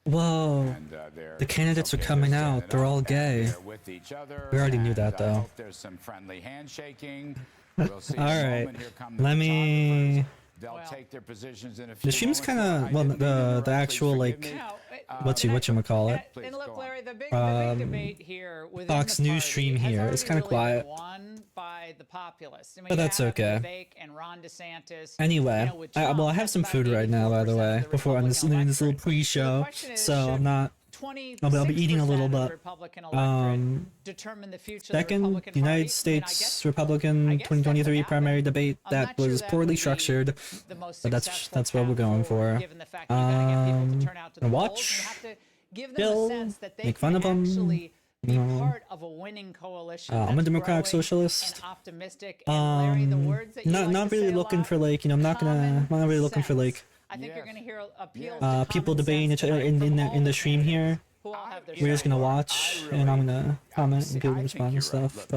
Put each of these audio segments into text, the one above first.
Whoa. And The candidates are coming out. They're all gay. with each other. We already knew that, I though. hope there's some friendly handshaking. We'll see. All In a right. moment. Here come the Let me. photographers. They'll take their positions in a few The stream's moments. Laura, kind I of well. didn't mean to The interrupt. Please actual forgive like. me. Whatchamacallit? And look, Larry, the big debate here within Fox the News party stream has here. already It's kind of really been quiet. won by the populists. I mean, But that's you have okay. Vivek and Ron DeSantis. Anyway, You know, with well, I Trump, have that's some about food right now, by the 84% way, of the before I'm just Republican doing this little electorate. pre-show, question is, so I'm should not. 26% I'll be eating a little of the bit. Republican electorate determine the future of the Second, Republican United Party? I mean, I States guess- Republican I guess that 2023 could primary happen. debate I'm that not sure was that poorly would be structured, the most but that's successful what we're path going forward, for. given the fact that you gotta get people to turn out to the And polls, watch, and you have to give them Bill, a sense that they make fun can of 'em, actually be you know. part of a winning coalition. I'm a that's Democratic growing Socialist. and optimistic. And Larry, the words that you like Not to really say a looking lot, for like, I'm not really looking for like sense. I think you're going to hear appeals people to debating each other in the stream here. We're just gonna watch, and I'm gonna comment and give respond and stuff.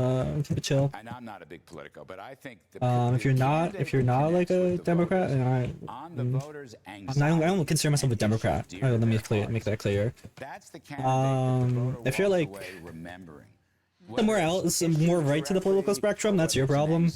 Keep it chill. And I'm not a big politico, but I think If you're not like a Democrat, and on the voters' I don't consider myself a Democrat. Let me make that clear. That's the candidate if you're like remembering. somewhere else, more right to the political spectrum, that's your problem.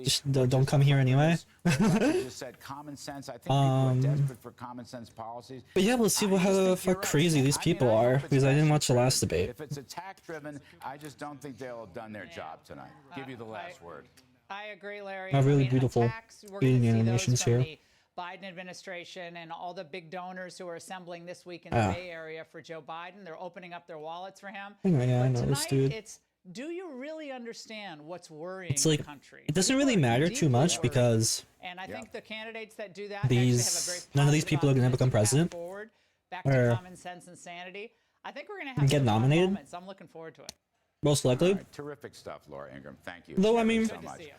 Just don't come here anyway. Just said common sense. I think people are desperate for common sense policies. But yeah, we'll see how the fuck crazy these people are, because I didn't watch the last debate. If it's attack driven, I just don't think they'll have done their job tonight. Give you the last word. I agree, Larry. Not really I mean, beautiful attacks, we're gonna eating see those animations from here. the Biden administration and all the big donors who are assembling this week in the Bay Area for Joe Biden. They're opening up their wallets for him. Yeah, I But know this tonight, dude. it's, do you really understand what's worrying It's like the country? it doesn't People really are matter too deeply much worried. because And I think the candidates that do that actually these have a very none of these positive, people are gonna become optimistic path president forward, back or to common sense and sanity. I think we're going to have get some fun nominated. moments. I'm looking forward to it. Most likely. All right, terrific stuff, Laura Ingraham. Thank you. Though I mean, so much. See you.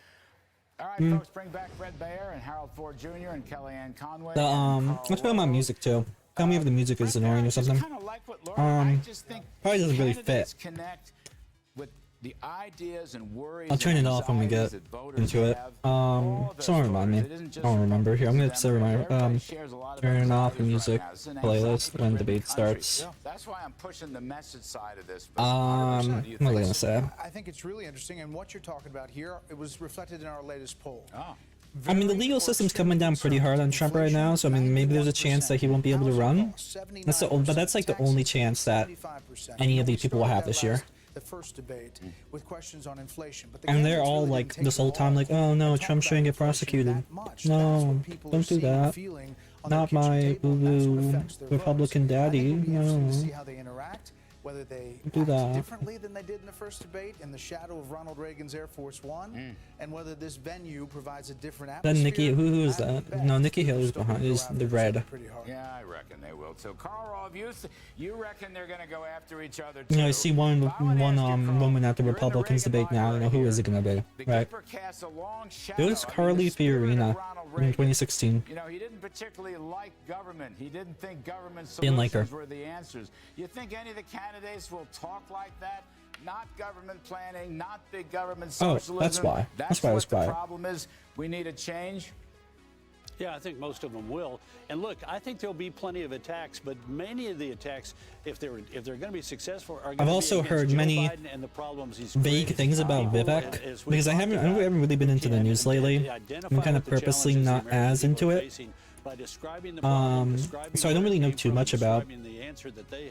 All right, folks, bring back Fred Bayer and Harold Ford Jr. and Kellyanne Conway. let's put on my music too. Tell me if the music is annoying or something. Kind of like what Laura, I just think probably doesn't really candidates fit. connect with the ideas and worries. I'll turn it off when we get into it. Someone remind me. I don't remember. Here, I'm gonna set a reminder. Turn off the music playlist when debate starts. That's why I'm pushing the message side of this. What was I gonna say? I think it's really interesting, and what you're talking about here, it was reflected in our latest poll. I mean, the legal system's coming down pretty hard on Trump right now, so I mean, maybe there's a chance that he won't be able to run. But that's like the only chance that any of these people will have this year. The first debate with questions on inflation, but And they're all like this whole time like, oh no, Trump shouldn't get prosecuted. No, don't do that. Not my boo-boo Republican daddy. No. See how they interact, whether they Do act that. differently than they did in the first debate in the shadow of Ronald Reagan's Air Force One, and whether this venue provides a different atmosphere. Then Nikki, who is that? No, Nikki Haley's behind. Is the red. Yeah, I reckon they will. So, Carl Rove, you reckon they're going to go after each other too? You know, I see one woman at the Republicans debate now. You know, who is it gonna be, right? It was Carly Fiorina in 2016. You know, he didn't particularly like government. He didn't think government Didn't like her. solutions were the answers. You think any of the candidates will talk like that? Not government planning, not big government socialism. That's why. That's why I was what the quiet. problem is. We need a change. Yeah, I think most of them will. And look, I think there'll be plenty of attacks, but many of the attacks, if they're going to be successful, are going to be also against heard Joe many Biden and the problems he's vague created. things about People, Vivek as we because I talked haven't really been into the news lately. I'm kind of purposely not as into it. So I don't really know too much about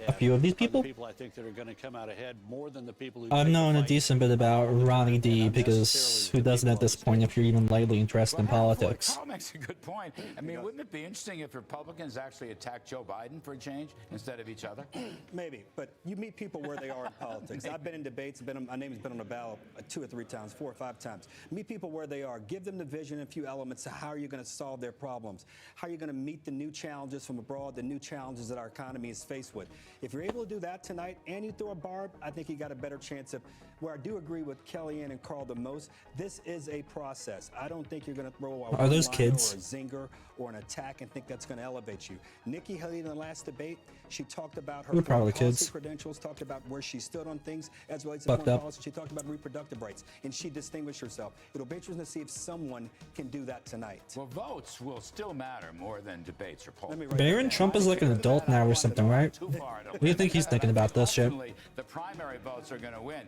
a few of these people. I think that are going to come out ahead more than the people who I've known a decent bit about Ronnie D because who doesn't at this point if you're even lightly interested in politics. Carl makes a good point. I mean, wouldn't it be interesting if Republicans actually attacked Joe Biden for a change instead of each other? Maybe, but you meet people where they are in politics. I've been in debates, my name's been on the ballot 2 or 3 times, 4 or 5 times. Meet people where they are. Give them the vision and a few elements of how are you going to solve their problems, how are you going to meet the new challenges from abroad, the new challenges that our economy is faced with. If you're able to do that tonight and you throw a barb, I think you got a better chance of, where I do agree with Kellyanne and Carl the most, this is a process. I don't think you're going to throw a Are those one-liner kids? or a zinger or an attack and think that's going to elevate you. Nikki Haley in the last debate, she talked about her We're probably foreign kids. policy credentials, talked about where she stood on things as relates to Fucked foreign up. policy. She talked about reproductive rights, and she distinguished herself. It'll be interesting to see if someone can do that tonight. Well, votes will still matter. more than debates or polls. Barron Trump is like an adult now or something, right? What do you think he's thinking about this shit? The primary votes are going to win.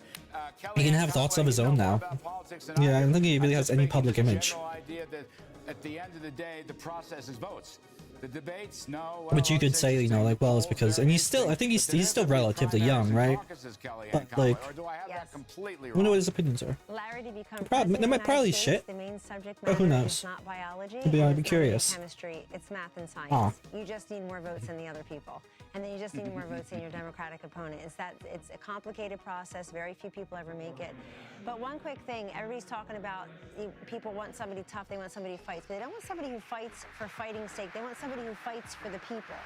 He can have thoughts of his own now. Yeah, I don't think he really has any public image. Idea that at the end of the day, the process is votes. The debates, no. But you could say, you know, like, well, it's because, and he's still, I think he's still relatively young, right? But like, I wonder what his opinions are. Larry, to become They might probably shit. The main subject But who matter knows? is not biology. I'd be it's curious. not chemistry. It's math and science. Aw. You just need more votes than the other people, and then you just need more votes than your Democratic opponent. It's a complicated process. Very few people ever make it. But one quick thing: everybody's talking about people want somebody tough. They want somebody who fights, but they don't want somebody who fights for fighting's sake. They want somebody who fights for the people.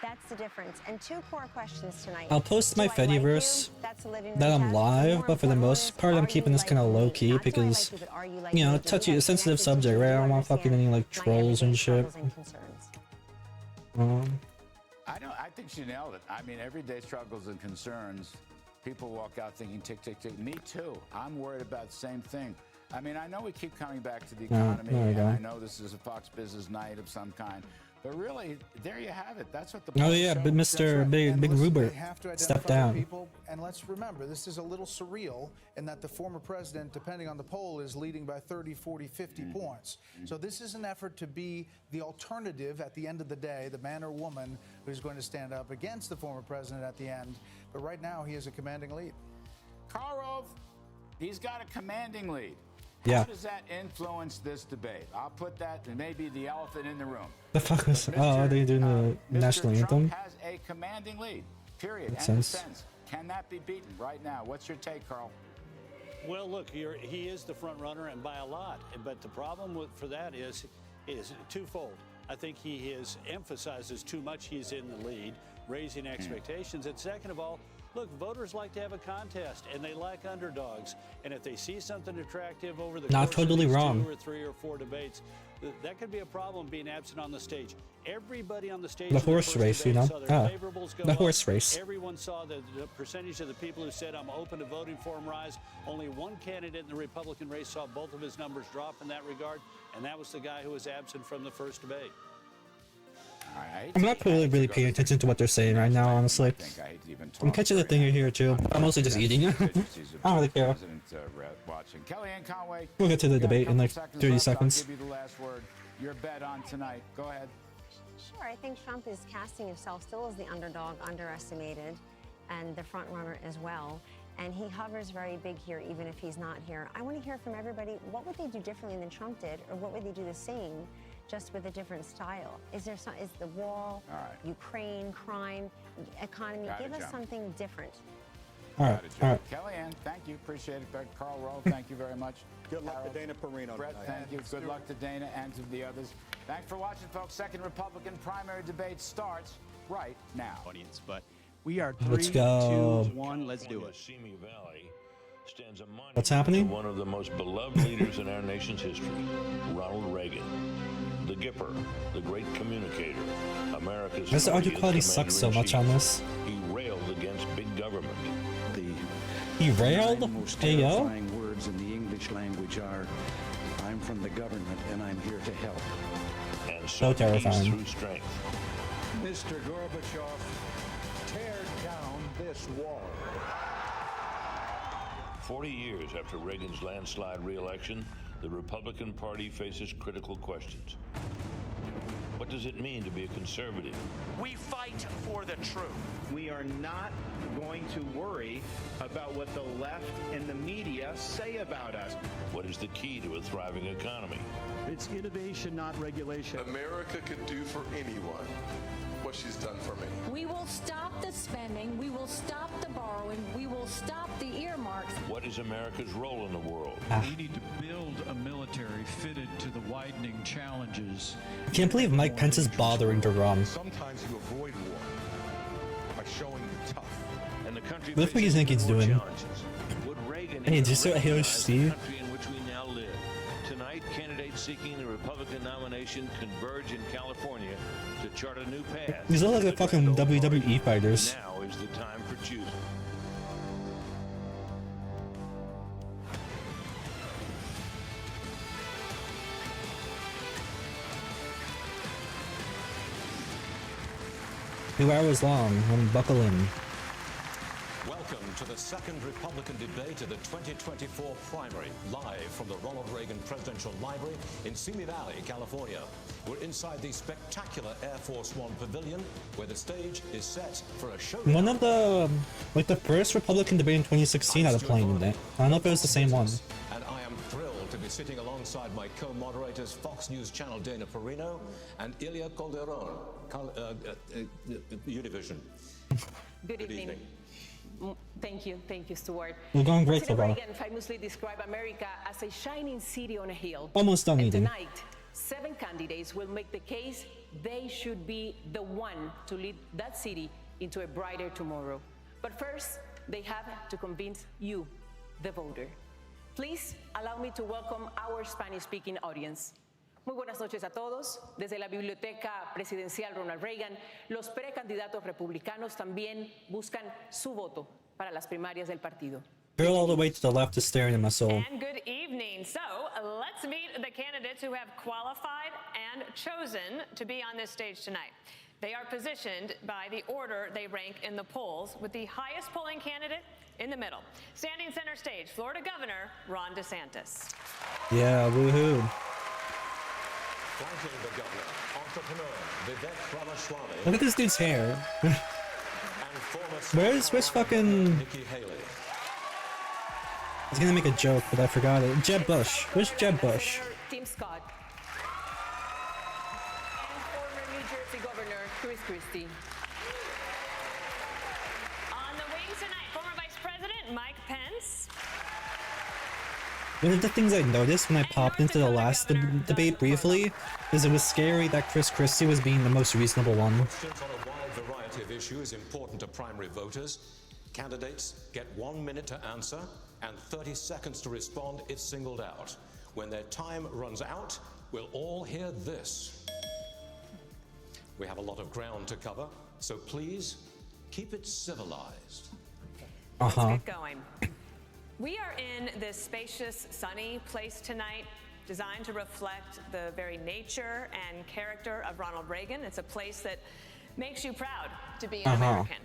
That's the difference. And two core questions tonight. I'll post my Do I like Fediverse you? That's a living that I'm test. live, More but for the important most is, part, I'm are keeping you this kind of like low me? key Not do I because, like you, but are you like you know, me? Do we touchy, have sensitive connected subject, to right? I you don't want fucking any like understand trolls my and shit. everyday struggles and concerns? I think she nailed it. I mean, everyday struggles and concerns. People walk out thinking, tick, tick, tick. Me too. I'm worried about the same thing. I mean, I know we keep coming back to the economy, there we and go. I know this is a Fox Business night of some kind. But really, there you have it. That's what the Oh polls yeah, show. but Mr. And Big listen, Ruber they have to stepped identify down. People, and let's remember, this is a little surreal in that the former president, depending on the poll, is leading by 30, 40, 50 points. So this is an effort to be the alternative at the end of the day, the man or woman who's going to stand up against the former president at the end. But right now, he has a commanding lead. Karl Rove, he's got a commanding lead. Yeah. How does that influence this debate? I'll put that in maybe the elephant in the room. The fuck was? Oh, are they doing the Mr. national anthem? Trump has a commanding lead. Period. Makes End of sense. sentence. Can that be beaten right now? What's your take, Carl? Well, look, he is the front runner, and by a lot. But the problem for that is twofold. I think he emphasizes too much he's in the lead, raising expectations. And second of all, look, voters like to have a contest, and they like underdogs. And if they see something attractive over the Not course totally of these wrong. 2 or 3 or 4 debates, that could be a problem being absent on the stage. Everybody on the stage. The in horse first race, you debate know? saw their Ah, favorables go the up. horse race. Everyone saw the percentage of the people who said, I'm open to voting for him, rise. Only one candidate in the Republican race saw both of his numbers drop in that regard, and that was the guy who was absent from the first debebate. All right. I'm not really paying attention to what they're saying right now, honestly. I think I hate to even talk I'm catching the very thing here too. I'm mostly just eating. I don't really care. President, watching. Kellyanne Conway. We'll get to the you got a debate in couple like seconds 30 left. seconds. I'll give you the last word. Your bet on tonight. Go ahead. Sure, I think Trump is casting himself still as the underdog, underestimated, and the front runner as well. And he hovers very big here, even if he's not here. I want to hear from everybody, what would they do differently than Trump did, or what would they do the same, just with a different style? Is the wall, All right. Ukraine, crime, economy? Got it, Give us John. something different. All right, all right. Kellyanne, thank you. Appreciate it. Carl Rove, thank you very much. Good luck Harold, to Dana Perino Brett, tonight. thank you. Good luck to Dana and to the others. Thanks for watching, folks. Second Republican primary debate starts right now. Audience, but we are Let's 3, go. 2, 1. Let's do it. Simi Valley stands a monument What's happening? to one of the most beloved leaders in our nation's history, Ronald Reagan. The Gipper, the great communicator, America's This audio 40th quality sucks so much on this. He railed against big government. He railed? Most Hey yo? terrifying words in the English language are, I'm from the government and I'm here to help. And So terrifying. through strength. Mr. Gorbachev, tear down this wall. 40 years after Reagan's landslide re-election, the Republican Party faces critical questions. What does it mean to be a conservative? We fight for the truth. We are not going to worry about what the left and the media say about us. What is the key to a thriving economy? It's innovation, not regulation. America could do for anyone what she's done for me. We will stop the spending, we will stop the borrowing, we will stop the earmarks. What is America's role in the world? We need to build a military fitted to the widening challenges. I can't believe Mike Pence is bothering to run. Sometimes you avoid war by showing you're tough. And the country What do you think he's doing? Would Reagan Hey, just so recognize the AOC? country in which we now live? Tonight, candidates seeking the Republican nomination converge in California to chart a new path. These look like the fucking WWE fighters. Now is the time for choosing. 2 hours long. Buckle in. Welcome to the second Republican debate of the 2024 primary, live from the Ronald Reagan Presidential Library in Simi Valley, California. We're inside the spectacular Air Force One pavilion, where the stage is set for a showdown. One of the, like the first Republican debate in 2016 had a plane in it. I don't know if it was the same one. And I am thrilled to be sitting alongside my co-moderators, Fox News Channel Dana Perino and Ilya Calderon, Univision. Good evening. Thank you, Stuart. We're going great so President far. Reagan famously described America as a shining city on a hill. Almost done eating. Tonight, 7 candidates will make the case they should be the one to lead that city into a brighter tomorrow. But first, they have to convince you, the voter. Please allow me to welcome our Spanish-speaking audience. Muy buenas noches a todos. Desde la Biblioteca Presidencial Ronald Reagan, los precandidatos republicanos también buscan su voto para las primarias del partido. Girl all the way to the left is staring at my soul. And good evening. So let's meet the candidates who have qualified and chosen to be on this stage tonight. They are positioned by the order they rank in the polls, with the highest polling candidate in the middle. Standing center stage, Florida Governor Ron DeSantis. Yeah, woohoo. Flanking the governor, entrepreneur Vivek Ramaswamy. Look at this dude's hair. Where's fucking... Nikki Haley. I was gonna make a joke, but I forgot it. Jeb Bush. Where's Jeb Bush? Tim Scott. And former New Jersey Governor Chris Christie. On the wings tonight, former Vice President Mike Pence. One of the things I noticed when I popped into the last debate briefly is it was scary that Chris Christie was being the most reasonable one. Questions on a wide variety of issues important to primary voters. Candidates get 1 minute to answer and 30 seconds to respond if singled out. When their time runs out, we'll all hear this. We have a lot of ground to cover, so please keep it civilized. Let's get going. We are in this spacious, sunny place tonight, designed to reflect the very nature and character of Ronald Reagan. It's a place that makes you proud to be an American.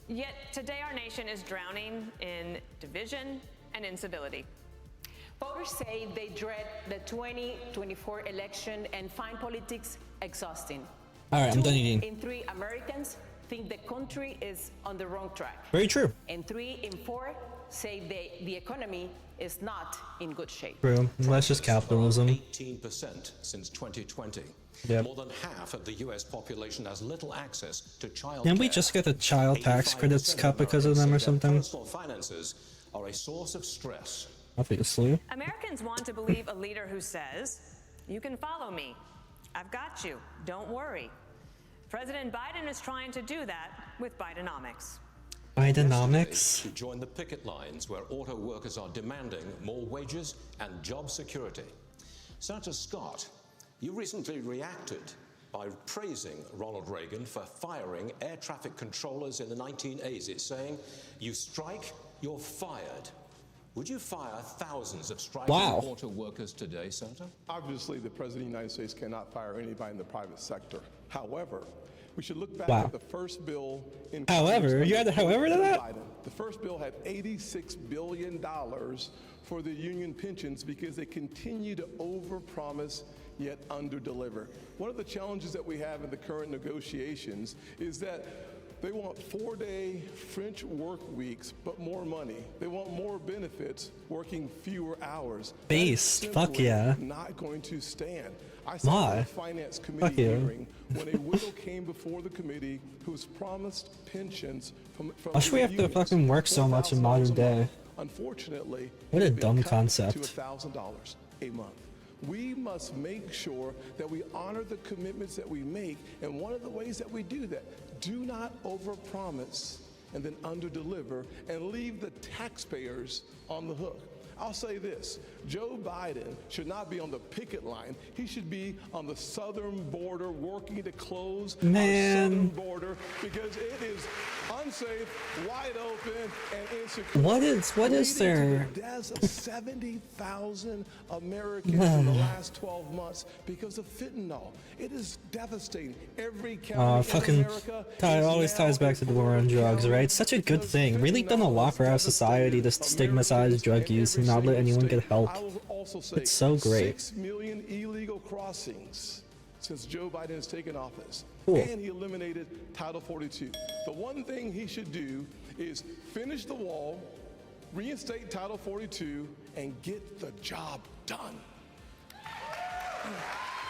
Yet today our nation is drowning in division and incivility. Voters say they dread the 2024 election and find politics exhausting. Alright, I'm done 2 eating. in 3 Americans think the country is on the wrong track. Very true. And 3 in 4 say the economy is not in good shape. True. That's just capitalism. 18% since 2020. Yep. More than half of the US population has little access to child Didn't we care. just get the child tax credits cut because of them or something? Personal finances are a source of stress. Obviously. Americans want to believe a leader who says, "You can follow me. I've got you. Don't worry." President Biden is trying to do that with Bidenomics. Bidenomics? To join the picket lines where auto workers are demanding more wages and job security. Senator Scott, you recently reacted by praising Ronald Reagan for firing air traffic controllers in the 1980s, saying, "You strike, you're fired." Would you fire thousands of striking auto workers today, Senator? Obviously, the President of the United States cannot fire anybody in the private sector. However, we should look back at the first bill in However, you had a however to that? Biden. The first bill had $86 billion for the union pensions because they continue to overpromise yet underdeliver. One of the challenges that we have in the current negotiations is that they want 4-day French work weeks, but more money. They want more benefits, working fewer hours. Based. Fuck yeah. Not going to stand. I Why? saw the Finance Committee Fuck you. hearing when a widow came before the committee who was promised pensions from Why should we have to fucking work so much in modern day? Unfortunately, What a it's been dumb cut concept. to $1,000 a month. We must make sure that we honor the commitments that we make, and one of the ways that we do that, do not overpromise and then underdeliver and leave the taxpayers on the hook. I'll say this, Joe Biden should not be on the picket line. He should be on the southern border working to close our southern border because it is unsafe, wide open, and insecure. What is there? The deaths of 70,000 Americans in the last 12 months because of fentanyl. It is devastating. Every county in Fucking America always ties back to the war on drugs, right? It's such a good thing. Really done a lot for our society to stigmatize drug use and not let anyone get help. It's so great. 6 million illegal crossings since Joe Biden has taken office. Cool. And he eliminated Title 42. The one thing he should do is finish the wall, reinstate Title 42, and get the job done.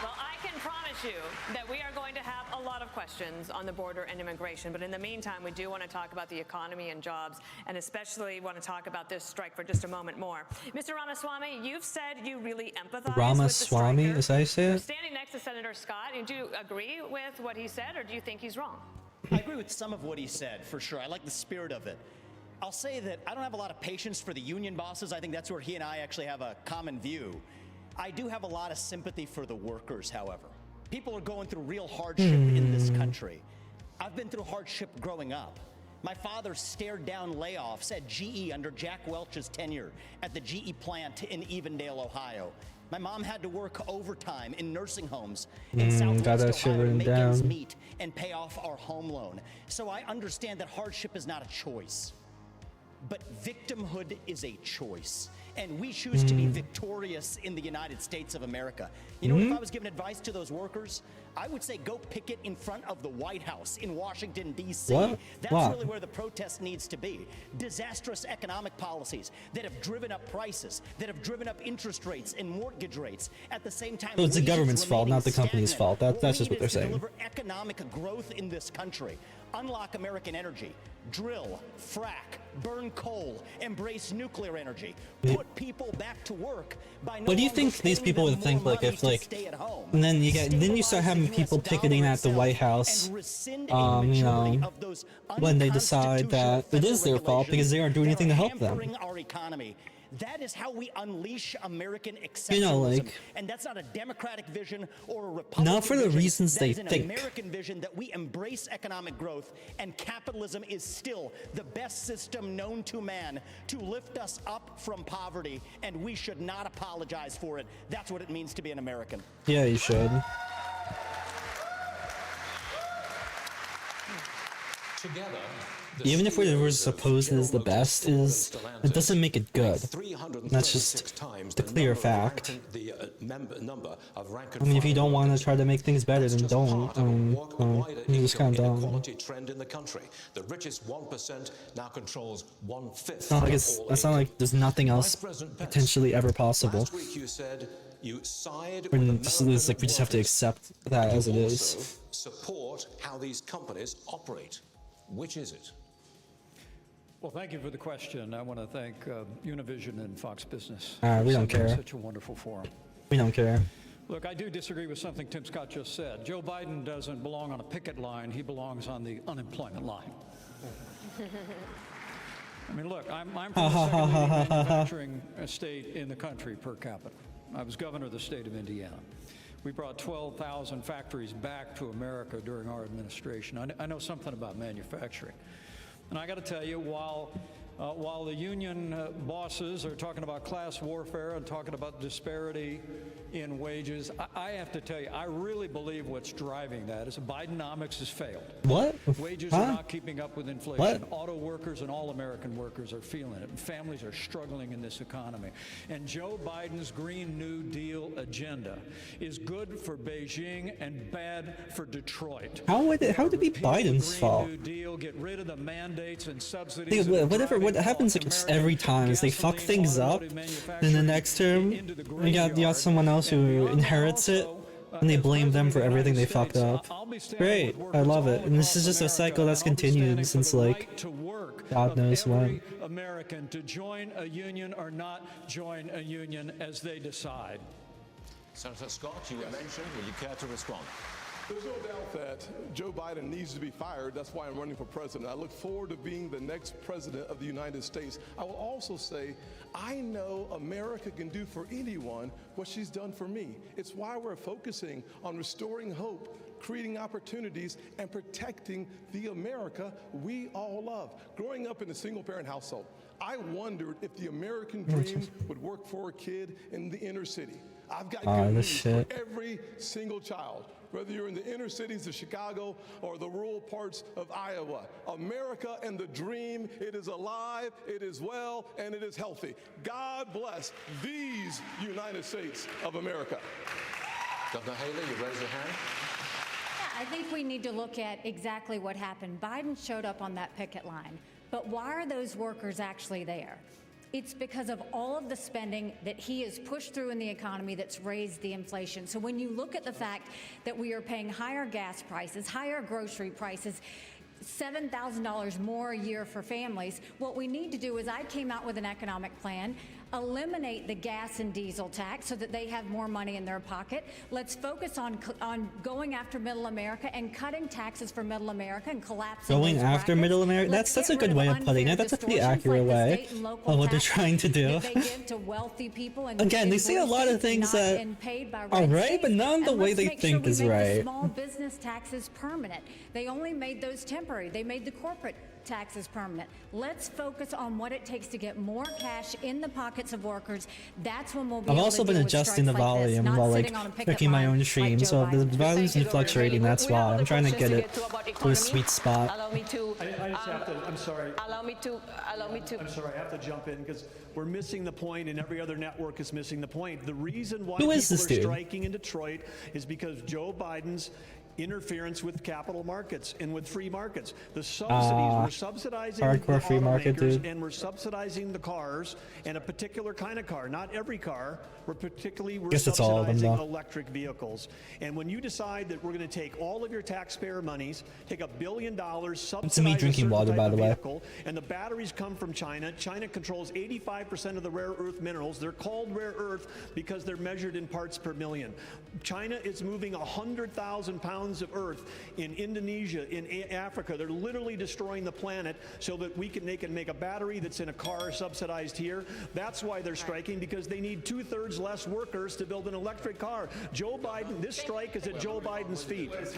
Well, I can promise you that we are going to have a lot of questions on the border and immigration. But in the meantime, we do want to talk about the economy and jobs, and especially want to talk about this strike for just a moment more. Mr. Ramaswamy, you've said you really empathize Ramaswamy, with the is that how you say You're it? standing next to Senator Scott. Do you agree with what he said, or do you think he's wrong? I agree with some of what he said, for sure. I like the spirit of it. I'll say that I don't have a lot of patience for the union bosses. I think that's where he and I actually have a common view. I do have a lot of sympathy for the workers, however. People are going through real hardship in this country. I've been through hardship growing up. My father stared down layoffs at GE under Jack Welch's tenure at the GE plant in Evendale, Ohio. My mom had to work overtime in nursing homes in Southwest Ohio to make ends meet and pay off our home loan. So I understand that hardship is not a choice, but victimhood is a choice. And we choose to be victorious in the United States of America. You know, if I was giving advice to those workers, I would say go picket in front of the White House in Washington, D.C. That's really where the protest needs to be. Disastrous economic policies that have driven up prices, that have driven up interest rates and mortgage rates. At the same time, So it's the government's fault, not the company's fault. That's just what they're saying. Deliver economic growth in this country. Unlock American energy. Drill, frack, burn coal, embrace nuclear energy. Put people back to work by What do you think these people would think, like, if, like, and then you start having people picketing at the White House, you know, when they decide that it is their fault because they aren't doing anything to help them. Our economy. That is how we unleash American exceptionalism. You know, like, and that's not a Democratic vision or a Republican not for the vision. reasons That they is an think. American vision that we embrace economic growth, and capitalism is still the best system known to man to lift us up from poverty, and we should not apologize for it. That's what it means to be an American. Yeah, you should. Together, Even if we're supposed as the best, it doesn't make it good. That's just the clear fact. I mean, if you don't want to try to make things better, then don't. You just kind of don't. Trend in the country. The richest 1% now controls 1/5. It's not like there's nothing else potentially ever possible. Last week you said you side We with the just have to accept that as it is. Support how these companies operate. Which is it? Well, thank you for the question. I want to thank Univision and Fox Business. We don't for care. Such a wonderful forum. We don't care. Look, I do disagree with something Tim Scott just said. Joe Biden doesn't belong on a picket line. He belongs on the unemployment line. I mean, look, I'm from the second leading manufacturing state in the country per capita. I was governor of the state of Indiana. We brought 12,000 factories back to America during our administration. I know something about manufacturing. And I got to tell you, while the union bosses are talking about class warfare and talking about disparity in wages, I have to tell you, I really believe what's driving that is Bidenomics has failed. What? Wages are not keeping up with inflation. Auto workers and all American workers are feeling it. And families are struggling in this economy. And Joe Biden's Green New Deal agenda is good for Beijing and bad for Detroit. How would it be Biden's fault? Green New Deal, get rid of the mandates and subsidies. What happens like every time is they fuck things up. In the next term, you got someone else who inherits it, and they blame them for everything they fucked up. Great, I love it. And this is just a cycle that's continued since like God knows when. American to join a union or not join a union as they decide. Senator Scott, you were mentioned. Will you care to respond? There's no doubt that Joe Biden needs to be fired. That's why I'm running for president. I look forward to being the next president of the United States. I will also say, I know America can do for anyone what she's done for me. It's why we're focusing on restoring hope creating opportunities, and protecting the America we all love. Growing up in a single-parent household, I wondered if the American dream would work for a kid in the inner city. I've got good news for every single child, whether you're in the inner cities of Chicago or the rural parts of Iowa. America and the dream, it is alive, it is well, and it is healthy. God bless these United States of America. Governor Haley, you raise your hand. I think we need to look at exactly what happened. Biden showed up on that picket line, but why are those workers actually there? It's because of all of the spending that he has pushed through in the economy that's raised the inflation. So when you look at the fact that we are paying higher gas prices, higher grocery prices, $7,000 more a year for families, what we need to do is I came out with an economic plan. Eliminate the gas and diesel tax so that they have more money in their pocket. Let's focus on going after middle America and cutting taxes for middle America and collapsing Going those after brackets. middle America? That's a good way of putting it. That's a pretty accurate way of what they're trying to do. They give to wealthy people and again, they say a lot of things that are right, but not in the way they think is right. Small business taxes permanent. They only made those temporary. They made the corporate taxes permanent. Let's focus on what it takes to get more cash in the pockets of workers. That's when we'll be I've able also to been deal with adjusting the strikes like this, volume not while sitting on a picket picking my line own like stream, Joe so if the Biden. volume's been fluctuating, that's why. I'm trying to get it to a sweet spot. Allow me to. I just have to. I'm sorry. Allow me to. I'm sorry. I have to jump in because we're missing the point, and every other network is missing the point. The reason why people are striking in Detroit is because Joe Biden's interference with capital markets and with free markets. The subsidies, we're subsidizing the free market, dude. and we're subsidizing the cars and a particular kind of car, not every car. We're subsidizing electric vehicles. And when you decide that we're going to take all of your taxpayer monies, take $1 billion, subsidize It's me drinking water, by the way. and the batteries come from China. China controls 85% of the rare earth minerals. They're called rare earth because they're measured in parts per million. China is moving 100,000 pounds of earth in Indonesia, in Africa. They're literally destroying the planet so that they can make a battery that's in a car subsidized here. That's why they're striking, because they need 2/3 less workers to build an electric car. Joe Biden, this strike is at Joe Biden's feet. We're going to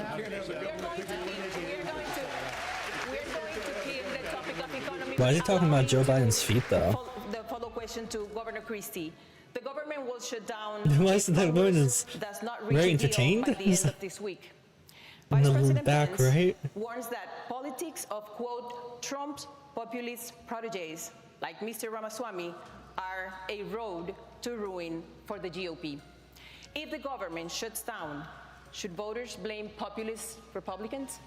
keep the topic of economy. Why is he talking about Joe Biden's feet, though? The follow question to Governor Christie. The government will shut down. Why is that woman is very entertained? By the end of this week. In Vice the President back, Pence right? warns that politics of, quote, Trump's populist proteges, like Mr. Ramaswamy, are a road to ruin for the GOP. If the government shuts down, should voters blame populist Republicans?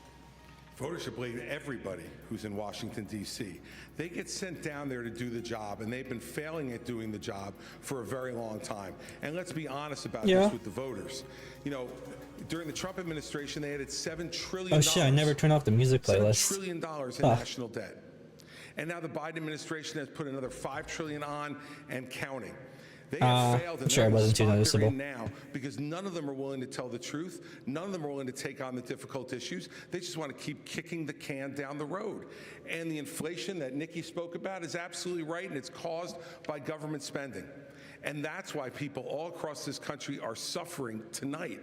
Voters should blame everybody who's in Washington, D.C. They get sent down there to do the job, and they've been failing at doing the job for a very long time. And let's be honest about this with the voters. You know, during the Trump administration, they added $7 trillion. Oh shit, I never turned off the music playlist. $7 trillion in national debt. And now the Biden administration has put another $5 trillion on and counting. They have failed, and sure, it wasn't too noticeable. now because none of them are willing to tell the truth. None of them are willing to take on the difficult issues. They just want to keep kicking the can down the road. And the inflation that Nikki spoke about is absolutely right, and it's caused by government spending. And that's why people all across this country are suffering tonight.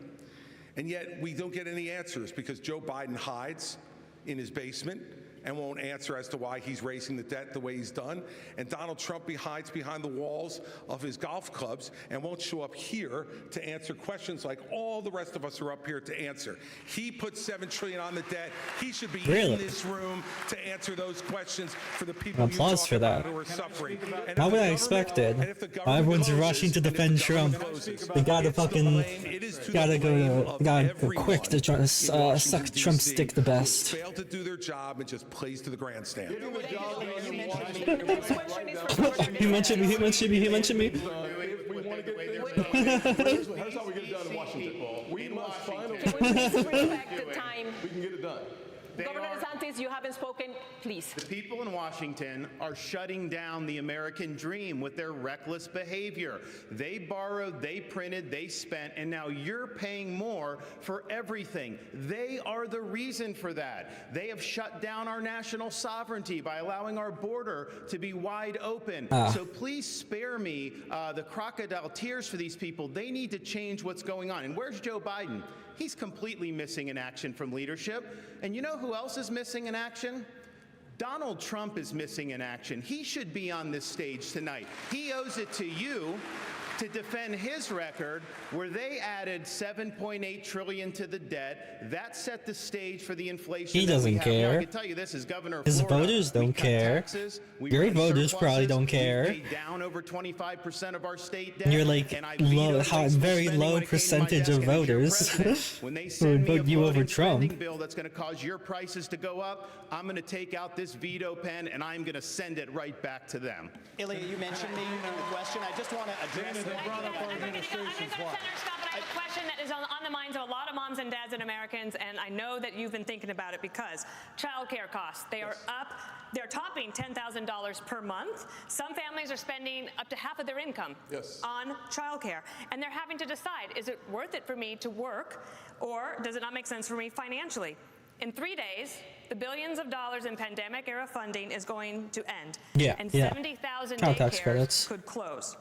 And yet we don't get any answers because Joe Biden hides in his basement and won't answer as to why he's raising the debt the way he's done. And Donald Trump hides behind the walls of his golf clubs and won't show up here to answer questions like all the rest of us are up here to answer. He put $7 trillion on the debt. He should be in this room to answer those questions for the people Applause for that. who are suffering. Not what I expected. Everyone's rushing to defend Trump. They gotta go quick to suck Trump's dick the best. Fail to do their job and just plays to the grandstand. He mentioned me. Here's how we get it done in Washington. We must finally. We can get it done. Governor DeSantis, you haven't spoken, please. The people in Washington are shutting down the American dream with their reckless behavior. They borrowed, they printed, they spent, and now you're paying more for everything. They are the reason for that. They have shut down our national sovereignty by allowing our border to be wide open. So please spare me the crocodile tears for these people. They need to change what's going on. And where's Joe Biden? he's completely missing in action from leadership. And you know who else is missing in action? Donald Trump is missing in action. He should be on this stage tonight. He owes it to you to defend his record where they added $7.8 trillion to the debt. That set the stage for the inflation. He doesn't care. I can tell you this as governor of His Florida, voters don't care. Your voters probably don't care. We paid down over 25% of our state debt. And you're like very low percentage of voters when they who send would me vote you over a Trump. bill that's going to cause your prices to go up, I'm going to take out this veto pen and I'm going to send it right back to them. Ilya, you mentioned me in the question. I just want to address I'm going to go to Senator Scott, but I have a question that is on the minds of a lot of moms and dads and Americans, and I know that you've been thinking about it because child care costs, they are up. They're topping $10,000 per month. Some families are spending up to half of their income on child care, and they're having to decide, is it worth it for me to work, or does it not make sense for me financially? In 3 days, the billions of dollars in pandemic-era funding is going to end, and 70,000 daycares could close.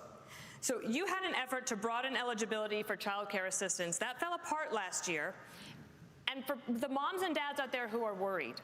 So you had an effort to broaden eligibility for child care assistance. That fell apart last year. And for the moms and dads out there who are worried,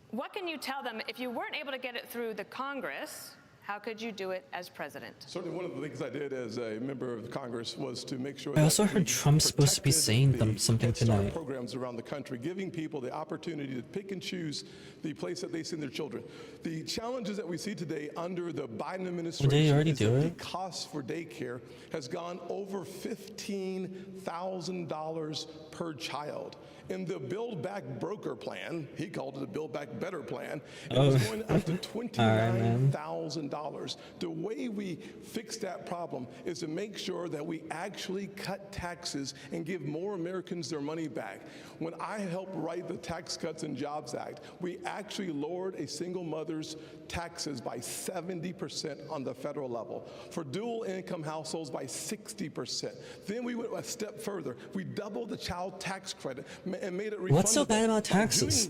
what can you tell them if you weren't able to get it through the Congress? How could you do it as president? Certainly one of the things I did as a member of Congress was to make sure I also heard Trump's supposed to be saying something tonight. Programs around the country, giving people the opportunity to pick and choose the place that they send their children. The challenges that we see today under the Biden administration is that the cost for daycare has gone over $15,000 per child. In the Build Back Broker plan, he called it a Build Back Better plan, it was going up to $29,000. The way we fix that problem is to make sure that we actually cut taxes and give more Americans their money back. When I helped write the Tax Cuts and Jobs Act, we actually lowered a single mother's taxes by 70% on the federal level. For dual income households by 60%. Then we went a step further. We doubled the child tax credit and made it refundable. What's so bad about taxes?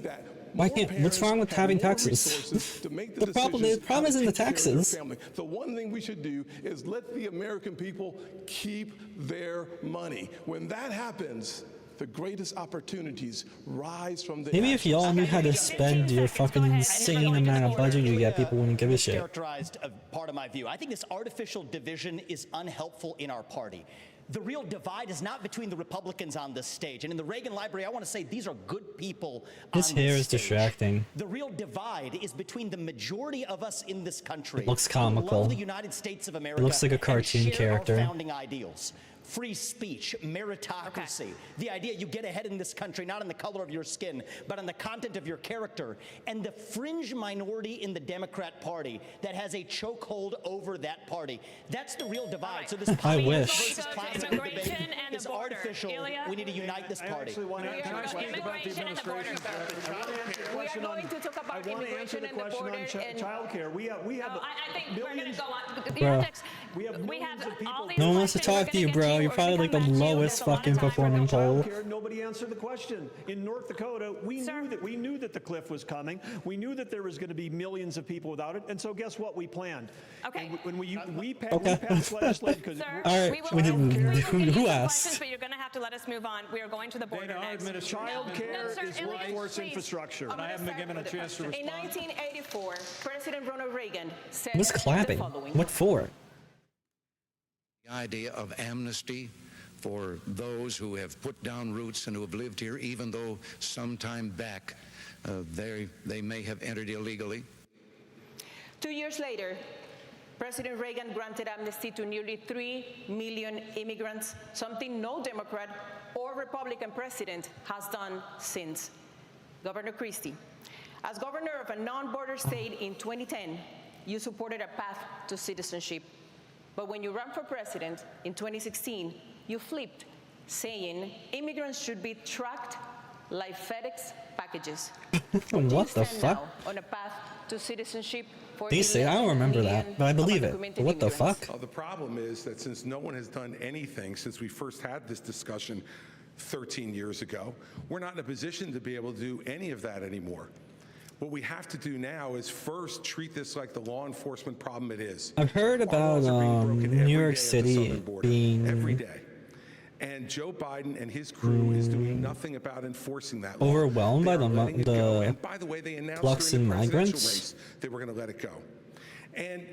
Why can't? What's wrong with having taxes? The problem isn't the taxes. The one thing we should do is let the American people keep their money. When that happens, the greatest opportunities rise from the Maybe if y'all knew how to spend your fucking insane amount of budget you get, people wouldn't give a shit. Characterized a part of my view. I think this artificial division is unhelpful in our party. The real divide is not between the Republicans on this stage. And in the Reagan Library, I want to say these are good people His hair is distracting. The real divide is between the majority of us in this country. It looks who comical. love the United States of America. It looks like a cartoon and share character. Our founding ideals. Free speech, meritocracy, the idea you get ahead in this country not on the color of your skin, but on the content of your character, and the fringe minority in the Democrat Party that has a chokehold over that party. That's the real divide. So this I wish. versus class debate is artificial. We need to unite this party. Can I speak about the administration? We are going to talk about immigration and the border and child care. We have I think we're going to go on. Bro. We have all these No one wants to talk to you, bro. You're probably like the lowest fucking performing poll. Nobody answered the question. In North Dakota, we knew that the cliff was coming. We knew that there was going to be millions of people without it. And so guess what? We planned. Okay. And when we passed legislation because All right. Who asked? But you're going to have to let us move on. We are going to the border next. Child care is workforce infrastructure. And I haven't been given a chance to respond. In 1984, President Ronald Reagan said Who's clapping? the following. What for? The idea of amnesty for those who have put down roots and who have lived here, even though some time back they may have entered illegally. 2 years later, President Reagan granted amnesty to nearly 3 million immigrants, something no Democrat or Republican president has done since. Governor Christie, as governor of a non-border state in 2010, you supported a path to citizenship. But when you ran for president in 2016, you flipped, saying immigrants should be tracked like FedEx packages. What the fuck? On a path to citizenship for They say, I don't remember that, but I believe it. But what the fuck? The problem is that since no one has done anything since we first had this discussion 13 years ago, we're not in a position to be able to do any of that anymore. What we have to do now is first treat this like the law enforcement problem it is. I've heard about New York City being every day. And Joe Biden and his crew is doing nothing about enforcing that law. Overwhelmed by They are letting it go. the And by the way, they announced flux during in the presidential migrants. race they were going to let it go. And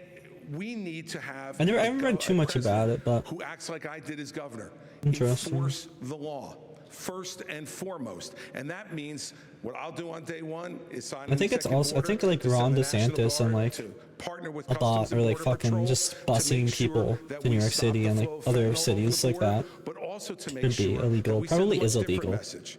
we need to have I haven't read too much about it, but who acts like I did as governor. interesting. Enforce the law first and foremost, and that means what I'll do on day one is sign. I think it's also, I think like Ron DeSantis and like a lot are like fucking just busing people to New York City and like other cities like that. But also to make Should be sure illegal. that we send Probably a is different illegal. message.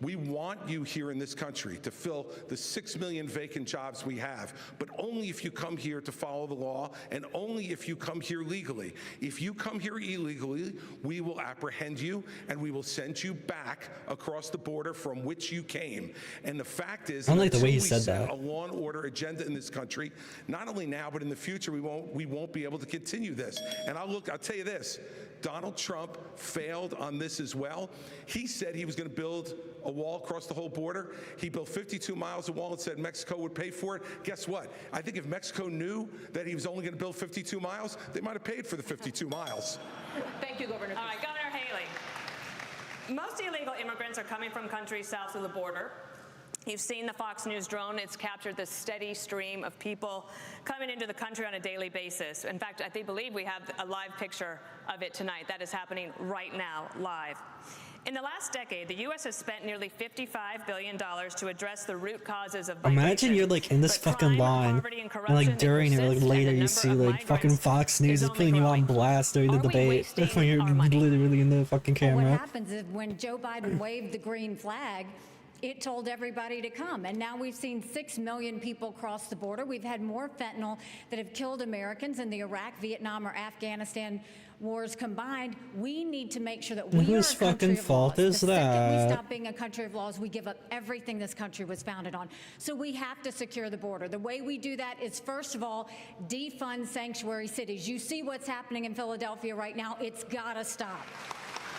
We want you here in this country to fill the 6 million vacant jobs we have, but only if you come here to follow the law and only if you come here legally. If you come here illegally, we will apprehend you and we will send you back across the border from which you came. And the fact is, I don't like the way he until we said set that. a law and order agenda in this country, not only now but in the future, we won't be able to continue this. And I'll tell you this. Donald Trump failed on this as well. He said he was going to build a wall across the whole border. He built 52 miles of wall and said Mexico would pay for it. Guess what? I think if Mexico knew that he was only going to build 52 miles, they might have paid for the 52 miles. Thank you, Governor. All right, Governor Haley. Most illegal immigrants are coming from countries south of the border. You've seen the Fox News drone. It's captured this steady stream of people coming into the country on a daily basis. In fact, I believe we have a live picture of it tonight. That is happening right now, live. In the last decade, the U.S. has spent nearly $55 billion to address the root causes of migration. Imagine you're like in this fucking line, and like during or like later you see like fucking Fox News is putting you on blast during the debate when you're literally in the fucking What camera. happens is when Joe Biden waved the green flag, it told everybody to come. And now we've seen 6 million people cross the border. We've had more fentanyl that have killed Americans in the Iraq, Vietnam, or Afghanistan wars combined. We need to make sure that we are a Whose country fucking of fault laws. is The second we that? stop being a country of laws, we give up everything this country was founded on. So we have to secure the border. The way we do that is, first of all, defund sanctuary cities. You see what's happening in Philadelphia right now. It's gotta stop.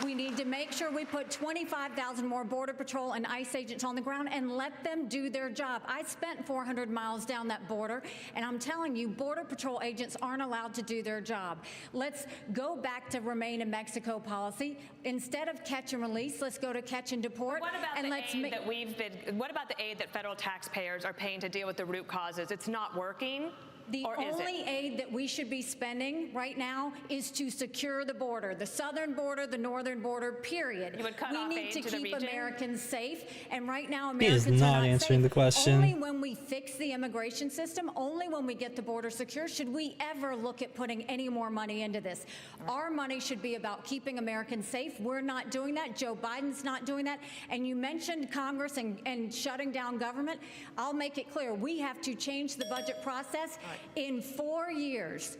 We need to make sure we put 25,000 more Border Patrol and ICE agents on the ground and let them do their job. I spent 400 miles down that border, and I'm telling you, Border Patrol agents aren't allowed to do their job. Let's go back to remain in Mexico policy. Instead of catch and release, let's go to catch and deport. What about and the let's aid that what about the aid that federal taxpayers are paying to deal with the root causes? It's not working? The Or is it? only aid that we should be spending right now is to secure the border, the southern border, the northern border, period. You would cut we off need aid to to the keep region? Americans safe, and right now He is Americans are not answering safe. the question. Only when we fix the immigration system, only when we get the border secure, should we ever look at putting any more money into this. Our money should be about keeping Americans safe. We're not doing that. Joe Biden's not doing that. And you mentioned Congress and shutting down government. I'll make it clear. We have to change the budget process in 4 years.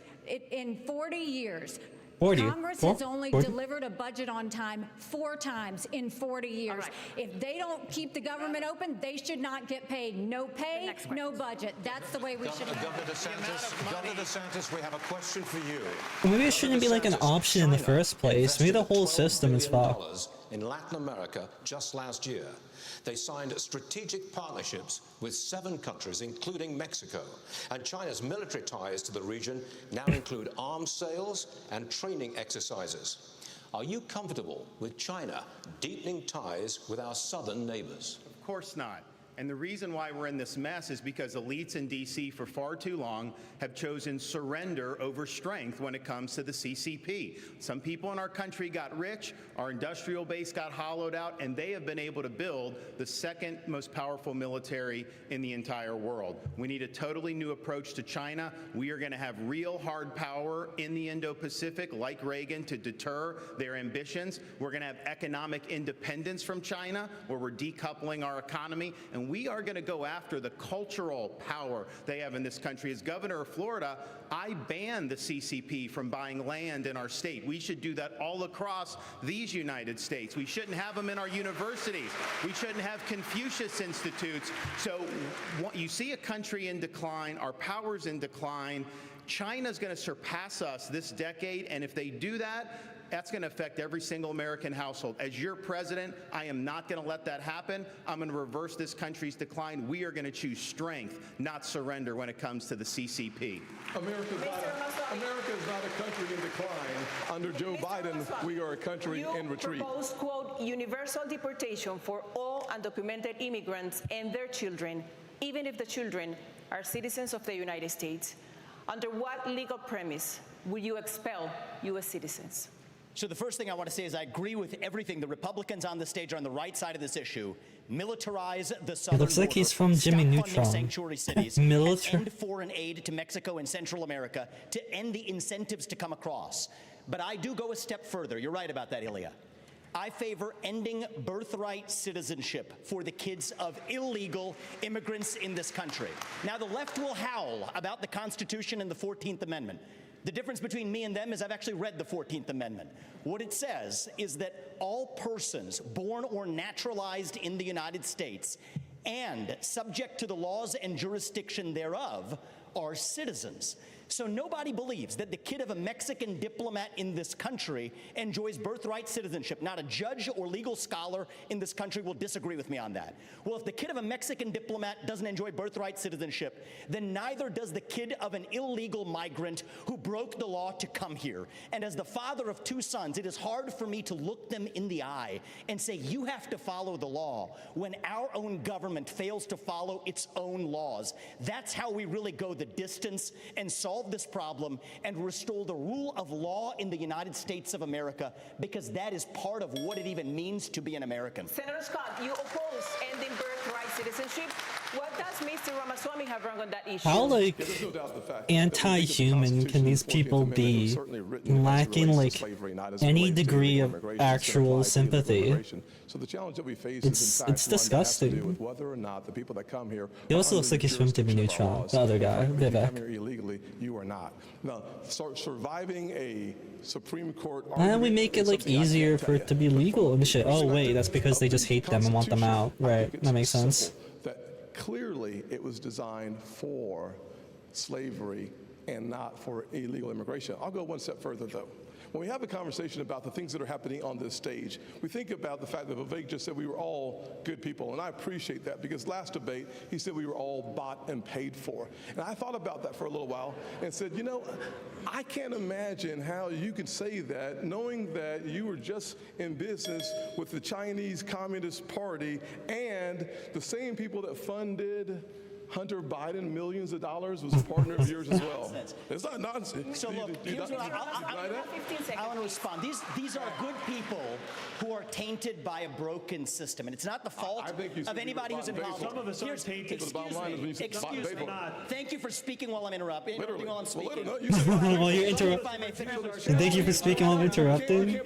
In 40 years. 40. Congress Four? has only 40? delivered a budget on time 4 times in 40 years. If they don't keep the government open, they should not get paid. No pay, no budget. That's the way we should have Governor DeSantis, we have a question for you. Well, maybe it shouldn't be like an option in the first place. Maybe the whole system is fucked. $12 billion in Latin America just last year. They signed strategic partnerships with 7 countries, including Mexico. And China's military ties to the region now include arms sales and training exercises. Are you comfortable with China deepening ties with our southern neighbors? Of course not. And the reason why we're in this mess is because elites in D.C. for far too long have chosen surrender over strength when it comes to the CCP. Some people in our country got rich, our industrial base got hollowed out, and they have been able to build the second most powerful military in the entire world. We need a totally new approach to China. We are going to have real hard power in the Indo-Pacific, like Reagan, to deter their ambitions. We're going to have economic independence from China, where we're decoupling our economy, and we are going to go after the cultural power they have in this country. As governor of Florida, I banned the CCP from buying land in our state. We should do that all across these United States. We shouldn't have them in our universities. We shouldn't have Confucius Institutes. So you see a country in decline, our power's in decline. China's going to surpass us this decade, and if they do that, that's going to affect every single American household. As your president, I am not going to let that happen. I'm going to reverse this country's decline. We are going to choose strength, not surrender when it comes to the CCP. America is not a country in decline. Under Joe Biden, we are a country in retreat. You propose, quote, universal deportation for all undocumented immigrants and their children, even if the children are citizens of the United States. Under what legal premise will you expel U.S. citizens? So the first thing I want to say is I agree with everything. The Republicans on the stage are on the right side of this issue. Militarize the southern It looks like border. he's from Stop Jimmy funding Neutron. sanctuary cities. End foreign aid to Mexico and Central America to end the incentives to come across. But I do go a step further. You're right about that, Ilya. I favor ending birthright citizenship for the kids of illegal immigrants in this country. Now, the left will howl about the Constitution and the 14th Amendment. The difference between me and them is I've actually read the 14th Amendment. What it says is that all persons born or naturalized in the United States and subject to the laws and jurisdiction thereof are citizens. So nobody believes that the kid of a Mexican diplomat in this country enjoys birthright citizenship. Not a judge or legal scholar in this country will disagree with me on that. Well, if the kid of a Mexican diplomat doesn't enjoy birthright citizenship, then neither does the kid of an illegal migrant who broke the law to come here. And as the father of two sons, it is hard for me to look them in the eye and say, you have to follow the law when our own government fails to follow its own laws. That's how we really go the distance and solve this problem and restore the rule of law in the United States of America, because that is part of what it even means to be an American. Senator Scott, you oppose ending birthright citizenship. What does Mr. Ramaswamy have wrong on that issue? How, like, anti-human can these people be, lacking, like, any degree of actual sympathy? So the challenge that we face it's disgusting. with whether or not the people that come here. He also looks like he's from Jimmy Neutron, the other guy, Come here Vivek. illegally, you are not. Now, surviving a Supreme Court. And we make it, like, easier for it to be legal and shit. Oh wait, that's because they just hate them and want them out. Right, that makes sense. That clearly it was designed for slavery and not for illegal immigration. I'll go one step further, though. When we have a conversation about the things that are happening on this stage, we think about the fact that Vivek just said we were all good people, and I appreciate that, because last debate, he said we were all bought and paid for. And I thought about that for a little while and said, you know, I can't imagine how you could say that knowing that you were just in business with the Chinese Communist Party and the same people that funded Hunter Biden millions of dollars was a partner of yours as well. It's not nonsense. So look, here's what I want to respond. These are good people who are tainted by a broken system, and it's not the fault of anybody who's in politics. Some of us are tainted. Excuse me. Thank you for speaking while I'm interrupting while I'm speaking. While you're interrupting. Thank you for speaking while I'm interrupting.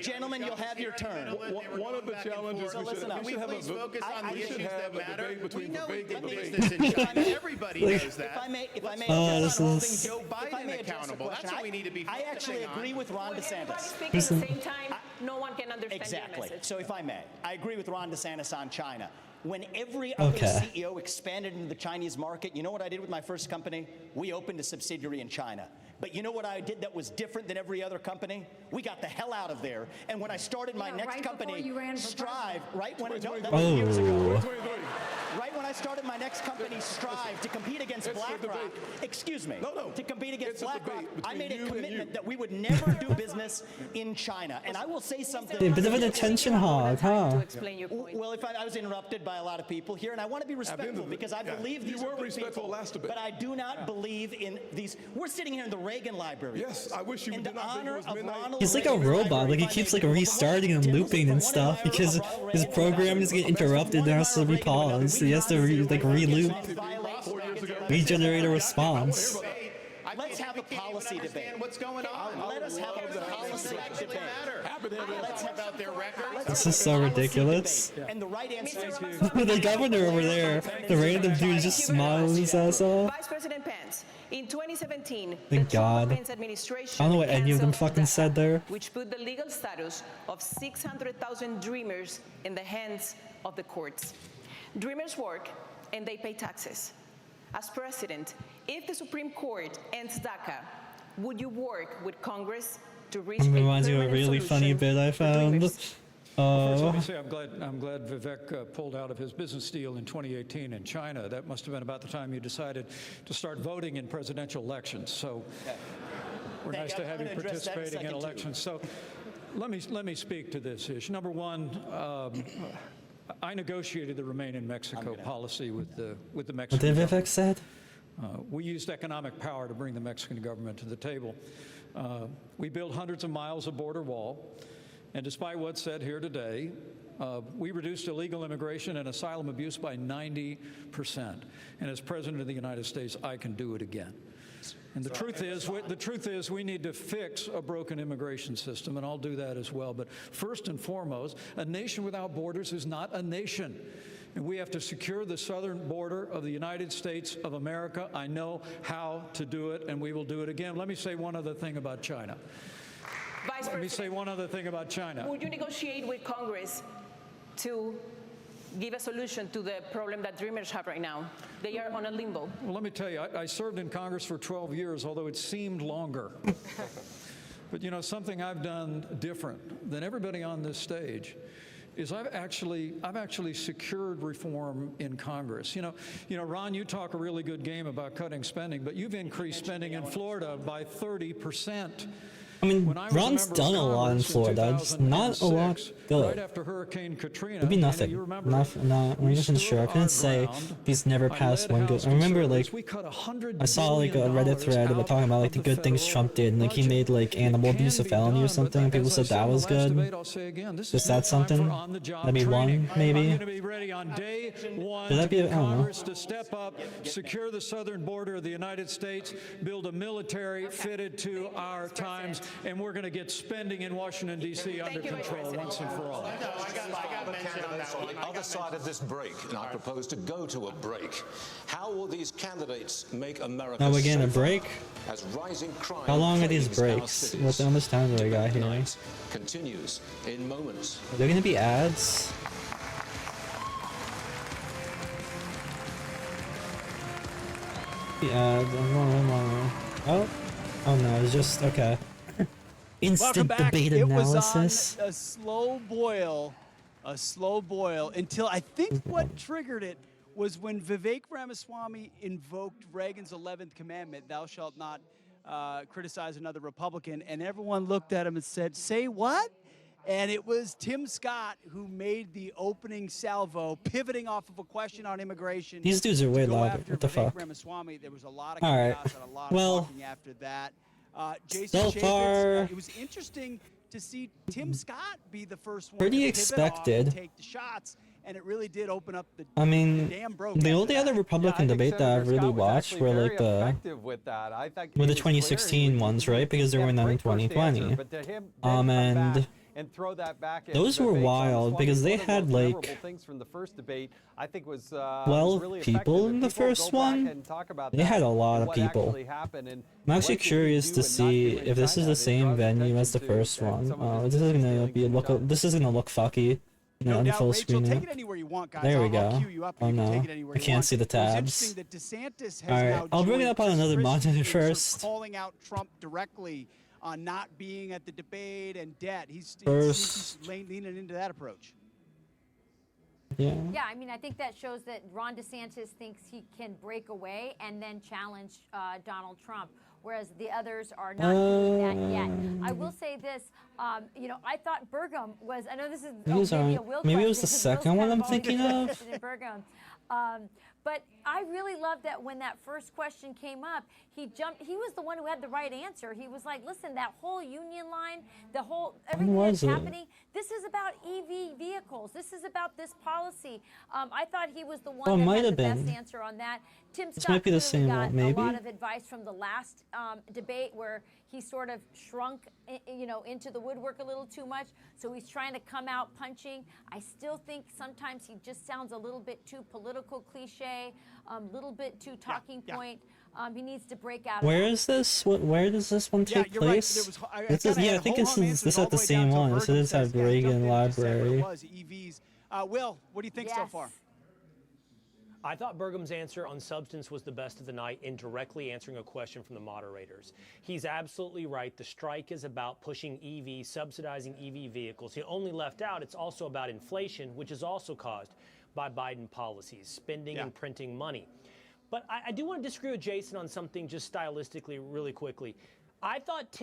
Gentlemen, you'll have your turn. One of the challenges we should have a focus on the issues that matter. between Vivek and business in China. Everybody knows that. If I may, holding Joe Biden accountable. That's what we need to be I actually agree with Ron DeSantis. Speaking at the same time, no one can understand your message. So if I may, I agree with Ron DeSantis on China. When every other CEO expanded into the Chinese market, you know what I did with my first company? We opened a subsidiary in China. But you know what I did that was different than every other company? We got the hell out of there. And when I started my next company, Strive, right when I started my next company, Strive, to compete against BlackRock, excuse me, to compete against BlackRock, I made a commitment that we would never do business in China. And I will say something. A bit of an attention hog, huh? Well, if I was interrupted by a lot of people here, and I want to be respectful because I believe these are good people, but I do not believe in these. We're sitting here in the Reagan Library. Yes, I wish you did not think it was midnight. He's like a robot, like he keeps like restarting and looping and stuff because his program is getting interrupted and has to be paused. So he has to re-loop, regenerate a response. Let's have a policy debate. What's going on? Let us have a policy debate. Let's have about their records. This is so ridiculous. And the right answer is the governor over there, the random dude just smiles his ass off. Vice President Pence, in 2017, Thank God. Pence administration I don't know what any of them fucking said there. which put the legal status of 600,000 dreamers in the hands of the courts. Dreamers work and they pay taxes. As president, if the Supreme Court ends DACA, would you work with Congress to reach Reminds you of a really funny bit I found. First, let me say I'm glad Vivek pulled out of his business deal in 2018 in China. That must have been about the time you decided to start voting in presidential elections. So we're nice to have you participating in elections. So let me speak to this issue. Number one, I negotiated the Remain in Mexico policy with the Mexican What did Vivek government. said? We used economic power to bring the Mexican government to the table. We built hundreds of miles of border wall. And despite what's said here today, we reduced illegal immigration and asylum abuse by 90%. And as President of the United States, I can do it again. And the truth is, we need to fix a broken immigration system, and I'll do that as well. But first and foremost, a nation without borders is not a nation. And we have to secure the southern border of the United States of America. I know how to do it, and we will do it again. Let me say one other thing about China. Let me say one other thing about China. Would you negotiate with Congress to give a solution to the problem that Dreamers have right now? They are on a limbo. Well, let me tell you, I served in Congress for 12 years, although it seemed longer. But you know, something I've done different than everybody on this stage is I've actually secured reform in Congress. You know, Ron, you talk a really good game about cutting spending, but you've increased spending in Florida by 30%. I mean, Ron's done a lot in Florida, just not a lot good. Right after Hurricane Katrina, It'd be nothing. I'm not even sure. I couldn't say he's never passed one good. I remember, like, I saw like a Reddit thread about talking about like the good things Trump did, and like he made like animal abuse a felony or something. And people said that was good. Is that something? That'd be one, maybe. I'm going to be ready on day one Could that be? I don't know. Congress to step up, secure the southern border of the United States, build a military fitted to our times, and we're going to get spending in Washington, D.C. under control once and for all. I got candidates on the other side of this break, and I propose to go to a break. How will these candidates make America Now we're getting a safer break? as rising crime How long are these plagues our breaks? cities? How much time do I got here? Night continues in moments. Are there gonna be ads? The ads. Oh no, it's just okay. Instant debate analysis. It was on a slow boil until I think what triggered it was when Vivek Ramaswamy invoked Reagan's 11th commandment, thou shalt not criticize another Republican, and everyone looked at him and said, say what? And it was Tim Scott who made the opening salvo, pivoting off of a question on immigration. These dudes are way louder. What the fuck? Ramaswamy. There was a lot of Alright. chaos and a lot of Well, talking after that. Jason so Chaffetz, far, it was interesting to see Tim Scott be the first one pretty to pivot off expected. and take the shots, and it really did open up the I mean, dam broke the after only that. other Republican debate that I've really watched were like the the 2016 ones, right? Because they were in 2020. And throw that back those were wild because they had like things from the first debate, I think was 12 really people in the first one. They had a lot of people. I'm actually curious to see if this is the same venue as the first one. This is gonna be this is gonna look fucky. No, on full screen. There we go. Oh no, I can't see the tabs. Alright, I'll bring it up on another monitor first. Calling out Trump directly on not being at the debate and debt. He's leaning into that approach. Yeah. Yeah, I mean, I think that shows that Ron DeSantis thinks he can break away and then challenge Donald Trump, whereas the others are not doing that yet. I will say this, you know, I thought Burgum was, I know this is maybe a Will maybe it was the question, second one I'm thinking of. in Burgum. But I really loved that when that first question came up, he was the one who had the right answer. He was like, listen, that whole union line, everything that's happening, this is about EV vehicles. This is about this policy. I thought he was the one that had the best answer on that. Tim Scott might be the same got one, maybe. a lot of advice from the last debate where he sort of shrunk, you know, into the woodwork a little too much. So he's trying to come out punching. I still think sometimes he just sounds a little bit too political cliche, a little bit too talking point. He needs to break out. Where is this? Where does this one take place? This is, yeah, I think this is at the same one. So this at Reagan Library. EVs. Will, what do you think so far? I thought Burgum's answer on substance was the best of the night in directly answering a question from the moderators. He's absolutely right. The strike is about pushing EV, subsidizing EV vehicles. He only left out it's also about inflation, which is also caused by Biden policies, spending and printing money. But I do want to disagree with Jason on something just stylistically really quickly. I thought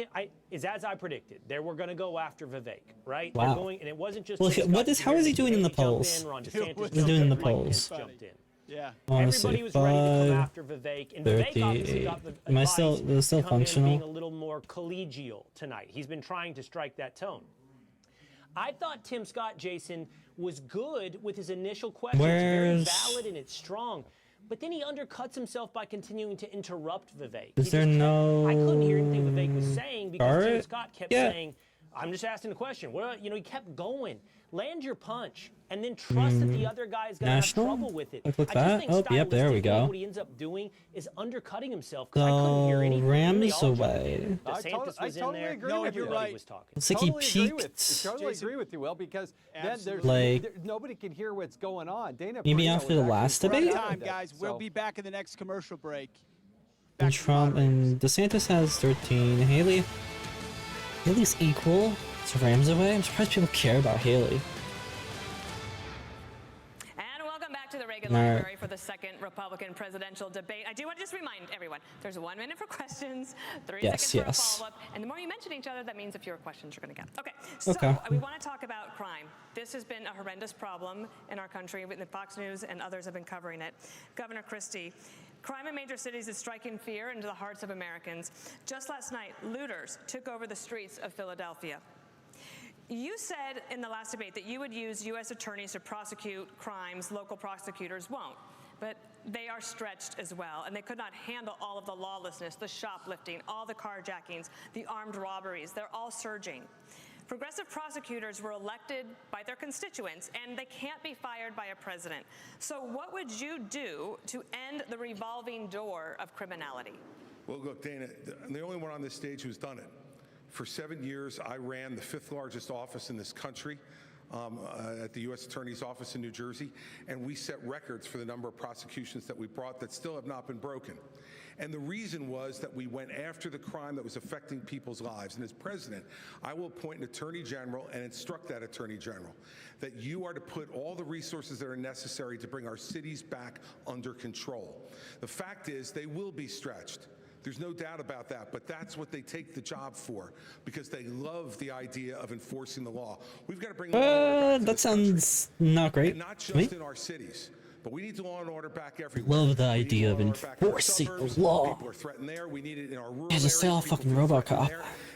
is as I predicted. They were going to go after Vivek, right? Wow. They're going, and it wasn't just. Well, how is he doing in the polls? He's doing in the polls. Jumped in. Yeah. Everybody was ready to come after Vivek, and Vivek obviously got the Am I advice still to come functional? in being a little more collegial tonight. He's been trying to strike that tone. I thought Tim Scott, Jason, was good with his initial question. It's very valid and it's strong. But then he undercuts himself by continuing to interrupt Vivek. Is there no? I couldn't hear anything Vivek was saying because Tim Scott kept saying, I'm just asking a question. Well, you know, he kept going. Land your punch, and then trust that the other guy's going to have trouble with it. Like I that? just think Oh, yep, there we go. what he ends up doing is undercutting himself. I couldn't hear anything. Rams away. DeSantis was in there. Agree with Everybody you. Right. was talking. It's like he peaked. Totally agree with you, Will, because then there's nobody can hear what's going on. Dana Maybe Perino after the last debate? Time, guys. We'll be back in the next commercial break. And Trump and DeSantis has 13. Haley's equal to Rams away. I'm surprised people care about Haley. To the Reagan Library for the second Republican presidential debate. I do want to just remind everyone, there's 1 minute for questions, 3 seconds for a follow-up, and the more you mention each other, that means the fewer questions you're going to get. Okay, so we want to talk about crime. This has been a horrendous problem in our country. Fox News and others have been covering it. Governor Christie, crime in major cities is striking fear into the hearts of Americans. Just last night, looters took over the streets of Philadelphia. You said in the last debate that you would use U.S. attorneys to prosecute crimes local prosecutors won't, but they are stretched as well, and they could not handle all of the lawlessness, the shoplifting, all the carjackings, the armed robberies. They're all surging. Progressive prosecutors were elected by their constituents, and they can't be fired by a president. So what would you do to end the revolving door of criminality? Well, look, Dana, I'm the only one on this stage who's done it. For 7 years, I ran the 5th largest office in this country at the U.S. Attorney's Office in New Jersey, and we set records for the number of prosecutions that we brought that still have not been broken. And the reason was that we went after the crime that was affecting people's lives. And as president, I will appoint an attorney general and instruct that attorney general that you are to put all the resources that are necessary to bring our cities back under control. The fact is, they will be stretched. There's no doubt about that, but that's what they take the job for, because they love the idea of enforcing the law. We've got to bring law and order back to that sounds not great. And not just in our cities, but we need law and order back everywhere. Love the idea of enforcing the law. People are threatened there. We need it in our rural Yeah, just sell fucking RoboCop.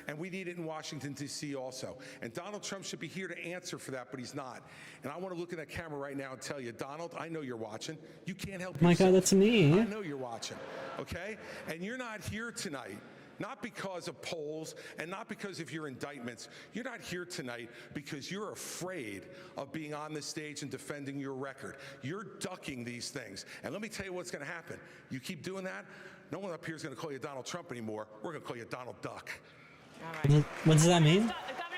And we need it in Washington, D.C. also. And Donald Trump should be here to answer for that, but he's not. And I want to look at that camera right now and tell you, Donald, I know you're watching. You can't help yourself. My God, that's me. I know you're watching, okay? And you're not here tonight, not because of polls and not because of your indictments. You're not here tonight because you're afraid of being on the stage and defending your record. You're ducking these things. And let me tell you what's going to happen. You keep doing that, no one up here is going to call you Donald Trump anymore. We're going to call you Donald Duck. What does that mean?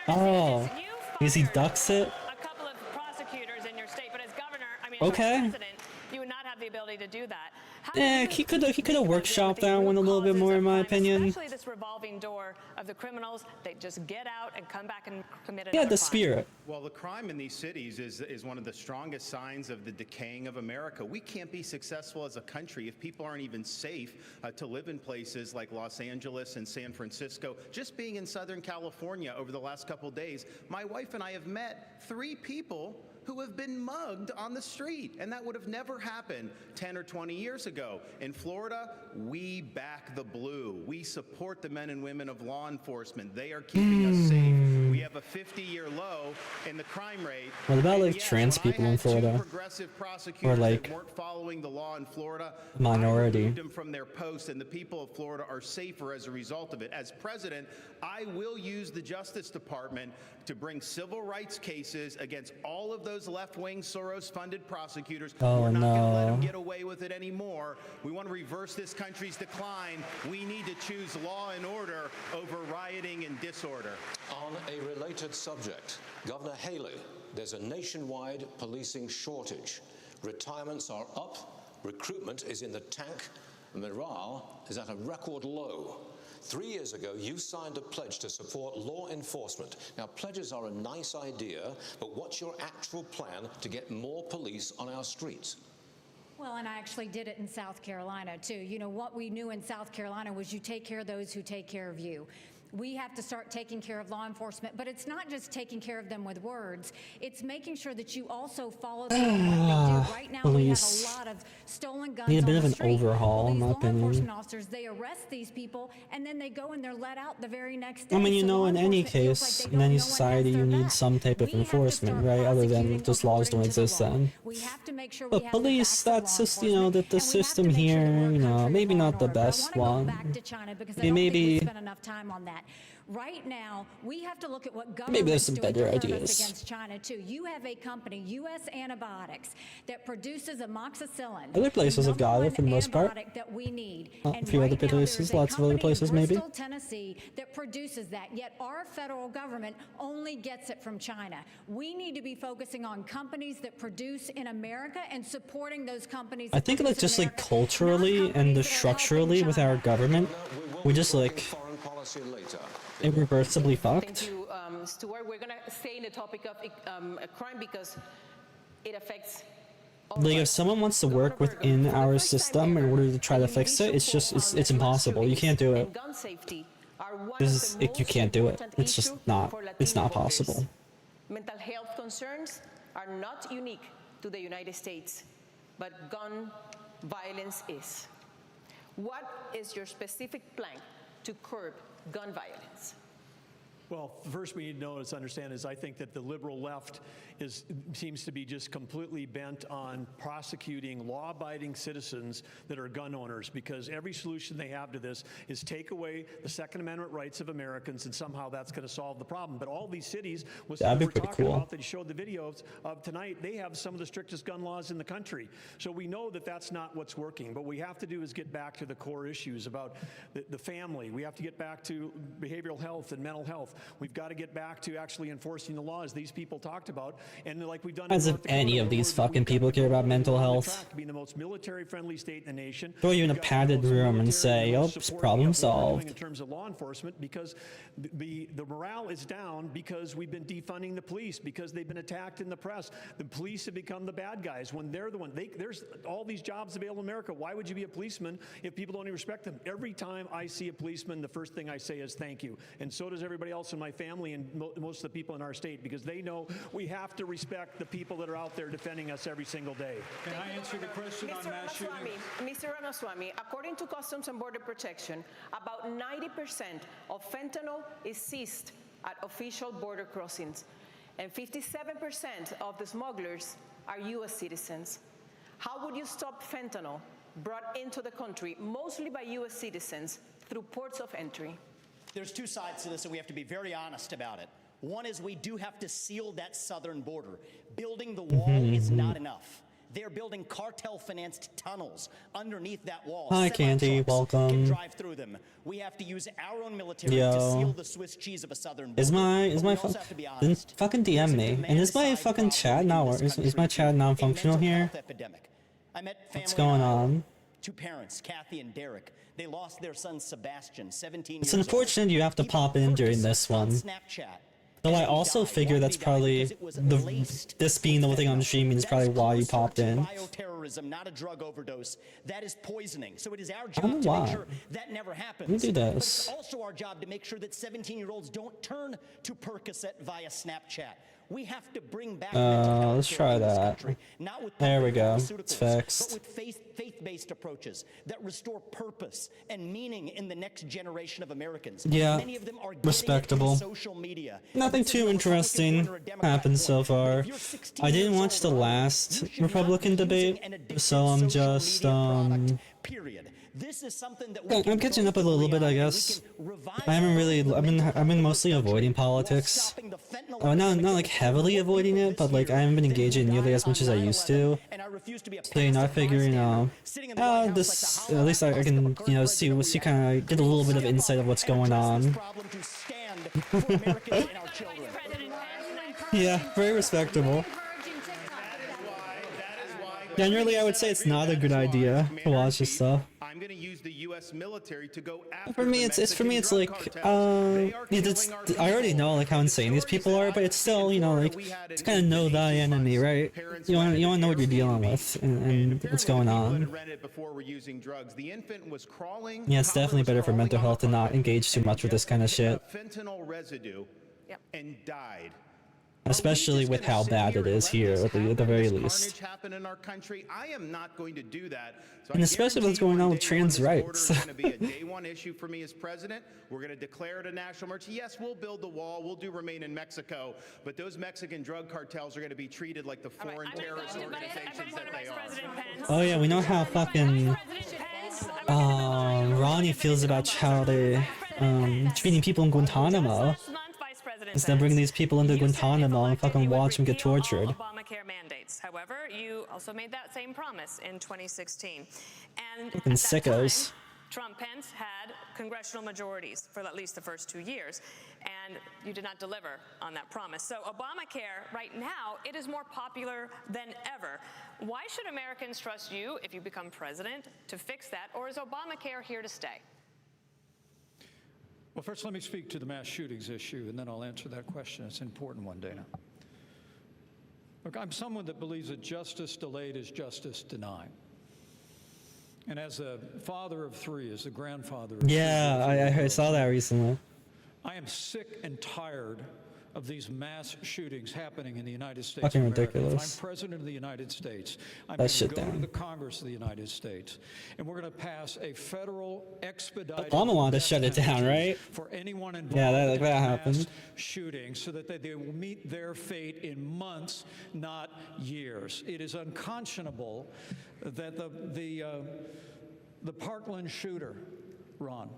Oh, because he ducks it? A couple of prosecutors in your state, but as governor, I mean, Okay. as president, you would not have the ability to do that. Yeah, he could have workshopped that one a little bit more, in my opinion. Especially this revolving door of the criminals, they just get out and come back and commit Yeah, another the crime. spirit. Well, the crime in these cities is one of the strongest signs of the decaying of America. We can't be successful as a country if people aren't even safe to live in places like Los Angeles and San Francisco. Just being in Southern California over the last couple days, my wife and I have met 3 people who have been mugged on the street, and that would have never happened 10 or 20 years ago. In Florida, we back the blue. We support the men and women of law enforcement. They are keeping us safe. We have a 50-year low in the crime rate. What about like trans people in Florida? Progressive prosecutors Or like that weren't following the law in Florida, minority. I removed them from their posts, and the people of Florida are safer as a result of it. As president, I will use the Justice Department to bring civil rights cases against all of those left-wing Soros-funded prosecutors. Oh, We're not going to let them no. get away with it anymore. We want to reverse this country's decline. We need to choose law and order over rioting and disorder. On a related subject, Governor Haley, there's a nationwide policing shortage. Retirements are up, Recruitment is in the tank, morale is at a record low. 3 years ago, you signed a pledge to support law enforcement. Now, pledges are a nice idea, but what's your actual plan to get more police on our streets? Well, and I actually did it in South Carolina, too. You know, what we knew in South Carolina was you take care of those who take care of you. We have to start taking care of law enforcement, but it's not just taking care of them with words. It's making sure that you also follow them on what they do. Right now, police we have a lot of stolen guns need a bit on of the an street. overhaul, Well, in my these law enforcement opinion. officers, they arrest these people, and then they go and they're let out the very next day. I mean, you So know, law in any enforcement feels case, like in they any don't know one has society, their you need back. some type of We have to enforcement, start right? Other than prosecuting just laws don't according to the exist law. then. We have to make sure we But have the police, facts of that's law just, you know, enforcement, the and we have to system make sure that here, we're a you know, country of maybe law not and the order. But I best wanna go one. back to China because I Yeah, don't think we maybe spent enough time on that. Right now, we have to look at what there's government's some doing to better hurt us ideas. against China too. You have a company, U.S. Antibiotics, that produces amoxicillin. Other places have got it for the most part. Antibiotic that we need. A And few right other now, there is places, a lots of other company in places, maybe. Bristol, Tennessee, that produces that. Yet our federal government only gets it from China. We need to be focusing on companies that produce in America and supporting those companies. I think like just like culturally and structurally with our government, we just like irreversibly Thank fucked. you, Stuart. We're going to stay in the topic of crime because it affects all Like of if us. someone wants to work within our system in order to try to fix it, it's just it's impossible. You can't do it. And gun safety are one of Because the you most can't do it. important It's just issue not. for It's Latino not voters. possible. Mental health concerns are not unique to the United States, but gun violence is. What is your specific plan to curb gun violence? Well, first we need to know is understand is I think that the liberal left seems to be just completely bent on prosecuting law-abiding citizens that are gun owners, because every solution they have to this is take away the Second Amendment rights of Americans, and somehow that's going to solve the problem. But all these cities, That'd be we're pretty talking cool. about that you showed the videos of tonight, they have some of the strictest gun laws in the country. So we know that that's not what's working. But what we have to do is get back to the core issues about the family. We have to get back to behavioral health and mental health. We've got to get back to actually enforcing the laws these people talked about, and like we've done. As if any of these fucking people care about mental health. Being the most military-friendly state in the nation. Throw you in a padded room and say, "Oh, problem solved." In terms of law enforcement, because the morale is down because we've been defunding the police, because they've been attacked in the press. The police have become the bad guys when they're the one. There's all these jobs available in America. Why would you be a policeman if people don't even respect them? Every time I see a policeman, the first thing I say is thank you, and so does everybody else in my family and most of the people in our state, because they know we have to respect the people that are out there defending us every single day. Can I answer the question on mass shooting? Mr. Ramaswamy, according to Customs and Border Protection, about 90% of fentanyl is seized at official border crossings, and 57% of the smugglers are U.S. citizens. How would you stop fentanyl brought into the country, mostly by U.S. citizens, through ports of entry? There's two sides to this, and we have to be very honest about it. One is we do have to seal that southern border. Building the wall is not enough. They're building cartel-financed tunnels underneath that wall. Hi, Candy. Semi-trucks can Welcome. drive through them. We have to use our own military Yo. to seal the Swiss cheese of a southern border. Is my But we also have to be then honest. fucking DM me? And is my fucking chat not is my chat non-functional here? Epidemic. I met What's family going in Iowa. on? Two parents, Kathy and Derek. They lost their son Sebastian, 17 It's years old. unfortunate you have to pop in during this one. Snapchat. Though I also figure that's probably this being the thing I'm streaming is probably why you popped in. Bioterrorism, not a drug overdose. That is poisoning. So it is our I don't job know to make why. sure that never happens. Let me do But this. it's also our job to make sure that 17-year-olds don't turn to Percocet via Snapchat. We have to bring back Let's try that. not with There we go. pharmaceuticals, It's fixed. but with faith-based approaches that restore purpose and meaning in the next generation of Americans. Yeah, Many of them are getting it through respectable. social media. Nothing too interesting happened so far. I didn't watch the last Republican debate, so I'm just Period. This is something that I'm catching up a little bit, I guess. I haven't really. I've been mostly avoiding politics. Not like heavily avoiding it, but like I haven't been engaging nearly as much as I used to. So you know, I figure this at least I can see kind of get a little bit of insight of what's going on. President Yeah, very respectable. Generally, I would say it's not a good idea to watch this stuff. I'm going to use the U.S. military to go after For me, it's like, I already know like how insane these people are, but it's still, you know, like, it's kind of know thy enemy, right? You want to know what you're dealing with and what's going on. Yeah, it's definitely better for mental health to not engage too much with this kind of shit. Fentanyl residue and died. Especially with how bad it is here, at the very least. Happen in our country. I am not going to do that. So And especially what's going on with trans rights. It's going to be a day one issue for me as president. We're going to declare it a national emergency. Yes, we'll build the wall. We'll do remain in Mexico. But those Mexican drug cartels are going to be treated like the foreign terrorist organizations that they are. Oh yeah, we know how fucking Ronnie feels about how they're treating people in Guantanamo. Instead of bringing these people into Guantanamo and fucking watch them get tortured. Obamacare mandates. However, you also made that same promise in 2016. And Fucking sickos. Trump Pence had congressional majorities for at least the first 2 years, and you did not deliver on that promise. So Obamacare, right now, it is more popular than ever. Why should Americans trust you, if you become president, to fix that, or is Obamacare here to stay? Well, first let me speak to the mass shootings issue, and then I'll answer that question. It's an important one, Dana. Look, I'm someone that believes that justice delayed is justice denied. And as a father of three, as a grandfather of Yeah, I saw that recently. I am sick and tired of these mass shootings happening in the United States Fucking of America. ridiculous. If I'm president of the United States, I'm That going to shit go to down. the Congress of the United States, and we're going to pass a federal expedited Obama wanted to shut it down, right? for anyone involved Yeah, in that mass happened. shootings, so that they will meet their fate in months, not years. It is unconscionable that the Parkland shooter, Ron,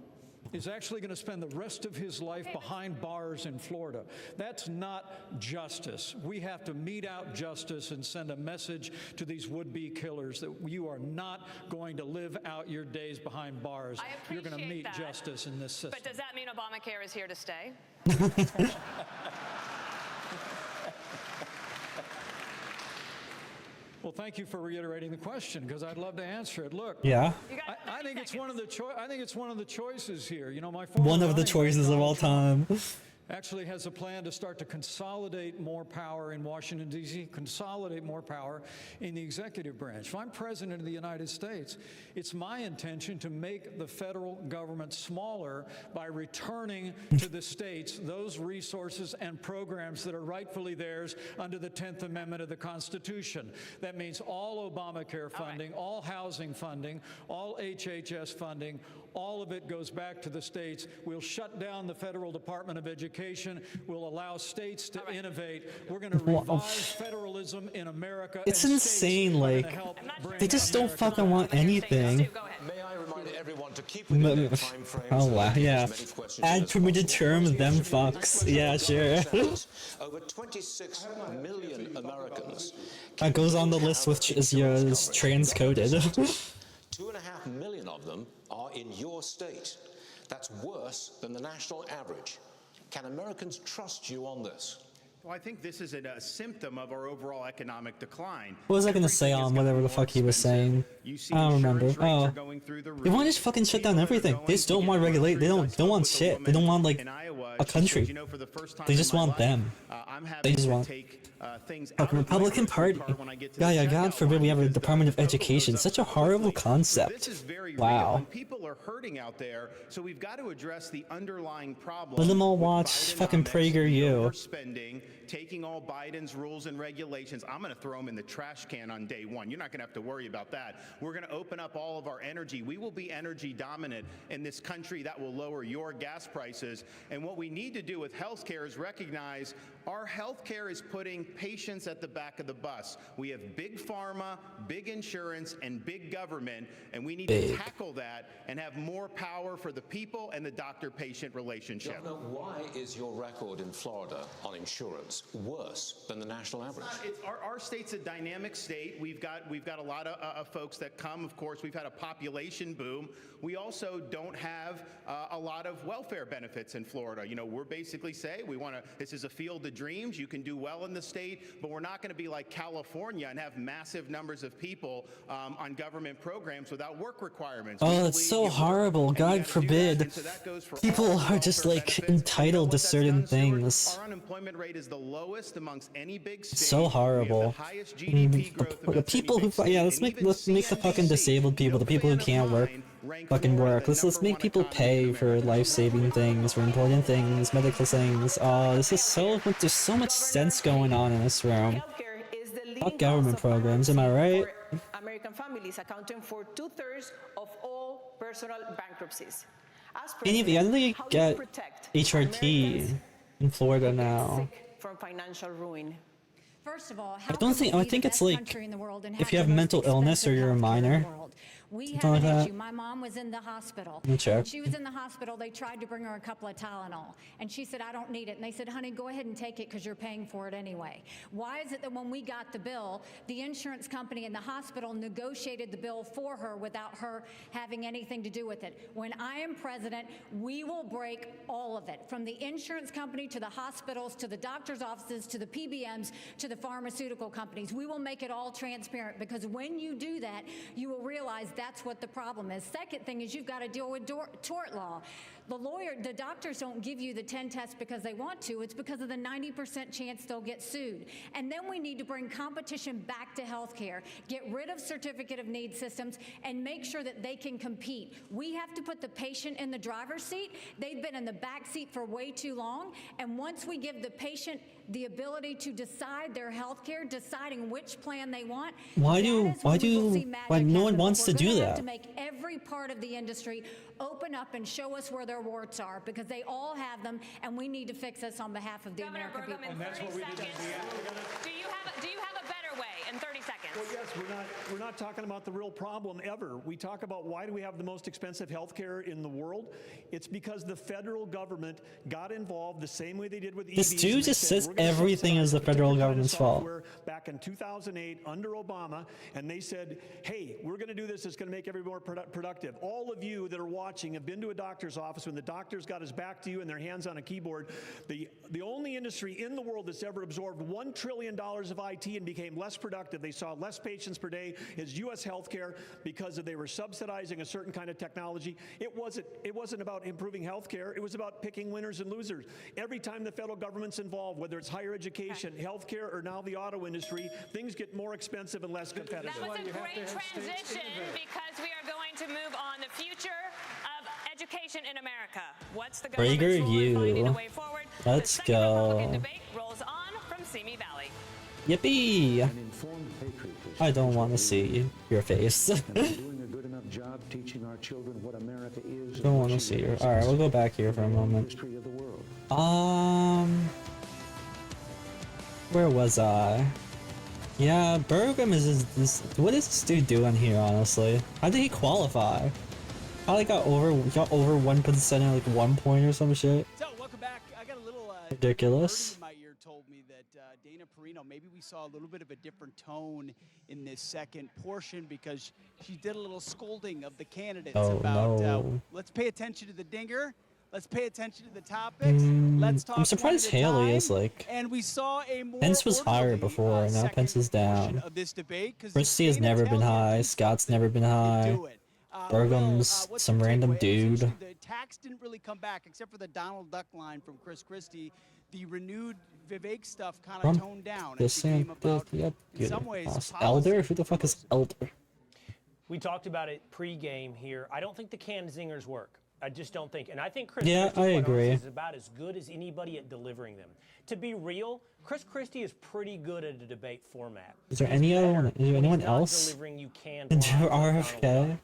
is actually going to spend the rest of his life behind bars in Florida. That's not justice. We have to mete out justice and send a message to these would-be killers that you are not going to live out your days behind bars. You're going to meet justice in this system. But does that mean Obamacare is here to stay? Well, thank you for reiterating the question, because I'd love to answer it. Look, Yeah. I think it's one of the choices here. You know, my One of the choices of all time. actually has a plan to start to consolidate more power in Washington, D.C., consolidate more power in the executive branch. If I'm president of the United States, it's my intention to make the federal government smaller by returning to the states those resources and programs that are rightfully theirs under the 10th Amendment of the Constitution. That means all Obamacare funding, all housing funding, all HHS funding, all of it goes back to the states. We'll shut down the Federal Department of Education. We'll allow states to innovate. We're going to revise federalism in America. It's and insane, states are like, gonna help they just don't fucking want anything. May I remind everyone to keep within their time frames? Oh wow, yeah. As many questions Add as permitted terms, them fucks. Yeah, sure. Over 26 million Americans. That goes on the list with is transcoded. 2.5 million of them are in your state. That's worse than the national average. Can Americans trust you on this? Well, I think this is a symptom of our overall economic decline. What was I gonna say on whatever the fuck he was saying? I don't remember. Oh, they want to just fucking shut down everything. They just don't want to regulate. They don't want shit. They don't want like a country. They just want them. They just want like Republican Party. Yeah, God forbid we have a Department of Education. Such a horrible concept. Wow. People are hurting out there, so we've got to address the underlying problem. Let them all watch fucking PragerU. Spending, taking all Biden's rules and regulations. I'm going to throw them in the trash can on day one. You're not going to have to worry about that. We're going to open up all of our energy. We will be energy dominant in this country. That will lower your gas prices. And what we need to do with healthcare is recognize our healthcare is putting patients at the back of the bus. We have big pharma, big insurance, and big government, and we need to tackle that and have more power for the people and the doctor-patient relationship. Governor, why is your record in Florida on insurance worse than the national average? Our state's a dynamic state. We've got a lot of folks that come. Of course, we've had a population boom. We also don't have a lot of welfare benefits in Florida. You know, we're basically say we want to. This is a field of dreams. You can do well in the state. state, but we're not going to be like California and have massive numbers of people on government programs without work requirements. Oh, it's so horrible. God forbid. People are just like entitled to certain things. Our unemployment rate is the lowest amongst any big state. So horrible. The people who, yeah, let's make the fucking disabled people, the people who can't work, fucking work. Let's make people pay for life-saving things, for important things, medical things. Oh, this is so, there's so much sense going on in this room. Fuck government programs, am I right? American families, accounting for 2/3 of all personal bankruptcies. As I only how do you get protect HRT in Florida now. from financial ruin? First of all, I think it's like if you have mental illness or you're a minor. We Something have like an that. issue. My mom was in the hospital. Let me check. When she was in the hospital, they tried to bring her a couple of Tylenol. And she said, I don't need it. And they said, honey, go ahead and take it because you're paying for it anyway. Why is it that when we got the bill, the insurance company and the hospital negotiated the bill for her without her having anything to do with it? When I am president, we will break all of it, from the insurance company to the hospitals to the doctor's offices to the PBMs to the pharmaceutical companies. We will make it all transparent, because when you do that, you will realize that's what the problem is. Second thing is you've got to deal with tort law. The doctors don't give you the 10 tests because they want to. It's because of the 90% chance they'll get sued. And then we need to bring competition back to healthcare, get rid of certificate of need systems, and make sure that they can compete. We have to put the patient in the driver's seat. They've been in the back seat for way too long. And once we give the patient the ability to decide their healthcare, deciding which plan they want, Why no one wants to do We're gonna that? have to make every part of the industry open up and show us where their warts are, because they all have them, and we need to fix this on behalf of the American people. And that's what we did. Do you have a better way in 30 seconds? Well, yes, we're not talking about the real problem ever. We talk about why do we have the most expensive health care in the world? It's because the federal government got involved the same way they did with EVs. This dude just says everything is the federal government's fault. Back in 2008 under Obama, and they said, hey, we're going to do this. It's going to make everyone more productive. All of you that are watching have been to a doctor's office when the doctor's got his back to you and their hands on a keyboard. The only industry in the world that's ever absorbed $1 trillion of IT and became less productive, they saw less patients per day, is U.S. healthcare, because they were subsidizing a certain kind of technology. It wasn't about improving healthcare. It was about picking winners and losers. Every time the federal government's involved, whether it's higher education, healthcare, or now the auto industry, things get more expensive and less competitive. That was a great transition, because we are going to move on the future of education in America. What's the government's Prager role in finding a you. way forward? Let's the second Republican go. debate rolls on from Simi Valley. Yippee! I don't want to see your face. Doing a good enough job teaching our children what America is. Don't want to see your. All right, we'll go back here for a moment. History of the world. Where was I? Yeah, Burgum is this. What is this dude doing here? Honestly, how did he qualify? How he got over 1% in like 1 point or some shit. So welcome back. I got a little Ridiculous. in my ear told me that Dana Perino, maybe we saw a little bit of a different tone in this second portion, because she did a little scolding of the candidates about no. Let's pay attention to the dinger. Let's pay attention to the topics. Let's talk. I'm surprised Haley is like. And we saw a more Pence was higher before, now Pence is down. of this debate, because Christie has never been high. Scott's never been high. Burgum's some random dude. The attacks didn't really come back, except for the Donald Duck line from Chris Christie. The renewed Vivek stuff kind of toned down. The It became about, yep, in some ways, Elder? Who the fuck is Elder? We talked about it pre-game here. I don't think the canned zingers work. I just don't think. And I think Chris Yeah, Christie, I quite agree. honestly, is about as good as anybody at delivering them. To be real, Chris Christie is pretty good at a debate format. Is there anyone He's not else? delivering you canned In lines like Donald RFK? Duck.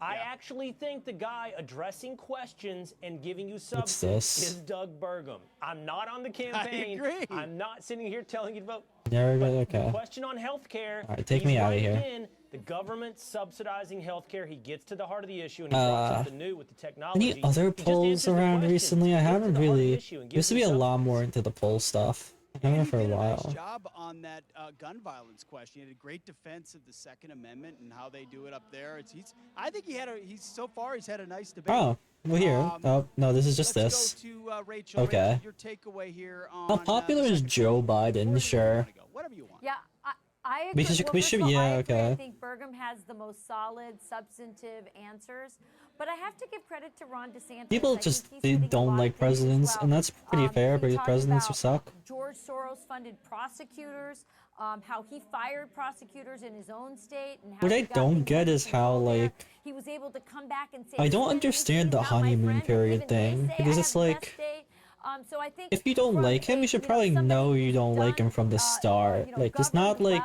I actually think the guy addressing questions and giving you What's substance this? is Doug Burgum. I'm not on the campaign. agree. I'm not sitting here telling you to vote. Never good. Okay. Question on healthcare. All right, take he's me outta right here. In the government subsidizing healthcare. He gets to the heart of the issue and he brought something new with the technology. Any other He just polls answers the around question. recently? I Gets to haven't the heart of the really. issue and gives Used to be you a substance. lot more into the poll stuff. Been for a Nice while. job on that gun violence question. He had a great defense of the Second Amendment and how they do it up there. I think so far he's had a nice debate. Oh, well here. Oh no, this is just let's this. go to Rachel. Okay. Rachel, your takeaway here on How popular is Joe Biden? Sure. whatever you want. Yeah, I agree. We should- Well, we first should- of all, yeah, I agree. okay. I think Burgum has the most solid, substantive answers. But I have to give credit to Ron DeSantis. People I think just he's they hitting a don't lot of like things as presidents, well. and that's pretty fair. He But talked presidents who about, suck. George Soros funded prosecutors, how he fired prosecutors in his own state, and how What he I got don't things get under is how control there. like He was able to come back and say, I don't "Listen, understand this the is not my honeymoon friend," period even they thing say, because "I it's have the like best date." So I think if you don't like him, you should probably know you don't like him from the start. Like it's not like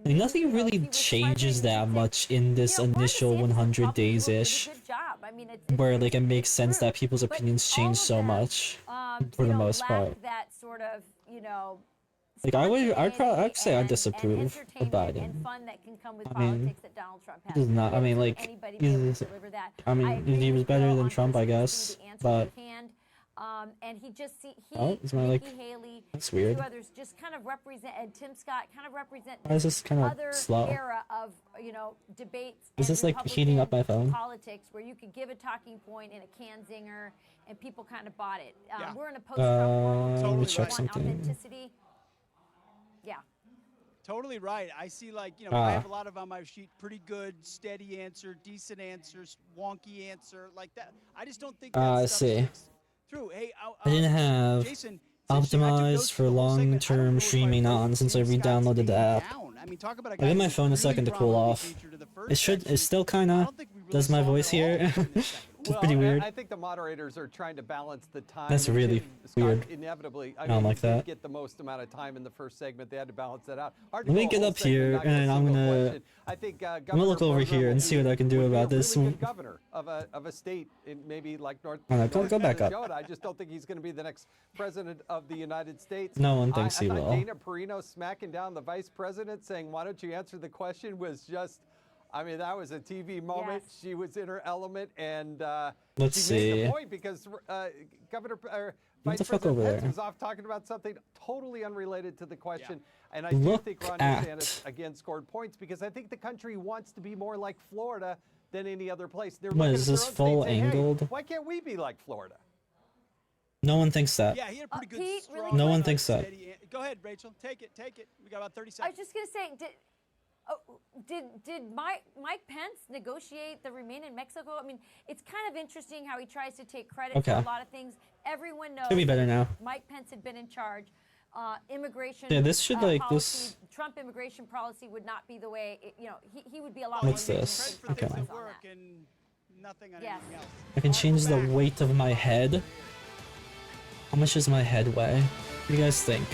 nothing really changes that much in this initial 100 days ish, where like it makes sense that people's opinions change so much for the most part. That sort of, Like I'd say I disapprove of Biden. and fun that can come with I mean, politics that Donald Trump has. This is not. I mean, like Anybody be able to he's- deliver that. I mean, he was better than Trump, I guess, but. And he just Oh, is my, like- Nikki Haley, that's weird. two others just kind of represent, and Tim Scott kind of represent Why is this kinda other slow? era of debates. Is and this, like, heating up my phone? Politics, where you could give a talking point in a canned zinger, and people kind of bought it. Yeah. We're in a post-Trump world. Let me We check want something. authenticity. Yeah. Totally right. I see, like, I Ah. have a lot of on my sheet. Pretty good, steady answer, decent answers, wonky answer, like that. I just don't think that I stuff see. sticks through. Hey, I didn't have Jason, optimized for long-term streaming on since I re-downloaded the app. I mean, talk about a I guy give my who's phone a really second to cool prominently off. featured in the first It should. It still kind of does my voice here. It's Well, pretty weird. I think the moderators are trying to balance the time. That's really Scott, weird. Inevitably, I don't like he did that. get the most amount of time in the first segment. They had to balance that out. Hard to Let me go a get whole up segment, here not get a and I'm single gonna. question. I think I'm gonna look over here and see what I can do about this. Really good governor of a state in maybe like North. Alright, go back up. Dakota. I just don't think he's going to be the next president of the United States. No one thinks I he thought will. Dana Perino smacking down the vice president, saying, "Why don't you answer the question?" was just. I mean, that was a TV moment. Yes. She was in her element, and Let's she made see. the point because Governor What the Vice fuck President over Pence there? was off talking about something totally unrelated to the question. And I do Look think Ron at- DeSantis again scored points because I think the country wants to be more like Florida than any other place. They're What, looking is at their this own full state saying, "Hey, angled?" why can't we be like Florida? No one thinks that. Yeah, he had a pretty good. Pete, really strong, No one quick. thinks that. steady Go ahead, Rachel. Take it. Take it. We got about 30 I was seconds. just gonna say, did Mike Pence negotiate the Remain in Mexico? I mean, it's kind of interesting how he tries to take credit for Okay. a lot of things. Everyone knows Should be better now. Mike Pence had been in charge. Immigration. Yeah, this should, like, policy, this- Trump immigration policy would not be the way. He would be a lot What's more. this? For things Okay. that work and nothing on Yes. anything else. I can change the weight of my head. How much does my head weigh? What do you guys think?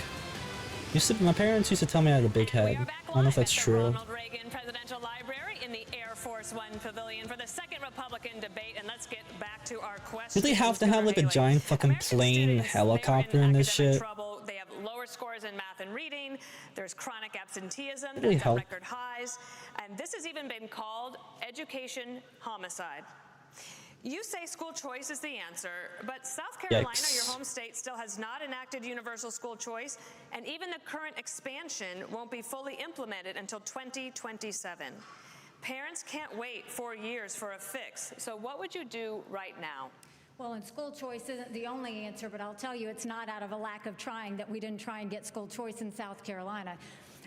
My parents used to tell me I had a big head. I don't know if that's true. Ronald Reagan Presidential Library in the Air Force One Pavilion for the second Republican debate, and let's get back to our question. Do they have to have like a giant fucking plane helicopter in this shit? Trouble. They have lower scores in math and reading. There's chronic absenteeism Really that's at help. record highs, and this has even been called education homicide. You say school choice is the answer, but South Carolina, Yikes. your home state, still has not enacted universal school choice, and even the current expansion won't be fully implemented until 2027. Parents can't wait 4 years for a fix. So what would you do right now? Well, and school choice isn't the only answer, but I'll tell you it's not out of a lack of trying that we didn't try and get school choice in South Carolina.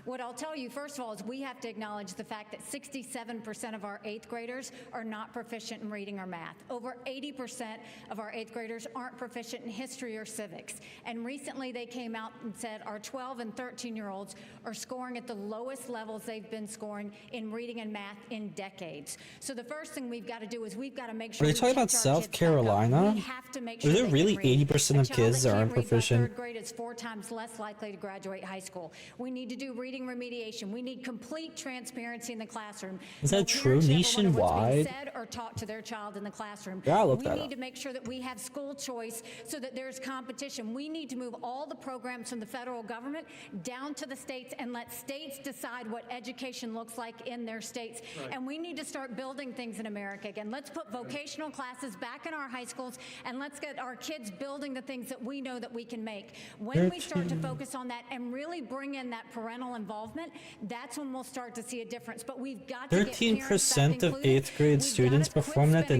What I'll tell you, first of all, is we have to acknowledge the fact that 67% of our 8th graders are not proficient in reading or math. Over 80% of our 8th graders aren't proficient in history or civics. And recently they came out and said our 12 and 13-year-olds are scoring at the lowest levels they've been scoring in reading and math in decades. So the first thing we've got to do is we've got to make sure Are they we talking about catch our South kids back up. Carolina? We have to make Are sure there they really can read. 80% of A child kids that aren't can't read by proficient? 3rd grade is 4 times less likely to graduate high school. We need to do reading remediation. We need complete transparency in the classroom. Is No that true parent should ever wonder what's being nationwide? said are taught to their child in the classroom. Yeah, I'll look we that need up. to make sure that we have school choice so that there's competition. We need to move all the programs from the federal government down to the states and let states decide what education looks like in their states. Right. And we need to start building things in America again. Let's put vocational classes back in our high schools, and let's get our kids building the things that we know that we can make. When we start to focus on that and really bring in that parental involvement, that's when we'll start to see a difference. But we've got to get parents back 13% of included. 8th grade students performed at the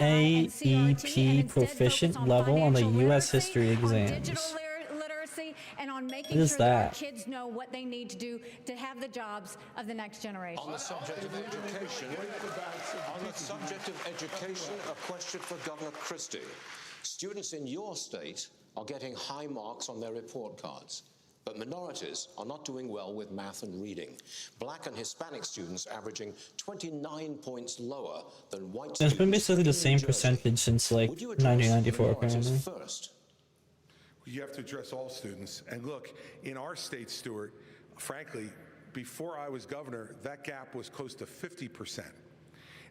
NAEP proficient level on the U.S. history exams. Literacy and on making What is sure that our that? kids know what they need to do to have the jobs of the next generation. On the subject of education, a question for Governor Christie. Students in your state are getting high marks on their report cards, but minorities are not doing well with math and reading. Black and Hispanic students averaging 29 points lower than white students. It's been basically the same percentage since like 1994 apparently. First. You have to address all students. And look, in our state, Stuart, frankly, before I was governor, that gap was close to 50%.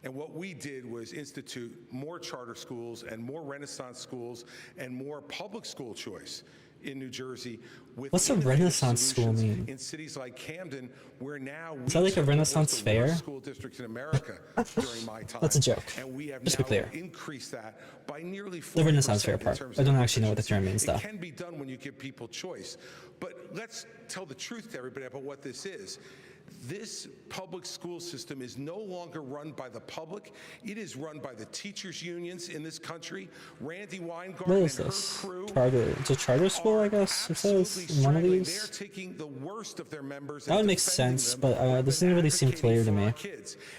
And what we did was institute more charter schools and more Renaissance schools and more public school choice in New Jersey. With What's a Renaissance school mean? In cities like Camden, where now Is that like a Renaissance fair? school districts in America during my time. That's a joke. And we have Just to be now clear. increased that by nearly 40% The Renaissance fair in part. terms I of don't actually know what the term efficiency. means though. It can be done when you give people choice. But let's tell the truth to everybody about what this is. This public school system is no longer run by the public. It is run by the teachers' unions in this country. Randy Weingart What and is her this? crew Charter. It's a charter school, I guess. It says in one of They're these. taking the worst of their members. That would make sense, but this doesn't really seem clear to me.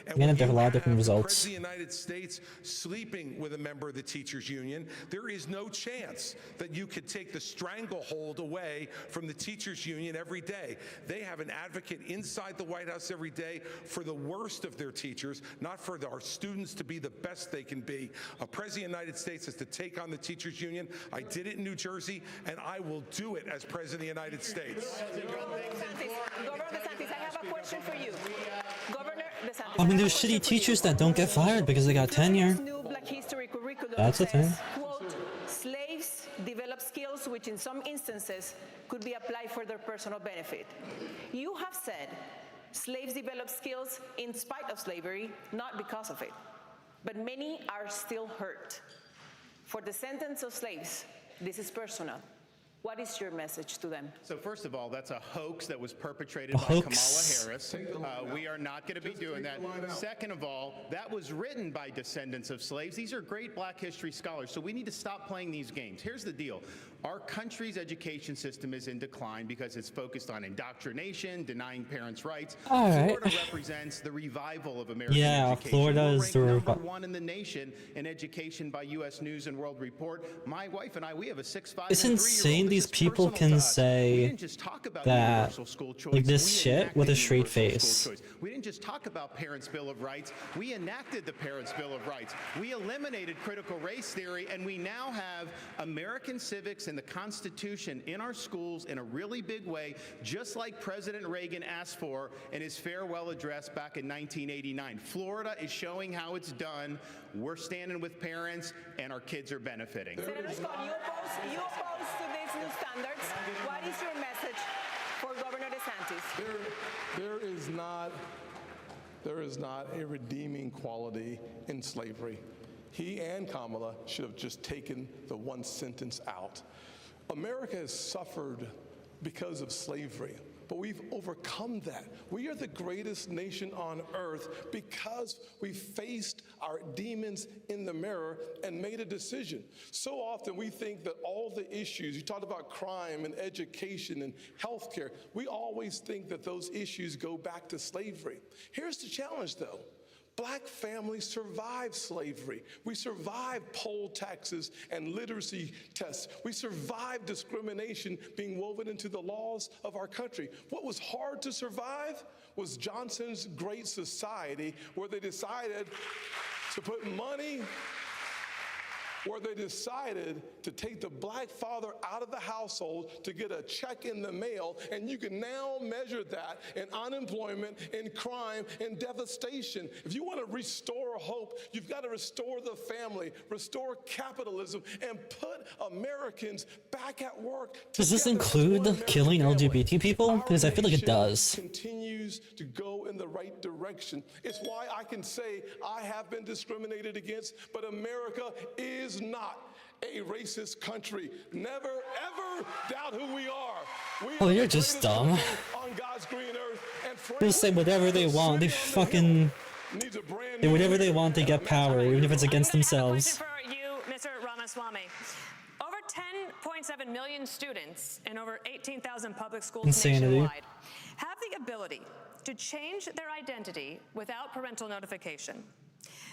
Again, there are a lot of different results. The United States sleeping with a member of the teachers union, there is no chance that you could take the stranglehold away from the teachers union every day. They have an advocate inside the White House every day for the worst of their teachers, not for our students to be the best they can be. A president of the United States has to take on the teachers union. I did it in New Jersey, and I will do it as president of the United States. Governor DeSantis, I have a question for you. Governor DeSantis, I mean, there's shitty teachers that don't get fired because they got tenure. new Black history curriculum That's a thing. says, quote, slaves develop skills which in some instances could be applied for their personal benefit. You have said slaves develop skills in spite of slavery, not because of it. But many are still hurt. For descendants of slaves, this is personal. What is your message to them? So first of all, that's a hoax that was perpetrated by Kamala Harris. We are not going to be doing that. Second of all, that was written by descendants of slaves. These are great Black history scholars, so we need to stop playing these games. Here's the deal. Our country's education system is in decline because it's focused on indoctrination, denying parents' rights. All right. Florida represents the revival of American Yeah, education. Florida We're is the ranked number revi- one in the nation in education by U.S. News and World Report. My wife and I, we have a 6'5" It's and 3-year-old. insane these people can say that, like, this shit with a straight face. We didn't just talk about Parents' Bill of Rights. We enacted the Parents' Bill of Rights. We eliminated critical race theory, and we now have American civics and the Constitution in our schools in a really big way, just like President Reagan asked for in his farewell address back in 1989. Florida is showing how it's done. We're standing with parents, and our kids are benefiting. Senator Scott, you oppose to these new standards. What is your message for Governor DeSantis? There is not a redeeming quality in slavery. He and Kamala should have just taken the one sentence out. America has suffered because of slavery, but we've overcome that. We are the greatest nation on earth because we faced our demons in the mirror and made a decision. So often we think that all the issues, you talked about crime and education and healthcare, we always think that those issues go back to slavery. Here's the challenge though. Black families survived slavery. We survived poll taxes and literacy tests. We survived discrimination being woven into the laws of our country. What was hard to survive was Johnson's Great Society, where they decided to put money where they decided to take the black father out of the household to get a check in the mail, and you can now measure that in unemployment, in crime, in devastation. If you want to restore hope, you've got to restore the family, restore capitalism, and put Americans back at work. Does this include killing LGBT people? Because I feel like it does. Continues to go in the right direction. It's why I can say I have been discriminated against, but America is not a racist country. Never, ever doubt who we are. Oh, you're just dumb. On God's green earth, and They'll say whatever they want. They fucking... They whatever they want, they get power, even if it's against themselves. For you, Mr. Ramaswamy. Over 10.7 million students in over 18,000 public schools Insanity. nationwide have the ability to change their identity without parental notification.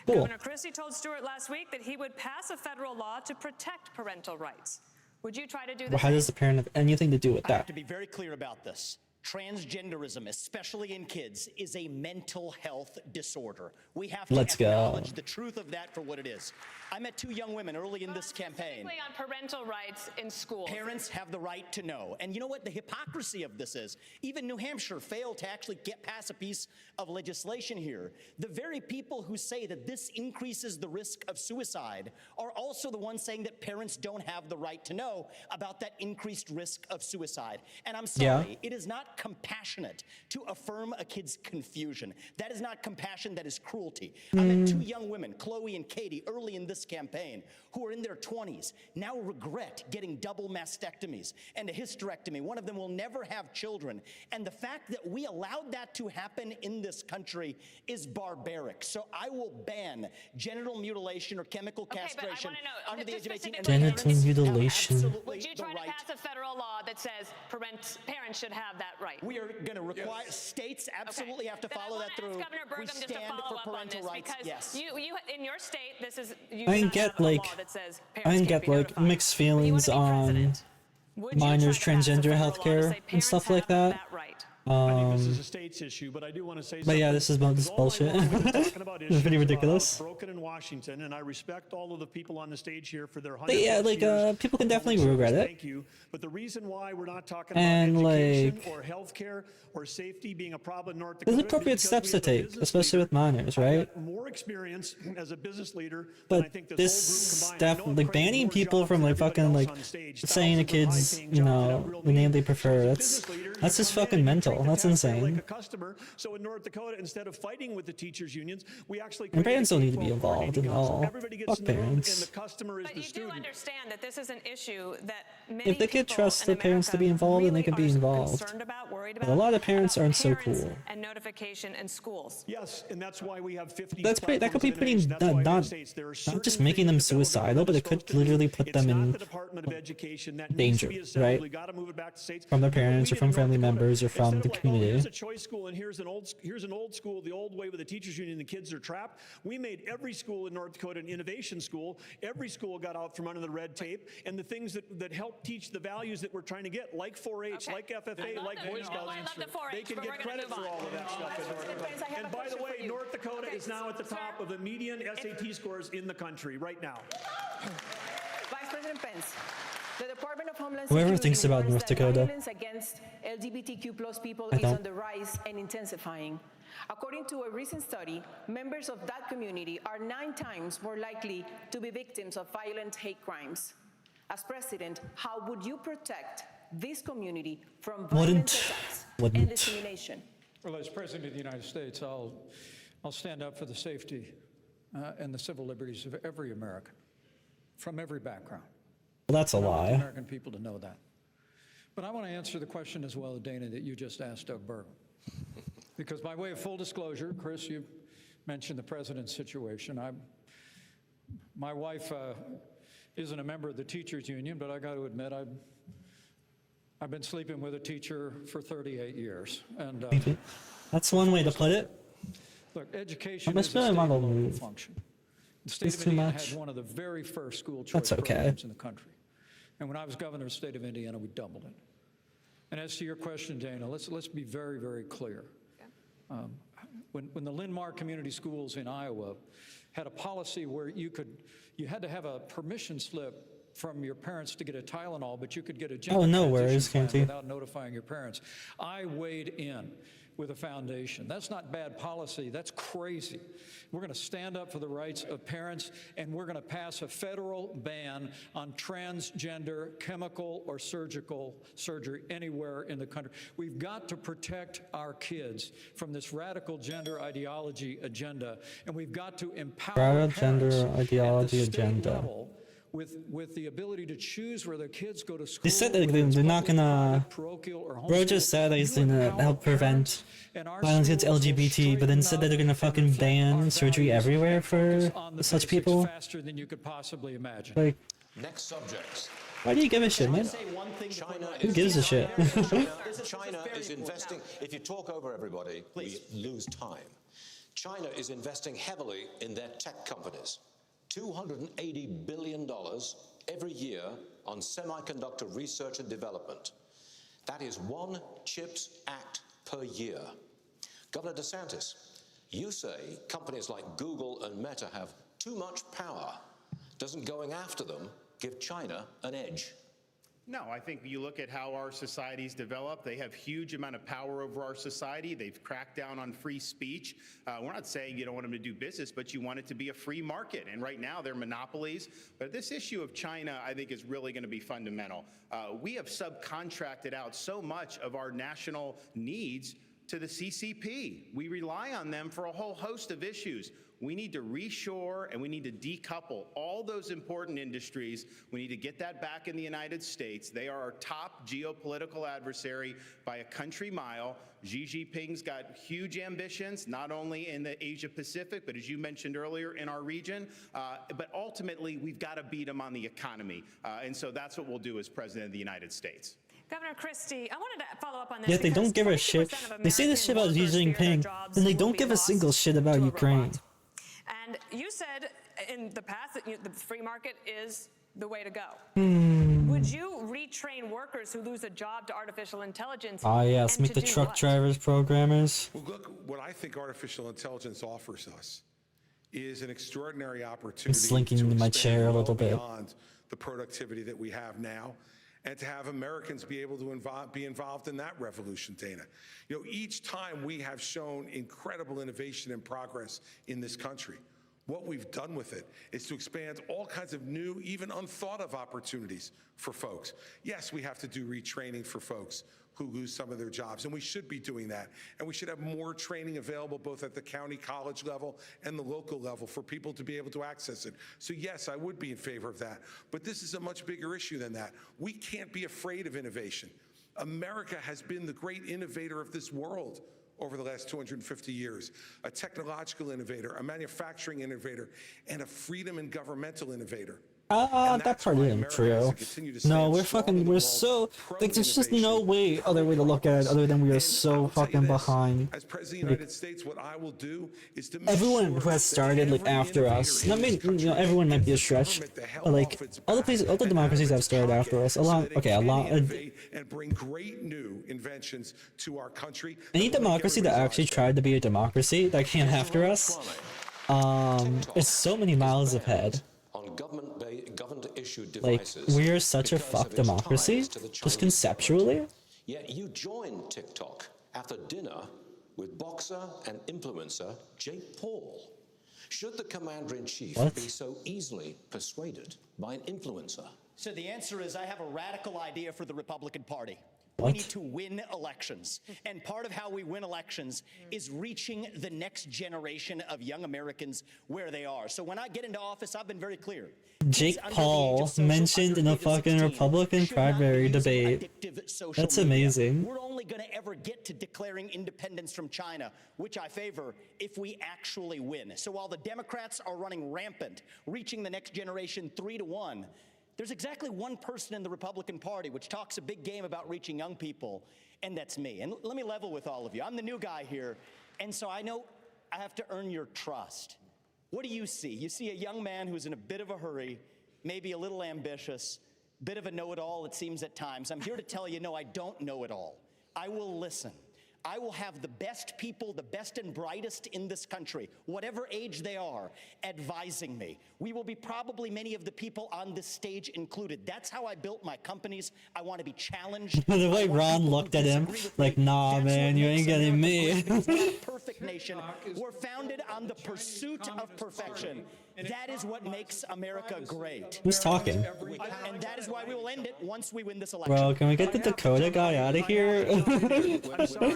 Cool. Governor Christie told Stewart last week that he would pass a federal law to protect parental rights. Would you try to do this? Well, how does the parent have anything to do with I have that? to be very clear about this. Transgenderism, especially in kids, is a mental health disorder. We have to Let's go. acknowledge the truth of that for what it is. I met two young women early in this campaign. Specifically on parental rights in schools. Parents have the right to know. And you know what the hypocrisy of this is? Even New Hampshire failed to actually get past a piece of legislation here. The very people who say that this increases the risk of suicide are also the ones saying that parents don't have the right to know about that increased risk of suicide. And I'm sorry, it is not compassionate to affirm a kid's confusion. That is not compassion, that is cruelty. I met two young women, Chloe and Katie, early in this campaign, who are in their 20s, now regret getting double mastectomies and a hysterectomy. One of them will never have children. And the fact that we allowed that to happen in this country is barbaric. So I will ban genital mutilation or chemical castration under the age of 18. Genital mutilation. Would you try to pass a federal law that says parents should have that right? We are going to require states absolutely have to follow that through. Governor Burgum just to follow up on this because you in your state this is I can get like mixed feelings on minors' transgender healthcare and stuff like that. This is a state's issue, but I do want to say but yeah, this is bullshit. It's pretty ridiculous. Broken in Washington, and I respect all of the people on the stage here for their 100 But yeah, like people can definitely regret it. Thank you. But the reason why we're not talking And, about education like, or healthcare or safety being a problem in North There's Dakota, appropriate is because steps we to have a take, business especially leader. with minors, right? I've got more experience as a business leader than I But think this this whole group combined. stuff, like banning people from like fucking like saying to kids, you know, the name they prefer, that's just fucking mental. That's insane. A customer. So in North Dakota, instead of fighting with the teachers unions, we actually And parents don't need to be created a involved in all. everybody gets Fuck in the room, and parents. the customer is But the you student. do understand that this is an issue that many If they could people trust in their parents to be involved, then they could be involved. concerned about, worried But about. a lot of parents aren't so parents cool. And notification in schools. Yes, and that's why we have 50. That could be pretty not just making them suicidal, but it could literally put them in danger, right? From their parents or from family members or from the Here's community. a choice school, and here's an old school, the old way with the teachers union. The kids are trapped. We made every school in North Dakota an innovation school. Every school got out from under the red tape, and the things that help teach the values that we're trying to get, like 4-H, like FFA, like Boy Scouts, they can get credit for all of that stuff in North Dakota. And by the way, North Dakota is now at the top of the median SAT scores in the country right now. Vice President Pence, the Department of Homeland Whoever Security thinks about warns North that Dakota. violence against LGBTQ+ people I is don't. on the rise and intensifying. According to a recent study, members of that community are 9 times more likely to be victims of violent hate crimes. As president, how would you protect this community from violent attacks and discrimination? Well, as President of the United States, I'll stand up for the safety and the civil liberties of every American, from every background. Well, that's a I want the lie. American people to know that. But I want to answer the question as well, Dana, that you just asked Doug Burgum. Because by way of full disclosure, Chris, you mentioned the president's situation. My wife isn't a member of the teachers union, but I got to admit, I've been sleeping with a teacher for 38 years. And That's one way to put it. look, education I'm is a spelling state my and little local move. function. The state It's of too Indiana much. had one of the very first school choice That's okay. programs in the country. And when I was governor of the state of Indiana, we doubled it. And as to your question, Dana, let's be very, very clear. When the Lynn-Marr Community Schools in Iowa had a policy where you had to have a permission slip from your parents to get a Tylenol, but you could get a gender transition plan without notifying your parents. I weighed in with a foundation. That's not bad policy, that's crazy. We're going to stand up for the rights of parents, and we're going to pass a federal ban on transgender chemical or surgical surgery anywhere in the country. We've got to protect our kids from this radical gender ideology agenda, and we've got to empower gender ideology agenda. With the ability to choose where their kids go to school. They said that they're not gonna. Bro just said that he's gonna help prevent violence against LGBT, but then said that they're gonna fucking ban surgery everywhere for such people. Faster than you could possibly imagine. Like, Next subjects. why do you give a shit, man? Who gives a shit? China is investing. If you talk over everybody, we lose time. China is investing heavily in their tech companies. $280 billion every year on semiconductor research and development. That is one CHIPS Act per year. Governor DeSantis, you say companies like Google and Meta have too much power. Doesn't going after them give China an edge? No, I think you look at how our societies develop, they have huge amount of power over our society. They've cracked down on free speech. We're not saying you don't want them to do business, but you want it to be a free market. And right now they're monopolies. But this issue of China, I think, is really going to be fundamental. We have subcontracted out so much of our national needs to the CCP. We rely on them for a whole host of issues. We need to reshore and we need to decouple all those important industries. We need to get that back in the United States. They are our top geopolitical adversary by a country mile. Xi Jinping's got huge ambitions, not only in the Asia Pacific, but as you mentioned earlier, in our region. But ultimately, we've got to beat him on the economy. And so that's what we'll do as President of the United States. Governor Christie, I wanted to follow up on this. Yet they don't give a shit. They say this shit about Xi Jinping, and they don't give a single shit about Ukraine. And you said in the past that the free market is the way to go. Would you retrain workers who lose a job to artificial intelligence? Ah, yes, make the truck drivers programmers. Well, look, what I think artificial intelligence offers us is an extraordinary opportunity Slinking into my chair a little bit. beyond the productivity that we have now, and to have Americans be able to be involved in that revolution, Dana. You know, each time we have shown incredible innovation and progress in this country. What we've done with it is to expand all kinds of new, even unthought of opportunities for folks. Yes, we have to do retraining for folks who lose some of their jobs, and we should be doing that. And we should have more training available both at the county college level and the local level for people to be able to access it. So yes, I would be in favor of that. But this is a much bigger issue than that. We can't be afraid of innovation. America has been the great innovator of this world over the last 250 years, a technological innovator, a manufacturing innovator, and a freedom and governmental innovator. That part isn't true. No, we're so, like, there's just no other way to look at it other than we are so fucking behind. As President of the United States, what I will do is to everyone who has started, like, after us, I mean, you know, everyone might be a stretch, but, like, all the democracies that have started after us, a lot, and bring great new inventions to our country. Any democracy that actually tried to be a democracy that came after us, is so many miles ahead. On government-issued Like, devices, we're such a fuck democracy, just conceptually. Yet you joined TikTok after dinner with boxer and influencer Jake Paul. Should the commander-in-chief be so easily persuaded by an influencer? So the answer is I have a radical idea for the Republican Party. We need to win elections. And part of how we win elections is reaching the next generation of young Americans where they are. So when I get into office, I've been very clear. Jake Paul mentioned in a fucking Republican primary debate. That's amazing. We're only going to ever get to declaring independence from China, which I favor, if we actually win. So while the Democrats are running rampant, reaching the next generation 3-1, there's exactly one person in the Republican Party which talks a big game about reaching young people, and that's me. And let me level with all of you. I'm the new guy here, and so I know I have to earn your trust. What do you see? You see a young man who's in a bit of a hurry, maybe a little ambitious, bit of a know-it-all, it seems at times. I'm here to tell you, no, I don't know it all. I will listen. I will have the best people, the best and brightest in this country, whatever age they are, advising me. We will be probably many of the people on this stage included. That's how I built my companies. I want to be challenged. The way Ron looked at him, like, nah, man, you ain't getting me. Perfect nation. We're founded on the pursuit of perfection. That is what makes America great. Who's talking? And that is why we will end it once we win this election. Bro, can we get the Dakota guy out of here? I'm sorry,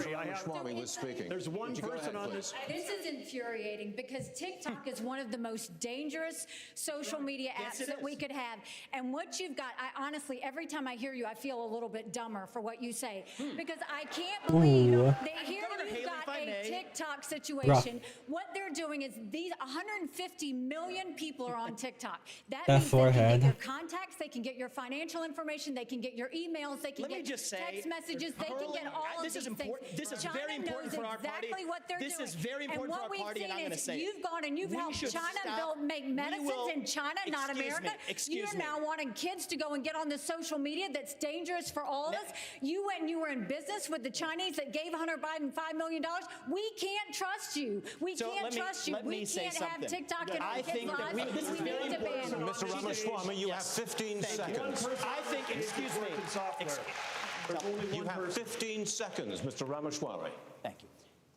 there's one person on this. This is infuriating because TikTok is one of the most dangerous social media apps that we could have. And what you've got, I honestly, every time I hear you, I feel a little bit dumber for what you say. Because I can't believe that here you've got a TikTok situation. What they're doing is these 150 million people are on TikTok. That means they can get your contacts, they can get your financial information, they can get your emails, they can get text messages, they can get all of these things. This is very important for our party. Exactly what they're doing. This is very important for our party, and I'm going to say you've gone and you've helped China make medicines in China, not America. You're now wanting kids to go and get on the social media that's dangerous for all of us. You went and you were in business with the Chinese that gave Hunter Biden $5 million. We can't trust you. We can't trust you. We can't have TikTok in our kids' lives. This is very important. Mr. Ramaswamy, you have 15 seconds. I think, excuse me. You have 15 seconds, Mr. Ramaswamy. Thank you.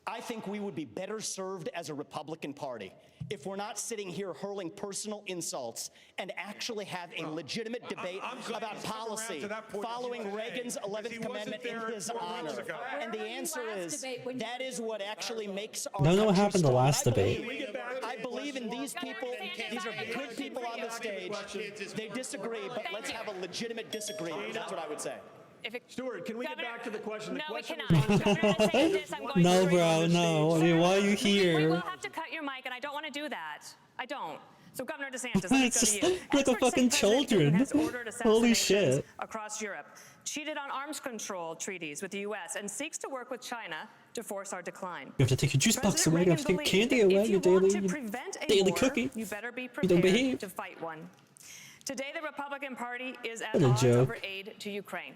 I think we would be better served as a Republican Party if we're not sitting here hurling personal insults and actually have a legitimate debate about policy following Reagan's 11th Commandment in his honor. And the answer is that is what actually makes our Don't know what happened the last debate. I believe in these people. These are good people on the stage. They disagree, but let's have a legitimate disagreement. That's what I would say. Stuart, can we get back to the question? No, we cannot. Governor, I'm saying this, I'm going No, to bro, no. I mean, why are you We here? will have to cut your mic, and I don't want to do that. I don't. So, Governor DeSantis, let me It's go just to you. like a Experts fucking say President Biden children. has ordered Holy assassinations shit. across Europe, cheated on arms control treaties with the U.S., and seeks to work with China to force our decline. You have to take your juice box President away, you have to take Reagan candy believed away, if your you want daily, to prevent a daily war, cookie. you better be You don't prepared behave. to fight one. Today, the Republican Party is at What a odds joke. over aid to Ukraine.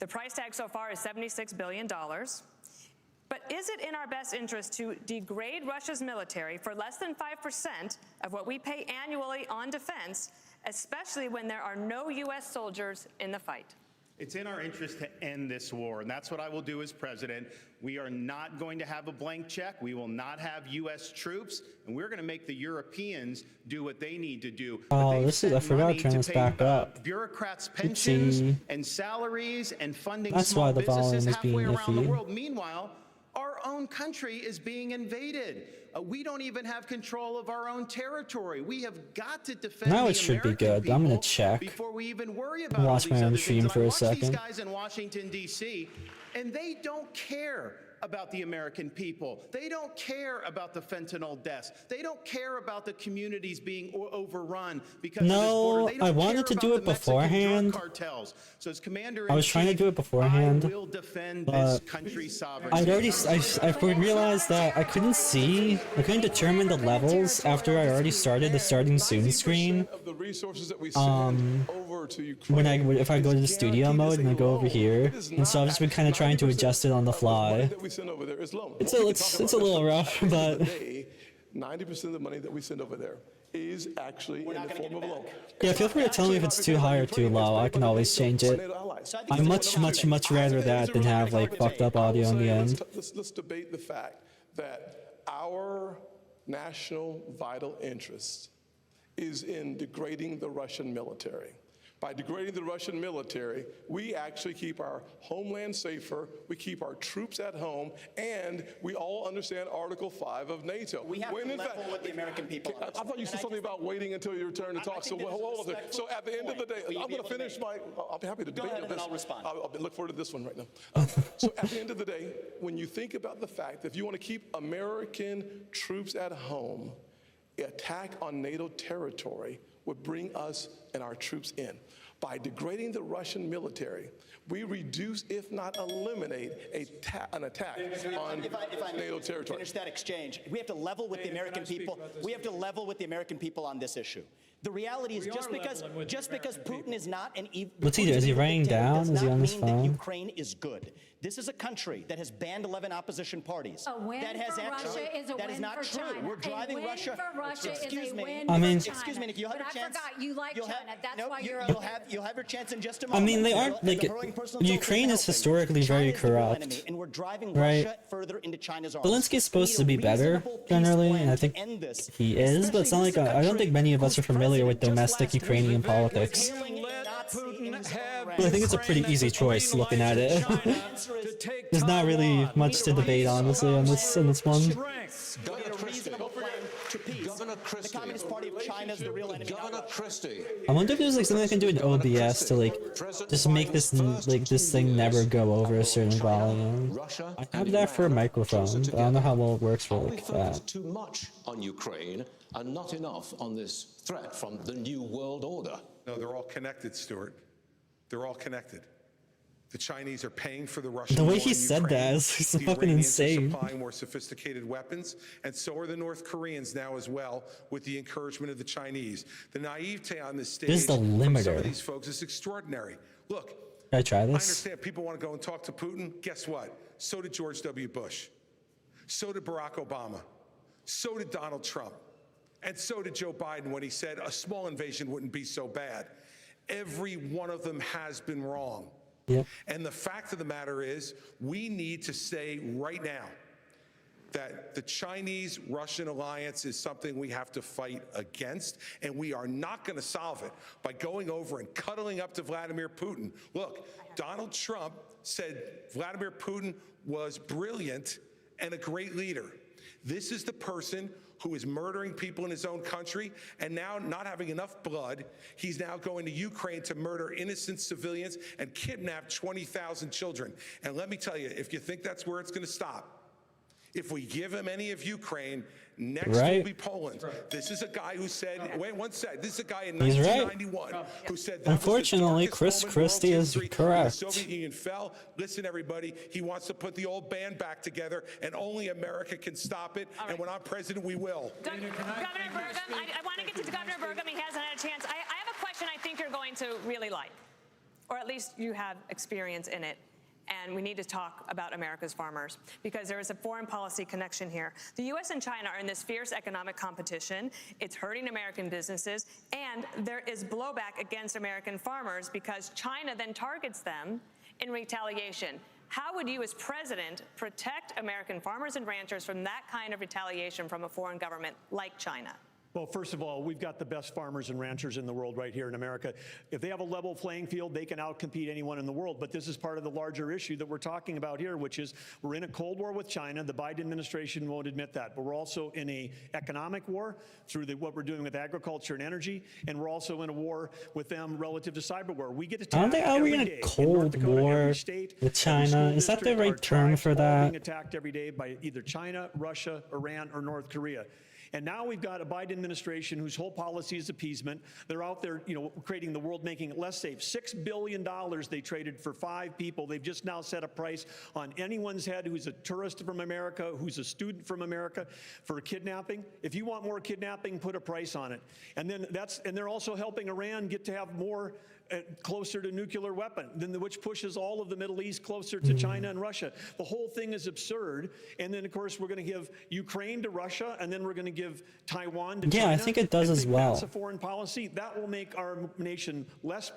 The price tag so far is $76 billion. But is it in our best interest to degrade Russia's military for less than 5% of what we pay annually on defense, especially when there are no U.S. soldiers in the fight? It's in our interest to end this war, and that's what I will do as president. We are not going to have a blank check. We will not have U.S. troops, and we're going to make the Europeans do what they need to do. Oh, this is, I forgot to turn this back up. Bureaucrats' pensions Oopsie. and salaries and funding That's small why the volume businesses is being halfway around the iffy. world. Meanwhile, our own country is being invaded. We don't even have control of our own territory. We have got to defend Now the it should be American good. I'm gonna people check. before we even worry about Watch all my these own other stream things. for a I watch these second. guys in Washington, D.C., and they don't care about the American people. They don't care about the fentanyl deaths. They don't care about the communities being overrun because of this border. They don't I wanted care to do about it the Mexican drug beforehand. cartels. So as commander, I was trying to do it beforehand, I will defend this but country's sovereignty. I'd already, I realized that I couldn't determine the levels after I already started the starting soon screen. Of the resources that we send over to Ukraine, When if I go to the studio mode and I go over here, and so I've just been kind of trying to adjust it on the fly. that we send over there is loan. It's a little rough, but 90% of the money that we send over there is actually in the form of a loan. yeah, feel free to tell me if it's too high or too low. I can always change it. I much rather that than have like fucked up audio in the end. Let's debate the fact that our national vital interest is in degrading the Russian military. By degrading the Russian military, we actually keep our homeland safer, we keep our troops at home, and we all understand Article 5 of NATO. We have to level with the American people. I thought you said something about waiting until your turn to talk. So hold on. So at the end of the day, I'm going to finish my. I'll be happy to debate this. I'll respond. I'll look forward to this one right now. So at the end of the day, when you think about the fact that if you want to keep American troops at home, attack on NATO territory would bring us and our troops in. By degrading the Russian military, we reduce, if not eliminate, an attack on NATO territory. Finish that exchange. We have to level with the American people. We have to level with the American people on this issue. The reality is just because Putin is not an evil. What's he doing? Is he writing down? Is he on his phone? Ukraine is good. This is a country that has banned 11 opposition parties. A win that has for actually, Russia is a that win is not for true. China. We're driving a win Russia. For Russia excuse is a me. win I mean, for China. Excuse me, Nick. You'll have but a chance. I forgot you like China. That's why you're. You'll have your chance in just a I moment. mean, they aren't like Ukraine is historically very corrupt, and we're driving right? Russia further into China's arms. Zelensky's supposed to be better generally, and I think he is, but it's not like I don't think many of us are familiar with domestic Ukrainian politics. But I think it's a pretty easy choice looking at it. There's not really much to debate, honestly, on this one. Governor Christie. The Communist Party of China is the real enemy. Governor Christie. I wonder if there's like something I can do in OBS to like just make this this thing never go over a certain volume. I have that for a microphone, but I don't know how well it works for like that. Too much on Ukraine and not enough on this threat from the New World Order. No, they're all connected, Stuart. They're all connected. The Chinese are paying for the Russian The way war he in said Ukraine. that is The fucking Iranians insane. are supplying more sophisticated weapons, and so are the North Koreans now as well, with the encouragement of the Chinese. The naivete on this stage This is the from some limiter. of these folks is extraordinary. Look, Should I try I this? understand people want to go and talk to Putin. Guess what? So did George W. Bush. So did Barack Obama. So did Donald Trump. And so did Joe Biden when he said a small invasion wouldn't be so bad. Every one of them has been wrong. Yep. And the fact of the matter is, we need to say right now that the Chinese-Russian alliance is something we have to fight against, and we are not going to solve it by going over and cuddling up to Vladimir Putin. Look, Donald Trump said Vladimir Putin was brilliant and a great leader. This is the person who is murdering people in his own country, and now not having enough blood, he's now going to Ukraine to murder innocent civilians and kidnap 20,000 children. And let me tell you, if you think that's where it's going to stop, if we give him any of Ukraine, next will be Poland. This is a guy who said, wait one sec, this is a guy in He's right. 1991 who said that Unfortunately, Chris Christie is correct. The Soviet Union fell. Listen, everybody, he wants to put the old band back together, and only America can stop it. And when I'm president, we will. Governor Burgum, I want to get to Governor Burgum. He hasn't had a chance. I have a question I think you're going to really like, or at least you have experience in it. And we need to talk about America's farmers because there is a foreign policy connection here. The U.S. and China are in this fierce economic competition. It's hurting American businesses, and there is blowback against American farmers because China then targets them in retaliation. How would you, as president, protect American farmers and ranchers from that kind of retaliation from a foreign government like China? Well, first of all, we've got the best farmers and ranchers in the world right here in America. If they have a level playing field, they can outcompete anyone in the world. But this is part of the larger issue that we're talking about here, which is we're in a Cold War with China. The Biden administration won't admit that. But we're also in an economic war through what we're doing with agriculture and energy. And we're also in a war with them relative to cyber war. We get attacked I don't think, are we in every a day. Cold War with China? Is that the right term for that? Being attacked every day by either China, Russia, Iran, or North Korea. And now we've got a Biden administration whose whole policy is appeasement. They're out there, creating the world, making it less safe. $6 billion they traded for 5 people. They've just now set a price on anyone's head who's a tourist from America, who's a student from America, for kidnapping. If you want more kidnapping, put a price on it. And then they're also helping Iran get to have more closer to nuclear weapon, which pushes all of the Middle East closer to China and Russia. The whole thing is absurd. And then, of course, we're going to give Ukraine to Russia, and then we're going to give Taiwan to China. Yeah, I think it does as well. That's a foreign policy. That will make our nation less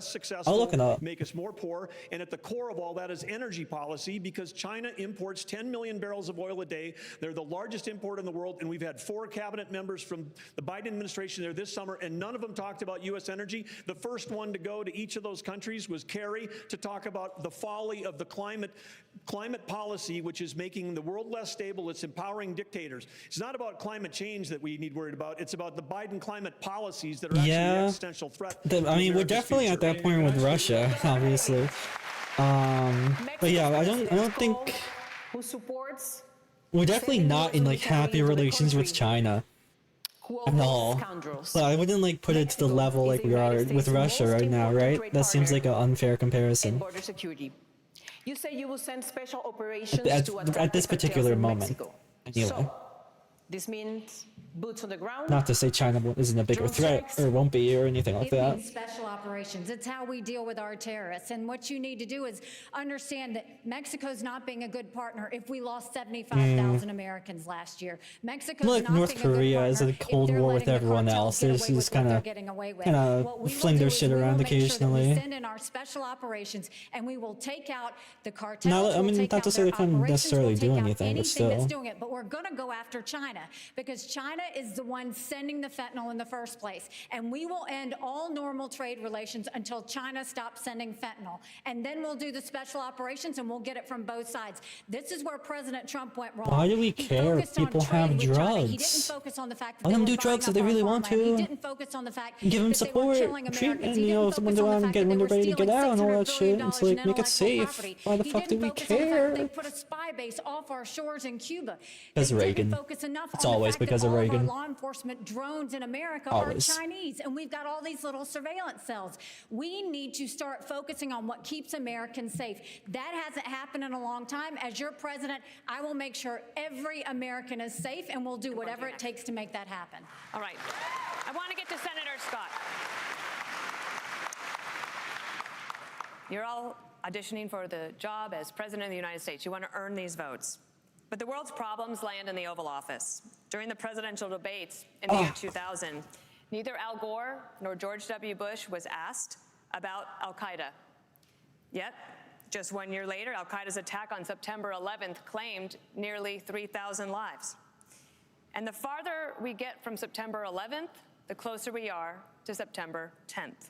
successful, I'll look it up. make us more poor. And at the core of all that is energy policy, because China imports 10 million barrels of oil a day. They're the largest import in the world, and we've had 4 cabinet members from the Biden administration there this summer, and none of them talked about U.S. energy. The first one to go to each of those countries was Kerry to talk about the folly of the climate policy, which is making the world less stable. It's empowering dictators. It's not about climate change that we need worried about. It's about the Biden climate policies that are actually an existential threat. I mean, we're definitely at that point with Russia, obviously. But yeah, I don't think who supports we're definitely not in like happy relations with China at all. But I wouldn't like put it to the level like we are with Russia right now, right? That seems like an unfair comparison. Border security. You say you will send special operations At to attack this the cartels particular in moment, Mexico. anyway. So, this means boots on the ground. Not to say China isn't a bigger threat or won't be or anything like It that. means special operations. It's how we deal with our terrorists. And what you need to do is understand that Mexico's not being a good partner if we lost 75,000 Americans last year. Mexico's Look, not North being a good Korea is partner in a Cold if they're War with letting the everyone cartels else. get They away with just what kind they're of getting away with. What we will fling their do is shit we will around make sure that occasionally. we send in our special operations and we will take out the cartels. Now, I we'll mean, take not out to say their they couldn't operations, necessarily we'll do take out anything, but anything that's still. doing it. But we're going to go after China because China is the one sending the fentanyl in the first place. And we will end all normal trade relations until China stops sending fentanyl. And then we'll do the special operations and we'll get it from both sides. This is where President Trump went wrong. Why do we He care if focused on people trade have with China. He didn't drugs? focus on the fact that Let they them were do buying drugs if up they our really want farmland. He to. didn't focus on the fact Give them that they were support, killing treat, Americans. and He you know, didn't someone focus go on out the and fact get that when they they're were ready to get stealing out and all $600 that shit. It's billion like, in make it intellectual safe. property. Why the He fuck do didn't we focus on the fact that they care? put a spy base off our shores in Cuba. Because They of didn't Reagan. focus enough It's on the always fact that because of all our Reagan. law enforcement drones in America Always. are Chinese, and we've got all these little surveillance cells. We need to start focusing on what keeps Americans safe. That hasn't happened in a long time. As your president, I will make sure every American is safe, and we'll do whatever it takes to make that happen. All right. I want to get to Senator Scott. You're all auditioning for the job as President of the United States. You want to earn these votes. But the world's problems land in the Oval Office. During the presidential debates in the year 2000, neither Al Gore nor George W. Bush was asked about al-Qaeda. Yet, just 1 year later, al-Qaeda's attack on September 11th claimed nearly 3,000 lives. And the farther we get from September 11th, the closer we are to September 10th.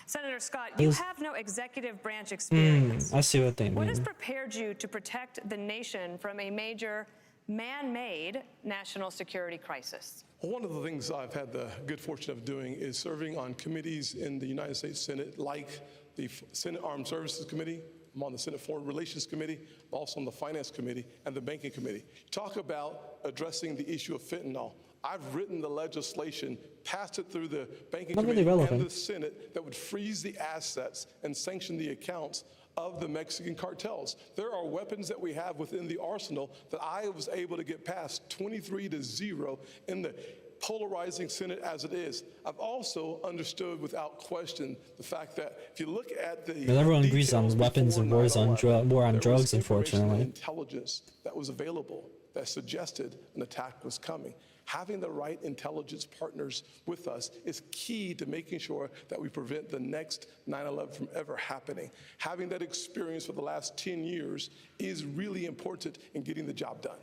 Senator Scott, you have no executive branch experience. I see what they What has mean. prepared you to protect the nation from a major man-made national security crisis? Well, one of the things I've had the good fortune of doing is serving on committees in the United States Senate, like the Senate Armed Services Committee. I'm on the Senate Foreign Relations Committee, I'm also on the Finance Committee and the Banking Committee. Talk about addressing the issue of fentanyl. I've written the legislation, passed it through the Banking Not really Committee relevant. and the Senate that would freeze the assets and sanction the accounts of the Mexican cartels. There are weapons that we have within the arsenal that I was able to get past 23-0 in the polarizing Senate as it is. I've also understood without question the fact that if you look at the But everyone agrees on details weapons and before war on 9/11, there was drugs, information and unfortunately. intelligence that was available that suggested an attack was coming. Having the right intelligence partners with us is key to making sure that we prevent the next 9/11 from ever happening. Having that experience for the last 10 years is really important in getting the job done.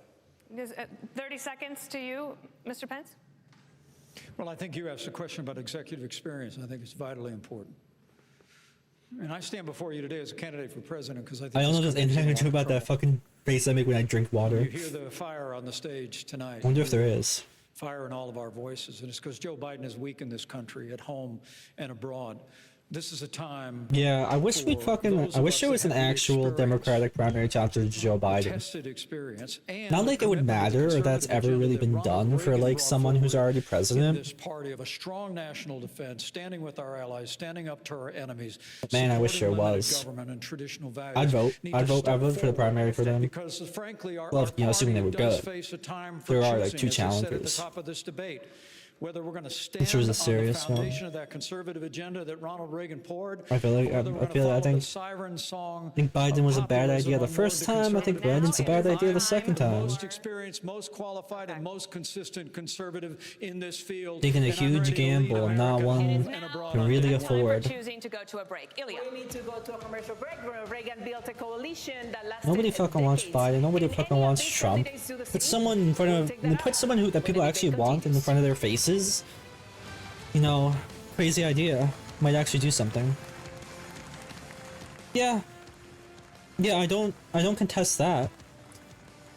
30 seconds to you, Mr. Pence. Well, I think you asked a question about executive experience. I think it's vitally important. And I stand before you today as a candidate for president because I think I don't know this if there's anything I country's can in do a lot about of that fucking face I make when I drink water. You hear the fire on the stage tonight. I wonder if there is. Fire in all of our voices. And it's because Joe Biden has weakened this country at home and abroad. This is a time. Yeah, I wish we'd fucking. I wish there was an actual Democratic primary chapter to Joe Biden. Tested experience. And Not like it would matter or that's ever really been done for like someone who's already president. This party of a strong national defense, standing with our allies, standing up to our enemies. Man, I wish there supporting limited was. government and traditional values I'd vote. need I'd to vote. step I'd vote for the primary for them. Because frankly, our Well, you know, assuming they were party does good. face a time for There are like choosing, two as I said at the challengers. top of this debate. Whether we're going to stand This was a on the serious one. foundation of that conservative agenda that Ronald Reagan poured, I feel like or whether we're I gonna feel follow I think the siren song I think Biden was a bad populism idea the on board first the time. I think conservative Biden's a bad idea the second time. most experienced, most qualified, and most consistent conservative in this field. Taking a and I'm huge ready to lead gamble and not America one home and abroad can on really day Time afford. for choosing to go to a break. Ilya. We need to go to a commercial break. Reagan built a coalition that lasted Nobody fucking wants Biden. Nobody fucking wants Trump. Put someone in front of. Put someone who that people actually want in front of their faces. You know, crazy idea. Might actually do something. Yeah. Yeah, I don't contest that.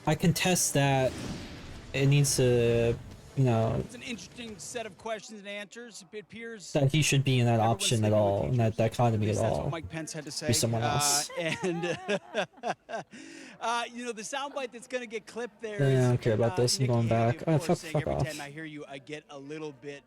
I contest that it needs to, you know, It's an interesting set of questions and answers. It appears that he should be in that option at all, in that dichotomy at that's what all. Mike Pence had to say. Be someone else. And you know, the soundbite that's going to get clipped there. Yeah, I is, don't care about this. I'm Nikki going Haley, back. of Oh, course, saying fuck every off. time I hear you, I get a little bit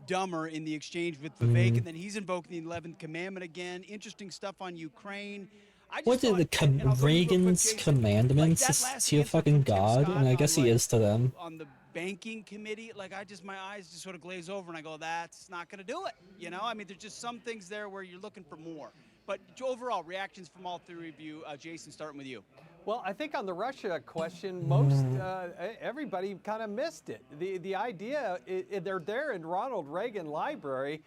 dumber in the exchange with Vivek, Mhm. and then he's invoking the 11th commandment again. Interesting stuff on Ukraine. I just What did thought, the Reagan's commandments? Is he a fucking god? I mean, I guess he is to them. on the banking committee, like my eyes just sort of glaze over and I go, that's not going to do it. You know, I mean, there's just some things there where you're looking for more. But overall, reactions from all three of you. Jason, starting with you. Well, I think on the Russia question, most everybody kind of missed it. The idea, they're there in Ronald Reagan Library.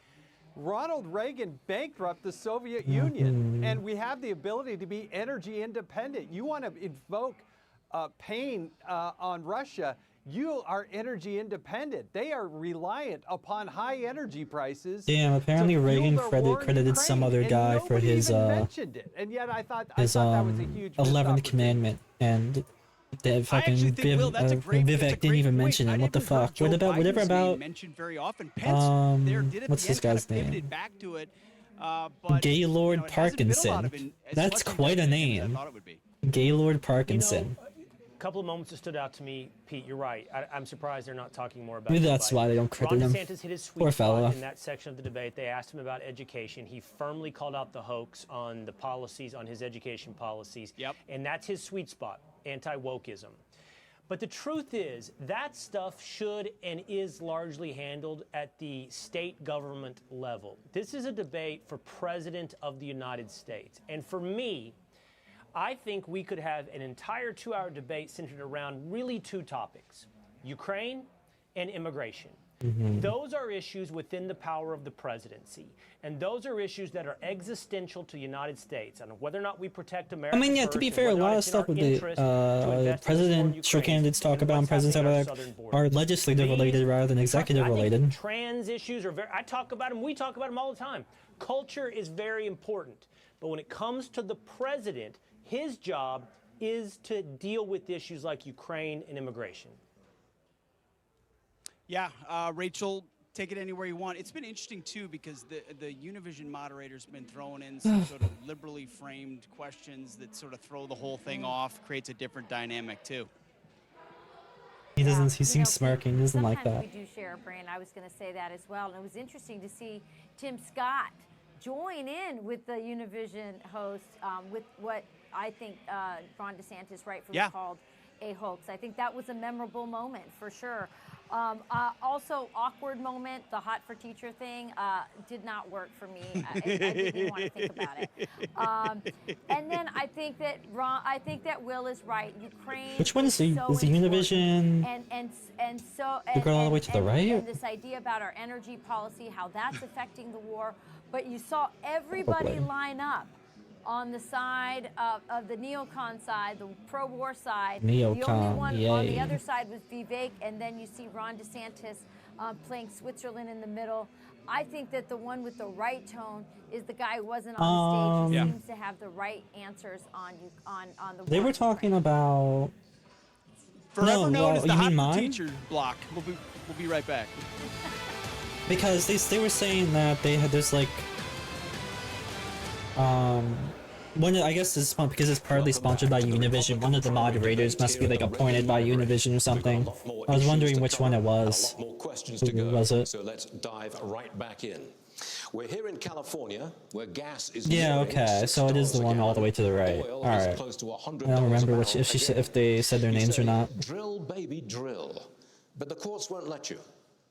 Ronald Reagan bankrupted the Soviet Union, and we have the ability to be energy independent. You want to invoke pain on Russia, you are energy independent. They are reliant upon high energy prices. Damn, apparently Reagan credited some other guy for his mentioned it. And yet I thought that was a huge 11th commandment, and the fucking Vivek didn't even mention it. What the fuck? What about whatever about mentioned very often. Pence there did at what's the this end, kind guy's of pivoted name? back to it, but, Gaylord Parkinson. That's quite a name. Gaylord Parkinson. A couple of moments that stood out to me, Pete. You're right. I'm surprised they're not talking more about. Maybe that's why they don't credit him. Ron DeSantis hit his sweet Poor spot fella. in that section of the debate. They asked him about education. He firmly called out the hoax on the policies, on his education policies. Yep. And that's his sweet spot, anti-wokeism. But the truth is, that stuff should and is largely handled at the state government level. This is a debate for President of the United States. And for me, I think we could have an entire 2-hour debate centered around really two topics: Ukraine and immigration. Those are issues within the power of the presidency. And those are issues that are existential to the United States. And whether or not we protect America. I mean, yeah, to be fair, a lot of stuff with the presidential candidates talk about and presidents talk about are legislative related rather than executive related. Trans issues are I talk about them, we talk about them all the time. Culture is very important. But when it comes to the president, his job is to deal with issues like Ukraine and immigration. Yeah, Rachel, take it anywhere you want. It's been interesting, too, because the Univision moderator's been throwing in some sort of liberally framed questions that sort of throw the whole thing off, creates a different dynamic, too. He doesn't, he seems smirking, he doesn't like that. We do share a brain. I was going to say that as well. And it was interesting to see Tim Scott join in with the Univision host with what I think Ron DeSantis rightfully called a hoax. I think that was a memorable moment for sure. Also, awkward moment, the hot for teacher thing did not work for me. I didn't even want to think about it. And then I think that Will is right. Ukraine. Which one is the Univision? And so the girl all the way to the right? And this idea about our energy policy, how that's affecting the war. But you saw everybody line up on the side of the neocon side, the pro-war side. Neocon, the only one yay. on the other side was Vivek, and then you see Ron DeSantis playing Switzerland in the middle. I think that the one with the right tone is the guy who wasn't on the stage, who seems to have the right answers on the war. They were talking about... Forever known as the you mean hot for mine? teacher block. We'll be right back. Because they were saying that there's like I guess it's because it's partly sponsored by Univision. One of the moderators must be like appointed by Univision or something. I was wondering which one it was. More questions to go. Was it? So let's dive right back in. We're here in California, where gas is Yeah, okay, so it is the one all the way to the right. All right. I don't remember if they said their names or not. Drill, baby, drill. But the courts won't let you.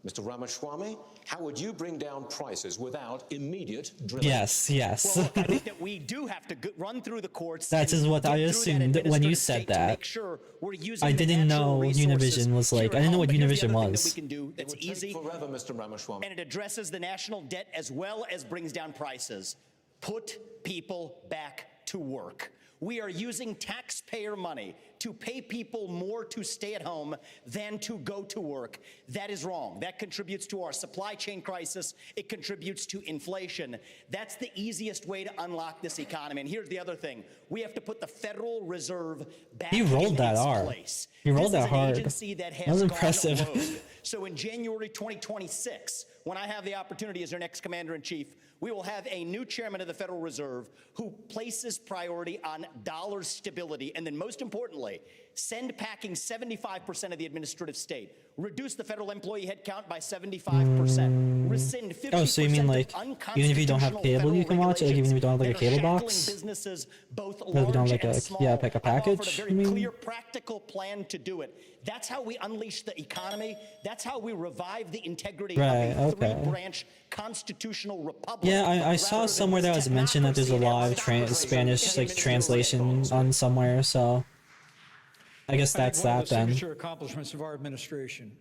Mr. Ramaswamy, how would you bring down prices without immediate drilling? Yes. Well, I think that we do have to run through the courts. That is what I assumed when you said that. Sure we're using I didn't know Univision was like. I didn't know what Univision was. we can do that's easy. Forever, Mr. Ramaswamy. And it addresses the national debt as well as brings down prices. Put people back to work. We are using taxpayer money to pay people more to stay at home than to go to work. That is wrong. That contributes to our supply chain crisis. It contributes to inflation. That's the easiest way to unlock this economy. And here's the other thing. We have to put the Federal Reserve back in its place. He rolled that This is an hard. agency that has That was gone impressive. rogue. So in January 2026, when I have the opportunity as our next commander-in-chief, we will have a new chairman of the Federal Reserve who places priority on dollar stability and then, most importantly, send packing 75% of the administrative state, reduce the federal employee headcount by 75%, rescind 50% Oh, so you mean like even if you don't have cable, you can watch it? Like even if you don't have like a cable box? Businesses, both Or if you don't have large like and a small. like a I've offered package? a You very mean? clear, practical plan to do it. That's how we unleash the economy. That's how we revive the integrity Right, of a okay. three-branch constitutional republic. Yeah, I saw somewhere that was mentioned that there's a lot of Spanish like translation on somewhere, so I guess that's one of that the then. signature accomplishments of our administration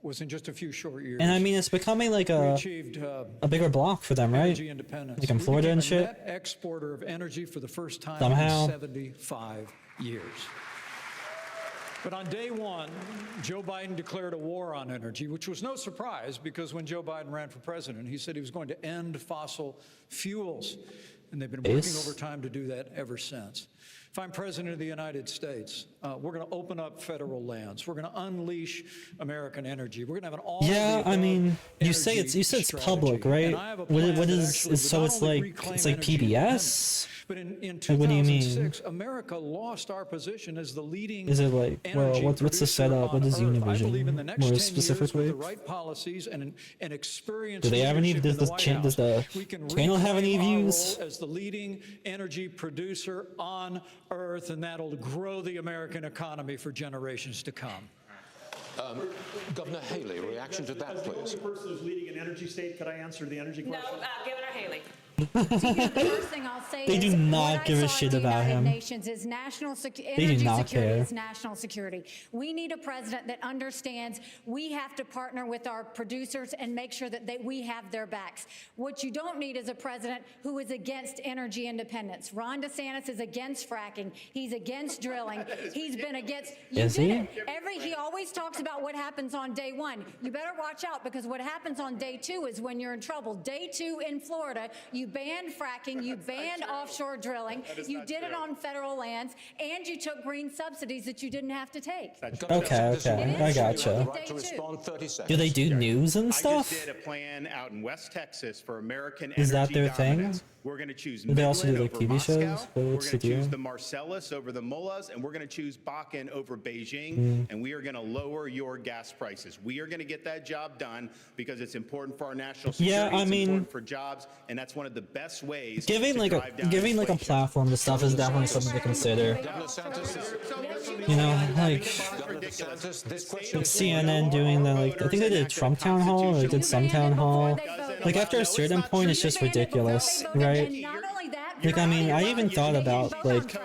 was in just a few short years. And I mean, it's becoming like we a achieved bigger block for them, right? energy independence. Like in We Florida became and a shit. net exporter of energy for the first time Somehow. in 75 years. But on day one, Joe Biden declared a war on energy, which was no surprise because when Joe Biden ran for president, he said he was going to end fossil fuels. And they've been working overtime to do that ever since. If I'm president of the United States, we're going to open up federal lands. We're going to unleash American energy. We're going to have an all. Yeah, I mean, you said it's public, right? What is so it's like PBS? But in Like, what do you mean? 2006, America lost our position as the leading. Is it like, well, what's the producer setup? What on is Earth. I believe in the Univision next more 10 years specifically? with the right policies and experience. Do they have any? Does the channel have any views? As the leading energy producer on Earth, and that'll grow the American economy for generations to come. Governor Haley, reaction to that, please. As the only person who's leading an energy state, could I answer the energy question? No, Governor Haley. The first thing I'll say They is do not what I give a saw at shit the about United him. Nations is national They do energy not security care. is national security. We need a president that understands we have to partner with our producers and make sure that we have their backs. What you don't need is a president who is against energy independence. Ron DeSantis is against fracking. He's against drilling. He's been against. Is he? He always talks about what happens on day one. You better watch out because what happens on day two is when you're in trouble. Day two in Florida, you banned fracking, you banned offshore drilling, you did it on federal lands, and you took green subsidies that you didn't have to take. Okay, I gotcha. Do they do news and I stuff? just did a plan out in West Texas for American Is that energy their thing? dominance. We're going to choose Do they also do Midland like over TV Moscow. shows? We're What's going the to choose deal? the Marcellus over the Mullahs, and we're going to choose Bakken over Beijing, and we are going to lower your gas prices. We are going to get that job done because it's important for our national security. Yeah, I it's mean, important for jobs, and that's one of the best ways. Giving to like drive down a platform to stuff is definitely something to consider. You know, like CNN doing the like I think they did Trump town hall or they did some town hall. Like after a certain point, it's just ridiculous, right? Like I mean, I even thought about like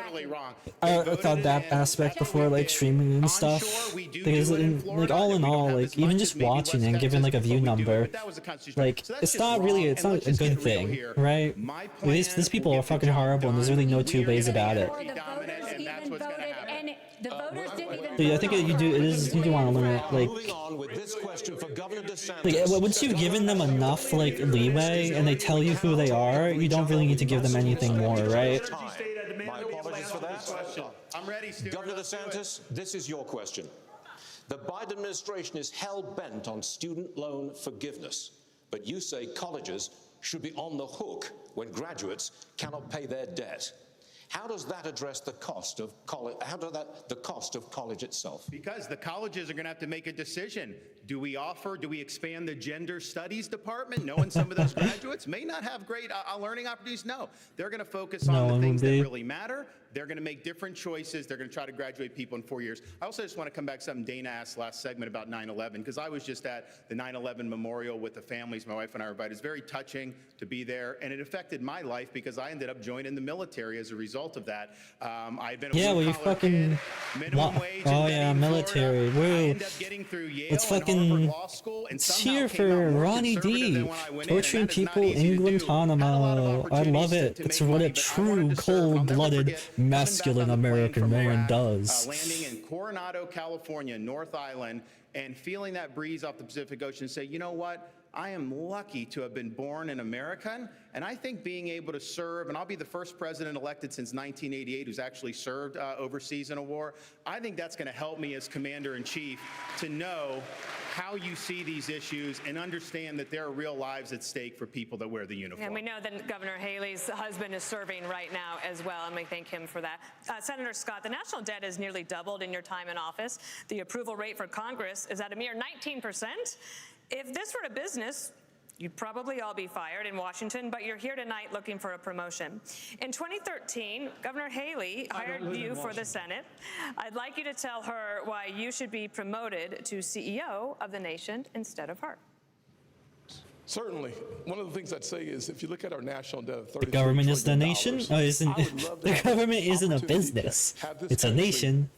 I thought that aspect before like streaming and stuff because like all in all, like even just watching and giving like a view number, like it's not a good thing, right? Like, these people are fucking horrible and there's really no two ways about it. The voters didn't even. So yeah, I think you do want to limit like once you've given them enough like leeway and they tell you who they are, you don't really need to give them anything more, right? My apologies for that. I'm ready, Stuart. Governor DeSantis, this is your question. The Biden administration is hell-bent on student loan forgiveness, but you say colleges should be on the hook when graduates cannot pay their debt. How does that address the cost of college? The cost of college itself? Because the colleges are going to have to make a decision. Do we expand the gender studies department, knowing some of those graduates may not have great learning opportunities? No, they're going to focus on the things that really matter. They're going to make different choices. They're going to try to graduate people in 4 years. I also just want to come back to something Dana asked last segment about 9/11, because I was just at the 9/11 memorial with the families. My wife and I were invited. It's very touching to be there, and it affected my life because I ended up joining the military as a result of that. I've been a you fucking military. Woo! It's fucking. It's here for Ronnie D. Torturing people in Guantanamo. I love it. It's what a true cold-blooded, masculine American man does. Landing in Coronado, California, North Island, and feeling that breeze off the Pacific Ocean and say, you know what? I am lucky to have been born an American, and I think being able to serve, and I'll be the first president elected since 1988 who's actually served overseas in a war, I think that's going to help me as commander-in-chief to know how you see these issues and understand that there are real lives at stake for people that wear the uniform. And we know that Governor Haley's husband is serving right now as well, and we thank him for that. Senator Scott, the national debt has nearly doubled in your time in office. The approval rate for Congress is at a mere 19%. If this were a business, you'd probably all be fired in Washington, but you're here tonight looking for a promotion. In 2013, Governor Haley hired you for the Senate. I'd like you to tell her why you should be promoted to CEO of the nation instead of her. Certainly. One of the things I'd say is if you look at our national debt of $33 The government is the trillion, nation? Oh, isn't the government isn't a business. It's a nation.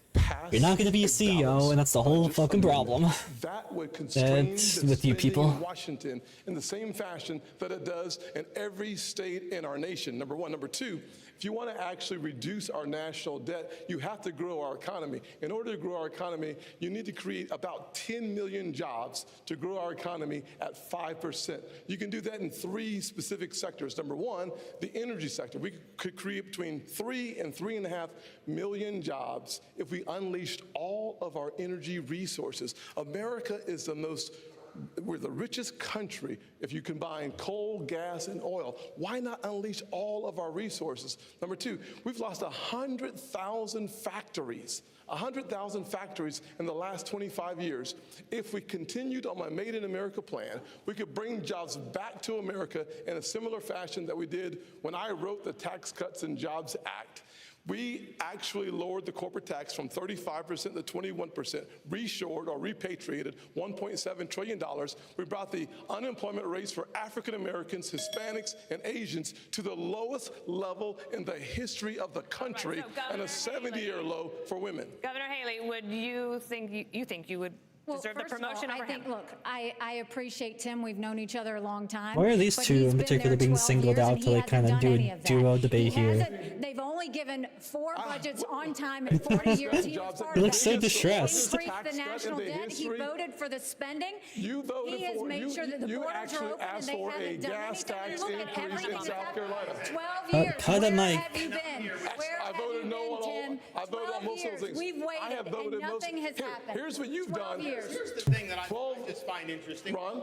You're not going to be a CEO, and that's the whole fucking problem. That would constrain That's the with you spending people. in Washington in the same fashion that it does in every state in our nation, number one. Number two, if you want to actually reduce our national debt, you have to grow our economy. In order to grow our economy, you need to create about 10 million jobs to grow our economy at 5%. You can do that in 3 specific sectors. Number one, the energy sector. We could create between 3 and 3.5 million jobs if we unleashed all of our energy resources. America is we're the richest country if you combine coal, gas, and oil. Why not unleash all of our resources? Number two, we've lost 100,000 factories. 100,000 factories in the last 25 years. If we continued on my Made in America plan, we could bring jobs back to America in a similar fashion that we did when I wrote the Tax Cuts and Jobs Act. We actually lowered the corporate tax from 35% to 21%, reshored or repatriated $1.7 trillion. We brought the unemployment rates for African Americans, Hispanics, and Asians to the lowest level in the history of the country, and a 70-year low for women. Governor Haley, would you think you would deserve the first of promotion all, over I think, him? look, I appreciate Tim. We've known each other a long time. Why are these but two he's in been particular there being 12 singled years, out and to he like kind of hasn't do done a any of that. duo debate He here? hasn't. They've only given 4 budgets on time in 40 years. He was part He of looks that. so distressed. He increased the national debt. He voted for the spending. You voted he has for made sure that the you borders are actually open and asked they for a haven't done gas anything. tax Look at increase everything in that's South happened. Carolina. 12 years. cut Where the mic. have you been? Where I have voted you no been, on all. Tim? I voted on 12 most of years. those things. We've waited, I have voted and most. nothing has happened. Here's what you've 12 done. years. Here's the thing that I just find interesting. Ron,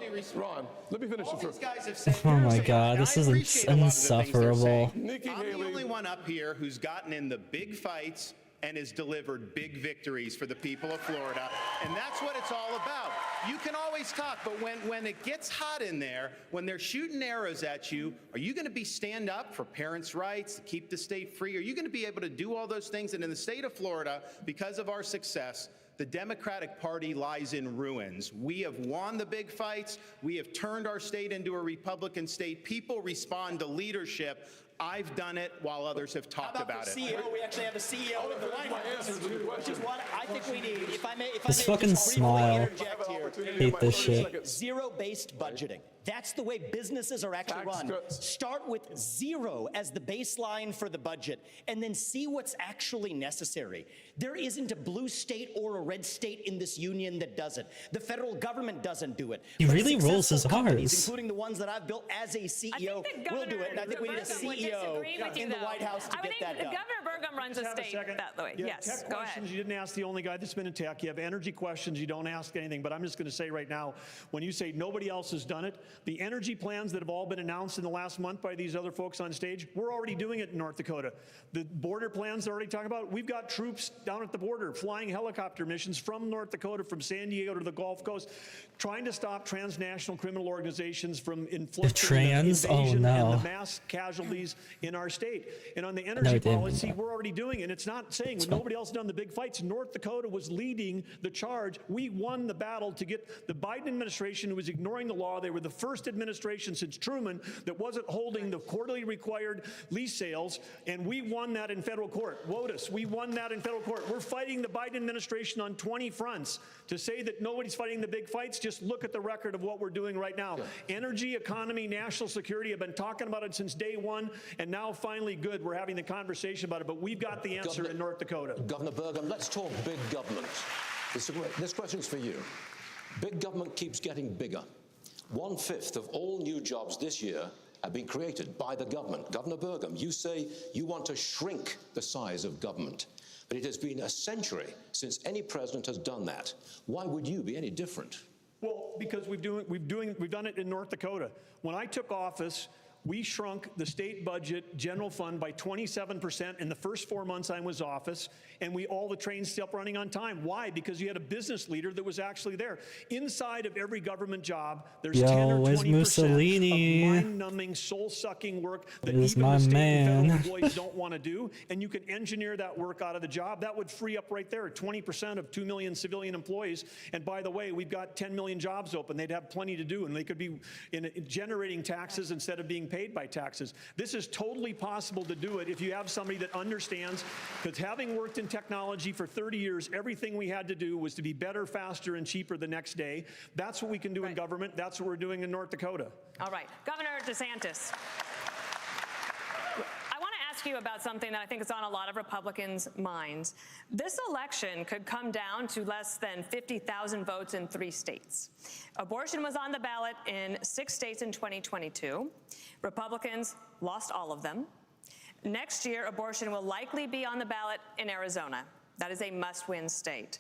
let me finish All it these first. guys have said, Oh my here's the- God, and this I is appreciate a lot of the things they're insufferable. saying. I'm the only one up here who's gotten in the big fights and has delivered big victories for the people of Florida. And that's what it's all about. You can always talk, but when it gets hot in there, when they're shooting arrows at you, are you going to stand up for parents' rights, to keep the state free? Are you going to be able to do all those things? And in the state of Florida, because of our success, the Democratic Party lies in ruins. We have won the big fights. We have turned our state into a Republican state. People respond to leadership. I've done it while others have talked about it. CEO, we actually have a CEO in the White House, which is what I think we need. If I may This fucking just briefly smile. interject here. Hate this shit. Zero-based budgeting. That's the way businesses are actually run. Start with 0 as the baseline for the budget, and then see what's actually necessary. There isn't a blue state or a red state in this union that does it. The federal government doesn't do it. He But really rolls his successful companies, R's. including the ones that I've built as a CEO, will do it. And I think we need a CEO in the White House to get that done. Governor Burgum runs a state that way. Yeah, Yes, tech go questions, ahead. you didn't ask the only guy that's been in tech. You have energy questions, you don't ask anything. But I'm just going to say right now, when you say nobody else has done it, the energy plans that have all been announced in the last month by these other folks on stage, we're already doing it in North Dakota. The border plans they're already talking about, we've got troops down at the border flying helicopter missions from North Dakota, from San Diego to the Gulf Coast, trying to stop transnational criminal organizations from inflicting the invasion and the mass casualties in our state. And on the energy policy, we're already doing it. And it's not saying when nobody else done the big fights, North Dakota was leading the charge. We won the battle to get the Biden administration, who was ignoring the law. They were the first administration since Truman that wasn't holding the quarterly required lease sales, and we won that in federal court. WOTUS, we won that in federal court. We're fighting the Biden administration on 20 fronts. To say that nobody's fighting the big fights, just look at the record of what we're doing right now. Energy, economy, national security, I've been talking about it since day one, and now finally good, we're having the conversation about it, but we've got the answer in North Dakota. Governor Burgum, let's talk big government. This question's for you. Big government keeps getting bigger. 1/5 of all new jobs this year have been created by the government. Governor Burgum, you say you want to shrink the size of government, but it has been a century since any president has done that. Why would you be any different? Well, because we've done it in North Dakota. When I took office, we shrunk the state budget general fund by 27% in the first 4 months I was office, and all the trains still running on time. Why? Because you had a business leader that was actually there. Inside of every government job, there's 10 or 20% of mind-numbing, soul-sucking work that even the state and federal employees don't want to do, and you can engineer that work out of the job. That would free up right there 20% of 2 million civilian employees. And by the way, we've got 10 million jobs open. They'd have plenty to do, and they could be generating taxes instead of being paid by taxes. This is totally possible to do it if you have somebody that understands, because having worked in technology for 30 years, everything we had to do was to be better, faster, and cheaper the next day. That's what we can do in government. That's what we're doing in North Dakota. All right. Governor DeSantis, I want to ask you about something that I think is on a lot of Republicans' minds. This election could come down to less than 50,000 votes in 3 states. Abortion was on the ballot in 6 states in 2022. Republicans lost all of them. Next year, abortion will likely be on the ballot in Arizona. That is a must-win state.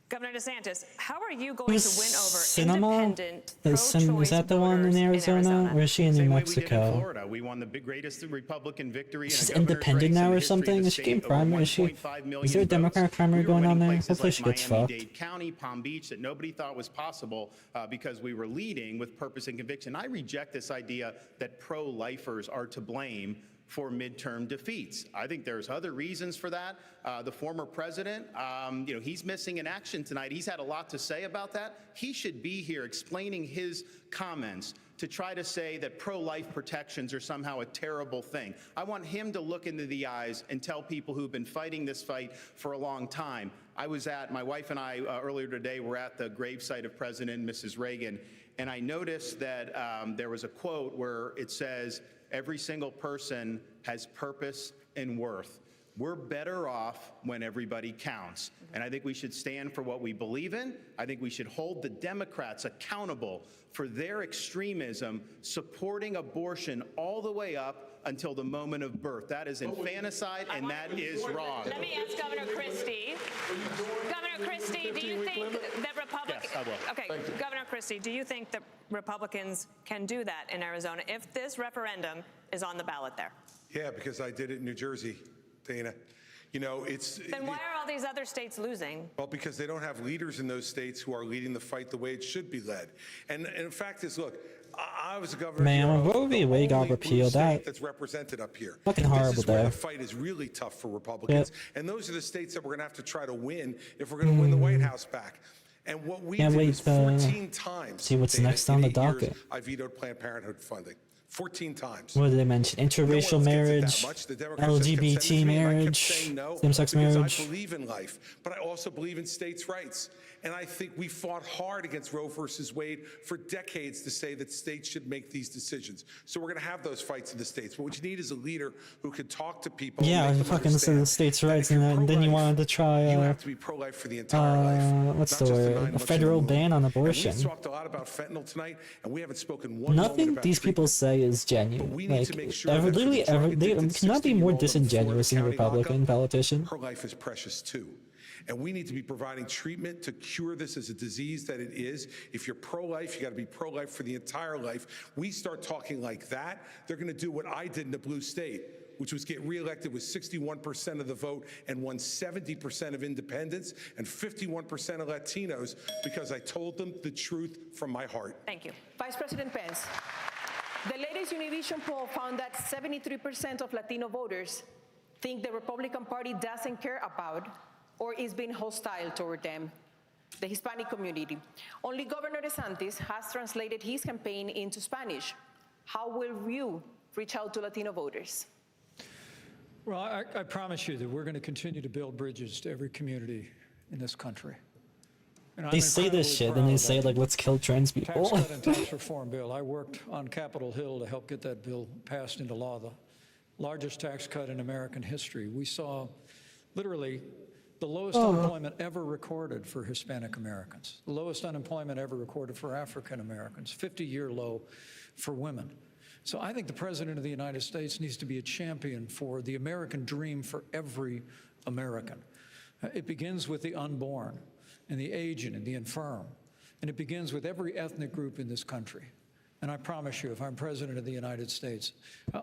Governor DeSantis, how are you going to win over independent, pro-choice is that the one in Arizona? Or is she in New Mexico? Florida. We won the greatest Republican victory. She's independent now or something? Is she getting primary? Is there a Democratic primary going on there? Hopefully she gets fucked. Miami-Dade County, Palm Beach, that nobody thought was possible because we were leading with purpose and conviction. I reject this idea that pro-lifers are to blame for midterm defeats. I think there's other reasons for that. The former president, he's missing in action tonight. He's had a lot to say about that. He should be here explaining his comments to try to say that pro-life protections are somehow a terrible thing. I want him to look into the eyes and tell people who've been fighting this fight for a long time. My wife and I earlier today were at the gravesite of President and Mrs. Reagan, and I noticed that there was a quote where it says, "Every single person has purpose and worth." We're better off when everybody counts. And I think we should stand for what we believe in. I think we should hold the Democrats accountable for their extremism, supporting abortion all the way up until the moment of birth. That is infanticide, and that is wrong. Let me ask Governor Christie. Governor Christie, do you think that Republicans... Yes, I will. Okay, Governor Christie, do you think that Republicans can do that in Arizona if this referendum is on the ballot there? Yeah, because I did it in New Jersey, Dana. Then why are all these other states losing? Well, because they don't have leaders in those states who are leading the fight the way it should be led. And the fact is, look, I was a governor. Man, Roe v. Wade got repealed. That's represented up here. Fucking horrible, this is where though. the fight is really tough for Republicans, and those are the states that we're going to have to try to win if we're going to win the White House back. And what we did is 14 times. See what's next on the docket. I vetoed Planned Parenthood funding. 14 times. What did they mention? Interracial marriage, LGBT marriage, same-sex marriage. I believe in life, but I also believe in states' rights. And I think we fought hard against Roe versus Wade for decades to say that states should make these decisions. So we're going to have those fights in the states. But what you need is a leader who can talk to people. Yeah, fucking listen to states' rights, and then you wanted to try. You have to be pro-life for the entire life. What's the word? A federal ban on abortion. We've talked a lot about fentanyl tonight, and we haven't spoken one Nothing about these people say is genuine. Like, they cannot be more disingenuous than a Republican politician. Her life is precious too. And we need to be providing treatment to cure this as a disease that it is. If you're pro-life, you got to be pro-life for the entire life. We start talking like that, they're going to do what I did in the blue state, which was get reelected with 61% of the vote and won 70% of independents and 51% of Latinos because I told them the truth from my heart. Thank you. Vice President Pence, the latest Univision poll found that 73% of Latino voters think the Republican Party doesn't care about or is being hostile toward them, the Hispanic community. Only Governor DeSantis has translated his campaign into Spanish. How will you reach out to Latino voters? Well, I promise you that we're going to continue to build bridges to every community in this country. And They say this shit, and they say, like, let's kill trans people. Tax cut and tax reform bill. I worked on Capitol Hill to help get that bill passed into law, the largest tax cut in American history. We saw literally The lowest unemployment ever recorded for Hispanic Americans. The lowest unemployment ever recorded for African Americans. 50-year low for women. So I think the President of the United States needs to be a champion for the American dream for every American. It begins with the unborn and the aged and the infirm. And it begins with every ethnic group in this country. And I promise you, if I'm President of the United States,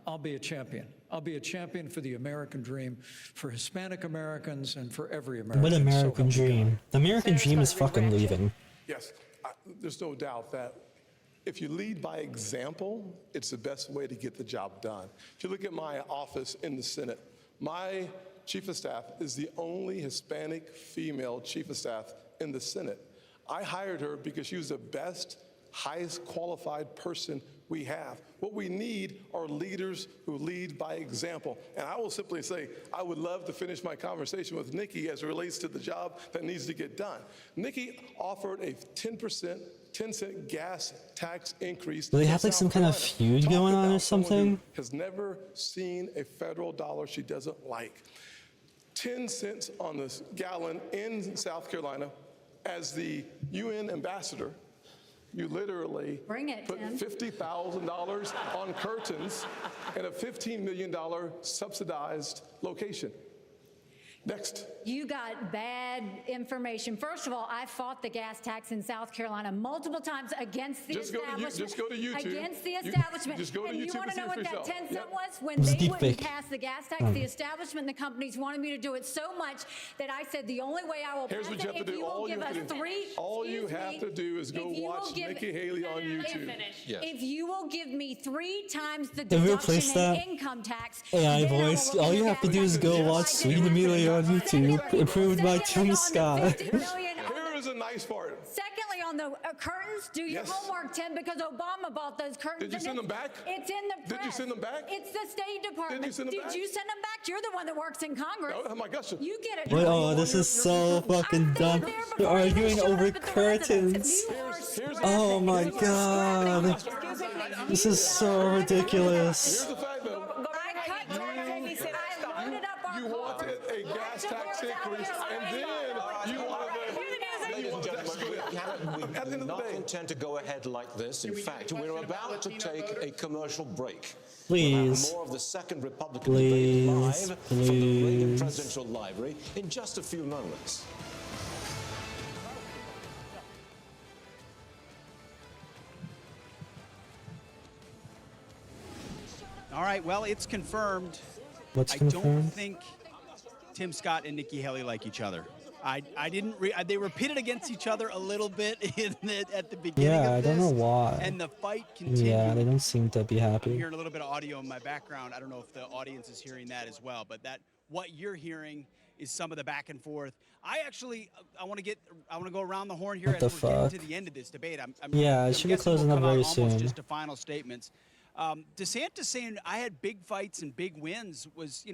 I'll be a champion. I'll be a champion for the American dream, for Hispanic Americans, and for every American. What American dream? The American dream is fucking leaving. Yes, there's no doubt that if you lead by example, it's the best way to get the job done. If you look at my office in the Senate, my chief of staff is the only Hispanic female chief of staff in the Senate. I hired her because she was the best, highest qualified person we have. What we need are leaders who lead by example. And I will simply say, I would love to finish my conversation with Nikki as it relates to the job that needs to get done. Nikki offered a 10-cent gas tax increase. Do they have like some kind of feud going on or something? Has never seen a federal dollar she doesn't like. 10 cents on the gallon in South Carolina. As the UN ambassador, you literally put $50,000 on curtains in a $15 million subsidized location. Next. You got bad information. First of all, I fought the gas tax in South Carolina multiple times against the establishment. Just go to YouTube. Against the establishment. Just go to and YouTube you want to know what that 10 cent was? When It's they deep wouldn't fake. pass the gas tax, the establishment and the companies wanted me to do it so much that I said the only way I will Here's pass what you it have to if do. you will give us three. All you have to do is go watch Nikki Haley on YouTube. If you will give me 3 times the Have you replaced deduction in that income tax, AI then I will voice? look All at you the have to gas do is tax. go watch Sweet Amelia on YouTube, approved by Tim Scott. Here is a nice part. Secondly, on the curtains, do your homework, Tim, because Obama bought those curtains. Did you send them back? It's in the press. Did you send them back? It's the State Department. Did you send them back? Did you send them back? You're the one that works in Congress. Oh my gosh. You get it. Wait, oh, this is so fucking dumb. They're arguing over curtains. Oh my god. This is so ridiculous. Here's the fact though. You wanted a gas tax increase, and then you wanted Ladies and gentlemen, we do not intend to go ahead like this. In fact, we're about to take a commercial break. Please. We'll have more of the second Republican Please. debate live from the Reagan Please. Presidential Library in just a few moments. All right, well, it's confirmed. What's I don't confirmed? think Tim Scott and Nikki Haley like each other. I didn't. They were pitted against each other a little bit at the beginning. Yeah, of I don't this, know why. And the fight continued. Yeah, they don't seem to be I'm happy. hearing a little bit of audio in my background. I don't know if the audience is hearing that as well, but what you're hearing is some of the back and forth. I want to go around the horn here What as the we're getting fuck? to the end of this debate. Yeah, it I'm should be guessing closing we'll up come out very almost soon. just to final statements. DeSantis saying I had big fights and big wins was,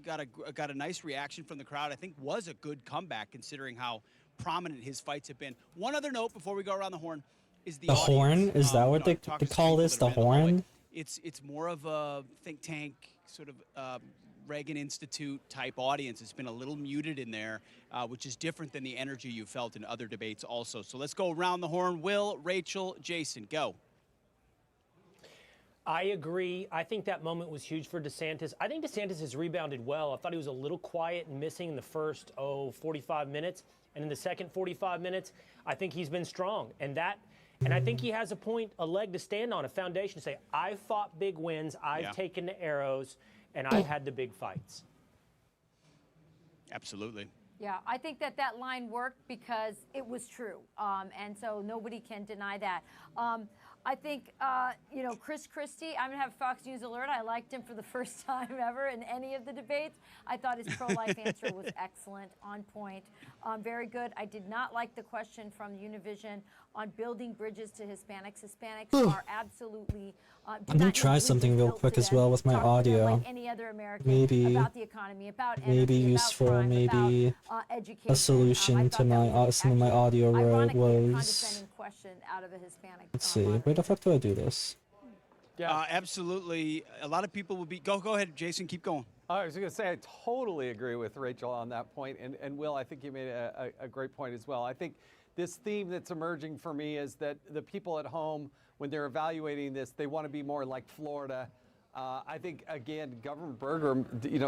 got a nice reaction from the crowd. I think was a good comeback considering how prominent his fights have been. One other note before we go around the horn is the audience. Horn? Is that what they talked to some call people this? that The have been in horn? public. It's more of a think tank sort of Reagan Institute type audience. It's been a little muted in there, which is different than the energy you felt in other debates also. So let's go around the horn. Will, Rachel, Jason, go. I agree. I think that moment was huge for DeSantis. I think DeSantis has rebounded well. I thought he was a little quiet and missing in the first 45 minutes. And in the second 45 minutes, I think he's been strong. And I think he has a leg to stand on, a foundation to say, I've fought big wins, I've taken the arrows, and I've had the big fights. Absolutely. Yeah, I think that line worked because it was true. And so nobody can deny that. I think, Chris Christie, I'm going to have Fox News alert. I liked him for the first time ever in any of the debates. I thought his pro-life answer was excellent, on point, very good. I did not like the question from Univision on building bridges to Hispanics. Hispanics are absolutely... I'm going to try something real quick as well with my audio. Like any other American, Maybe, about the economy, about maybe energy, useful, about crime, maybe about, education. a solution to my some of my audio Ironically, a woes. condescending question out of a Hispanic. Let's see. Where the fuck do I do this? Absolutely. A lot of people will be. Go ahead, Jason. Keep going. I was going to say I totally agree with Rachel on that point, and Will, I think you made a great point as well. I think this theme that's emerging for me is that the people at home, when they're evaluating this, they want to be more like Florida. I think, again, Governor Berger,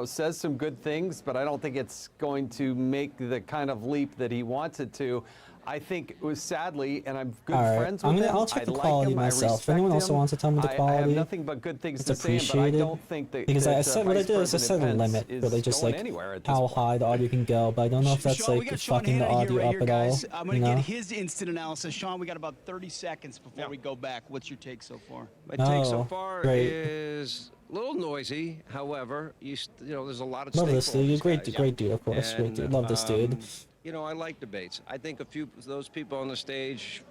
says some good things, but I don't think it's going to make the kind of leap that he wants it to. I think it was sadly, and I'm good friends with him. I'll check the I like quality him, I myself. If respect anyone also him. wants to tell me the I have quality, nothing but good things it's to say, but I appreciated. don't think that Because I that, set what I Vice did is I set a President limit Pence for like is just going like anywhere at this how point. high the audio can go, but I don't know if that's Sean, we like got Sean fucking the Hannity audio right up here, at guys. all. I'm going to get his instant analysis. Sean, we got about 30 seconds before we go back. What's your take so far? My take so Oh, far great. is a little noisy. However, you know, there's a lot of Love stake this for all dude. these Great, guys. great dude, of course. Great dude. Love this dude. You know, I like debates. I think a few of those people on the stage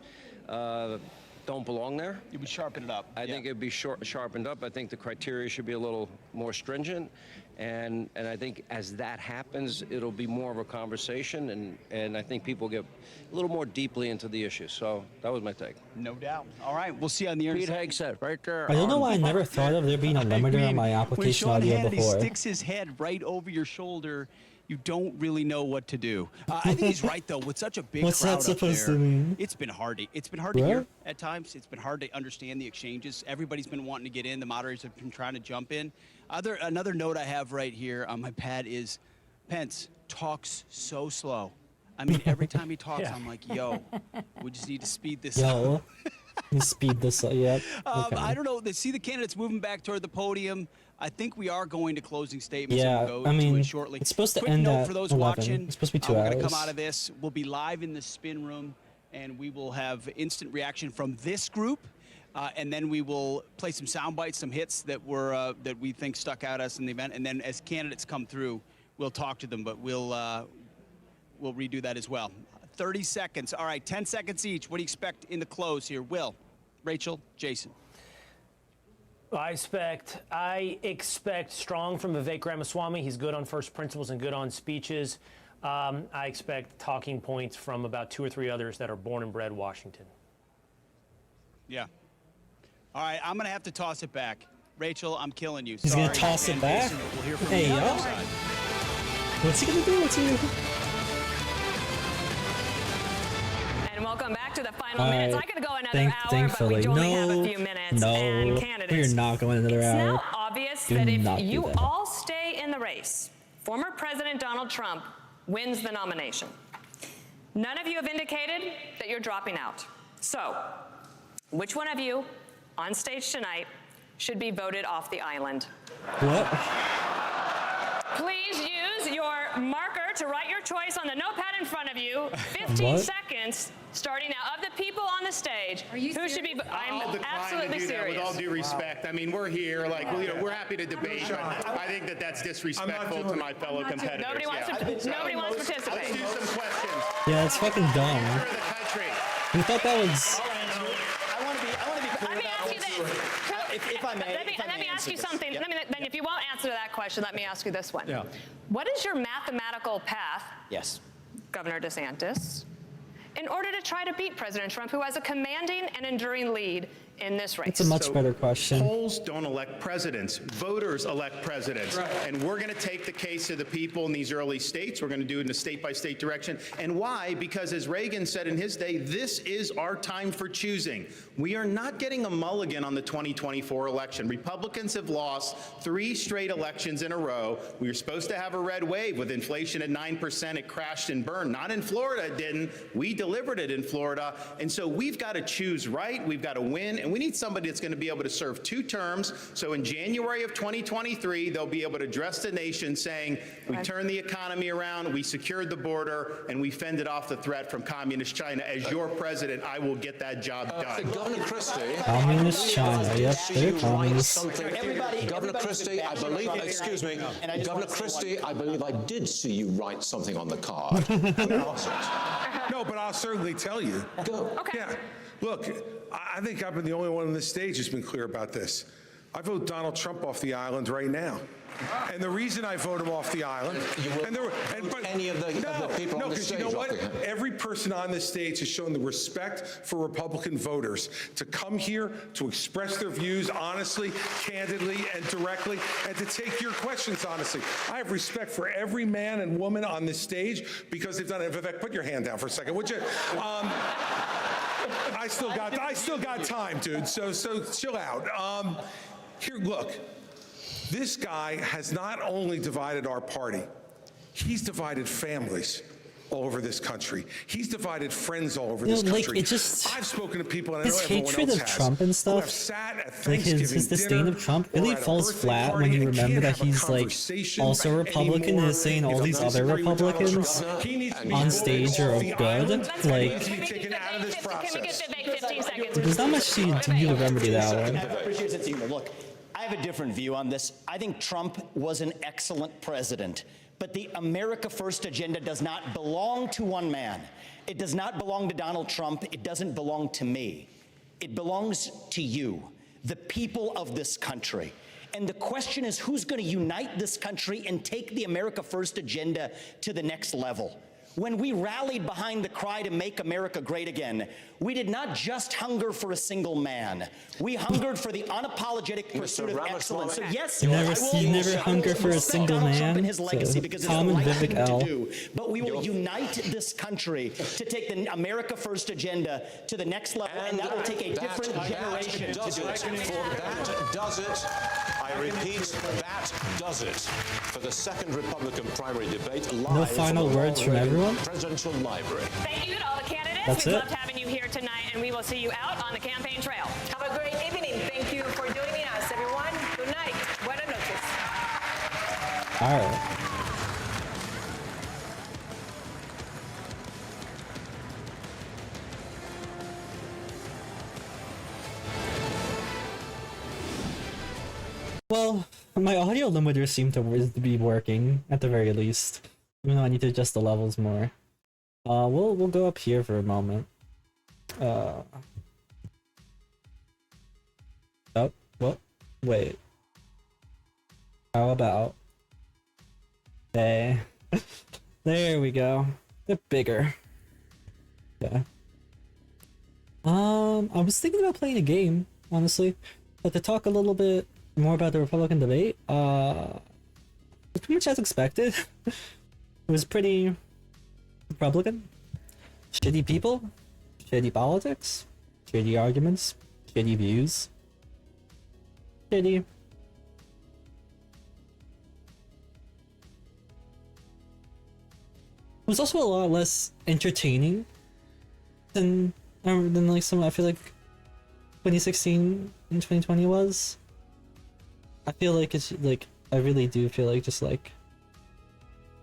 don't belong there. You would sharpen it up. I think it'd be sharpened up. I think the criteria should be a little more stringent. And I think as that happens, it'll be more of a conversation, and I think people get a little more deeply into the issue. So that was my take. No doubt. All right, we'll see you on the Pete Hegseth, right there. I don't know why I never thought of there being a limiter on my When application Sean audio Hannity before. sticks his head right over your shoulder, you don't really know what to do. I think he's right though. With such a big What's crowd that supposed up to there, mean? it's been hard. It's been hard to What? hear at times. It's been hard to understand the exchanges. Everybody's been wanting to get in. The moderators have been trying to jump in. Another note I have right here on my pad is Pence talks so slow. I mean, every time he talks, Yeah. I'm like, yo, we just need to speed this Yo, up. you speed this up. Yep. Okay. I don't know. They see the candidates moving back toward the podium. I think we are going to closing statements. Yeah, and we'll go I mean, to it shortly. it's supposed to Quick end note at for those 11. watching. It's supposed to be 2 We're going to hours. come out of this. We'll be live in the spin room, and we will have instant reaction from this group. And then we will play some sound bites, some hits that we think stuck out us in the event. And then as candidates come through, we'll talk to them, but we'll redo that as well. 30 seconds. All right, 10 seconds each. What do you expect in the close here? Will, Rachel, Jason. I expect strong from Vivek Ramaswamy. He's good on first principles and good on speeches. I expect talking points from about 2 or 3 others that are born and bred Washington. Yeah. All right, I'm going to have to toss it back. Rachel, I'm killing you. He's Sorry. gonna toss it And back? Jason, we'll hear from Hey, you on the yo. other side. What's he gonna do? What's he gonna do? And welcome back to the final All minutes. right. I could go another hour, but Thankfully, we only have a no, few minutes. no, And candidates. we're not going another It's hour. now obvious Do that not if do you that. all stay in the race, former President Donald Trump wins the nomination. None of you have indicated that you're dropping out. So, which one of you on stage tonight should be voted off the island? What? Please use your marker to write your choice on the notepad in front of you. 15 What? seconds starting now. Of the people on the stage, who should be? I'll I'm decline absolutely to do serious. that with all due respect. I mean, we're here, we're happy to debate, but I think that that's disrespectful to my fellow competitors. Nobody wants to. Nobody wants to participate. Let's do some questions. Yeah, it's fucking dumb. For the country. We thought that was. I want to be clear Let me about ask you this. if I may. Let me ask you something. Yeah. Then if you won't answer that question, let me ask you this one. Yeah. What is your mathematical path, Yes. Governor DeSantis, in order to try to beat President Trump, who has a commanding and enduring lead in this race? It's a much better question. Polls don't elect presidents. Voters elect presidents. Right. And we're going to take the case of the people in these early states. We're going to do it in a state-by-state direction. And why? Because as Reagan said in his day, this is our time for choosing. We are not getting a mulligan on the 2024 election. Republicans have lost 3 straight elections in a row. We were supposed to have a red wave with inflation at 9%. It crashed and burned. Not in Florida, it didn't. We delivered it in Florida. And so we've got to choose right. We've got to win. And we need somebody that's going to be able to serve 2 terms. So in January of 2023, they'll be able to address the nation saying, we turned the economy around, we secured the border, and we fended off the threat from communist China. As your president, I will get that job done. Governor Christie. Communist China. Yep, they're communists. Governor Christie, I believe, excuse me, Governor Christie, I believe I did see you write something on the card. No, but I'll certainly tell you. Go. Yeah. Look, I think I've been the only one on this stage who's been clear about this. I vote Donald Trump off the island right now. And the reason I vote him off the island, but any of the people on the stage, you know what? Every person on this stage has shown the respect for Republican voters to come here to express their views honestly, candidly, and directly, and to take your questions honestly. I have respect for every man and woman on this stage because they've done it. Vivek, put your hand down for a second, would you? I still got time, dude. So chill out. Here, look. This guy has not only divided our party, he's divided families all over this country. He's divided friends all over this country. Like, it just, I've spoken to people, and I know his everyone hatred else of has, Trump and who stuff, have sat at like his disdain of Trump really falls flat when you remember that he's like also a Republican and is saying all these other Republicans on stage are good. Like, there's not much to do to remedy that one. Look, I have a different view on this. I think Trump was an excellent president, but the America First agenda does not belong to one man. It does not belong to Donald Trump. It doesn't belong to me. It belongs to you, the people of this country. And the question is, who's going to unite this country and take the America First agenda to the next level? When we rallied behind the cry to make America great again, we did not just hunger for a single man. We hungered for the unapologetic pursuit of excellence. So yes, you never hunger for a single man. His legacy because it's the Tom and right thing Vivek L. to do. But we will unite this country to take the America First agenda to the next level, and that will take a different generation to do it. That does it. I repeat, that does it for the second Republican primary debate live. No final words from everyone? Presidential Library. Thank you to all the candidates. That's we it? loved having you here tonight, and we will see you out on the campaign trail. Have a great evening. Thank you for joining us, everyone. Good night. Buenas noches. All right. Well, my audio limiter seemed to be working at the very least, even though I need to adjust the levels more. We'll go up here for a moment. Oh, what? Wait. How about? Hey, there we go. They're bigger. Yeah. I was thinking about playing a game, honestly, but to talk a little bit more about the Republican debate, it's pretty much as expected. It was pretty Republican. Shitty people, shitty politics, shitty arguments, shitty views. Shitty. It was also a lot less entertaining than like some, I feel like 2016 and 2020 was. I feel like it's like, I really do feel like just like,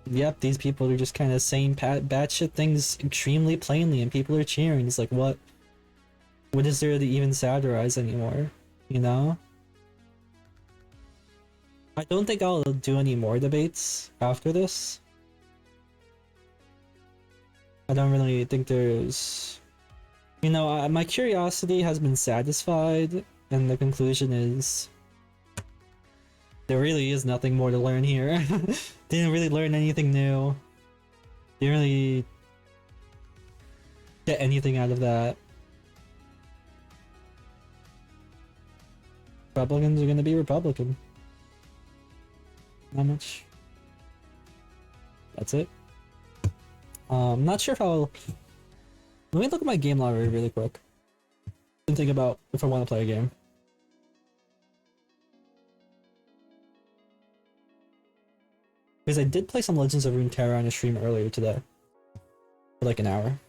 yep, these people are just kind of saying batshit things extremely plainly and people are cheering. It's like, what is there to even satirize anymore, you know? I don't think I'll do any more debates after this. I don't really think there's, you know, my curiosity has been satisfied, and the conclusion is there really is nothing more to learn here. Didn't really learn anything new. Didn't really get anything out of that. Republicans are gonna be Republican. Not much. That's it. I'm not sure how. Let me look at my game library really quick and think about if I want to play a game. Because I did play some Legends of Runeterra on a stream earlier today. For like an hour.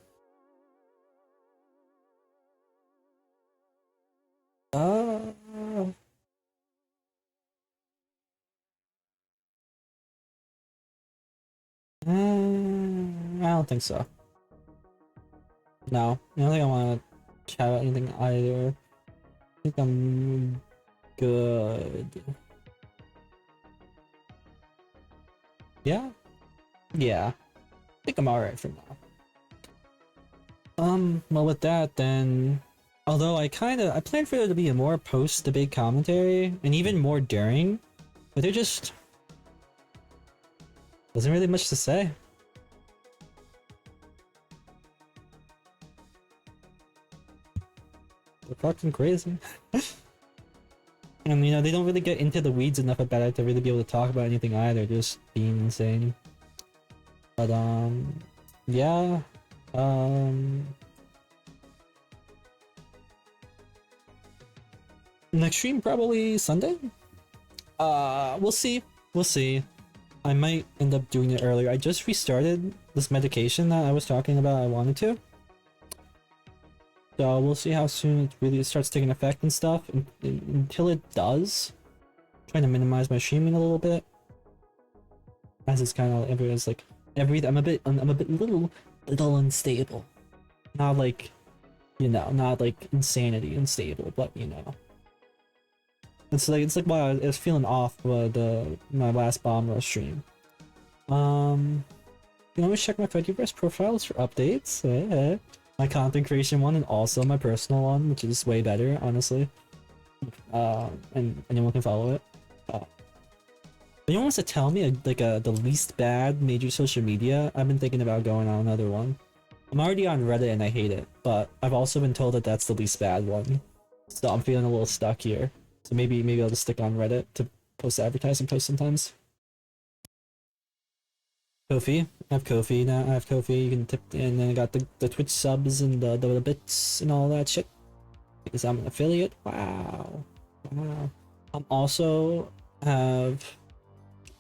I don't think so. No, I don't think I want to chat about anything either. I think I'm good. Yeah? Yeah. I think I'm alright for now. Well with that then, Although I planned for there to be a more post-debate commentary, and even more during, but there just wasn't really much to say. They're fucking crazy. And you know, they don't really get into the weeds enough about it to really be able to talk about anything either, just being insane. But yeah. Next stream probably Sunday? We'll see. We'll see. I might end up doing it earlier. I just restarted this medication that I was talking about I wanted to. So we'll see how soon it really starts taking effect and stuff. Until it does, I'm trying to minimize my streaming a little bit. As it's kind of everyone's like I'm a bit little unstable. Not like, you know, not like insanity unstable, but you know. It's like while I was feeling off my last bomb rush stream. You can always check my Fediverse profiles for updates. My content creation one and also my personal one, which is way better, honestly. And anyone can follow it. Anyone wants to tell me the least bad major social media? I've been thinking about going on another one. I'm already on Reddit and I hate it, but I've also been told that that's the least bad one. So I'm feeling a little stuck here. So maybe I'll just stick on Reddit to post advertising posts sometimes. Kofi. I have Kofi now. I have Kofi. You can tip, and then I got the Twitch subs and the bits and all that shit. Because I'm an affiliate. Wow. Wow. I'm also have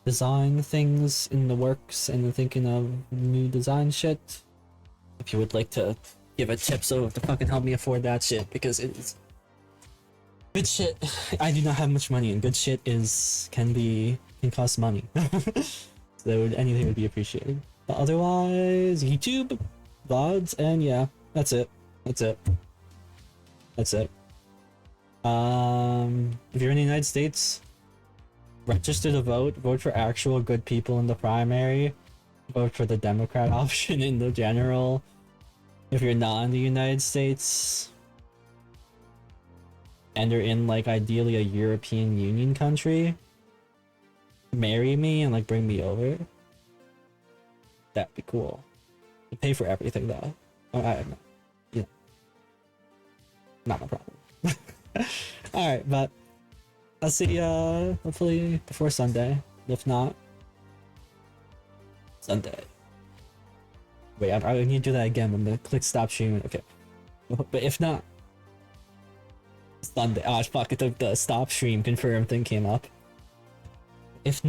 design things in the works and thinking of new design shit. If you would like to give a tip so to fucking help me afford that shit, because it's good shit. I do not have much money, and good shit can cost money. So anything would be appreciated. But otherwise, YouTube, VODs, and yeah, that's it. That's it. That's it. If you're in the United States, register to vote. Vote for actual good people in the primary. Vote for the Democrat option in the general. If you're not in the United States, and you're in like ideally a European Union country, marry me and like bring me over. That'd be cool. You pay for everything though. Yeah, not my problem. Alright, but I'll see ya hopefully before Sunday. If not, Sunday. Wait, I need to do that again. I'm gonna click stop streaming. Okay. But if not, Sunday. Oh fuck, the stop stream confirm thing came up. If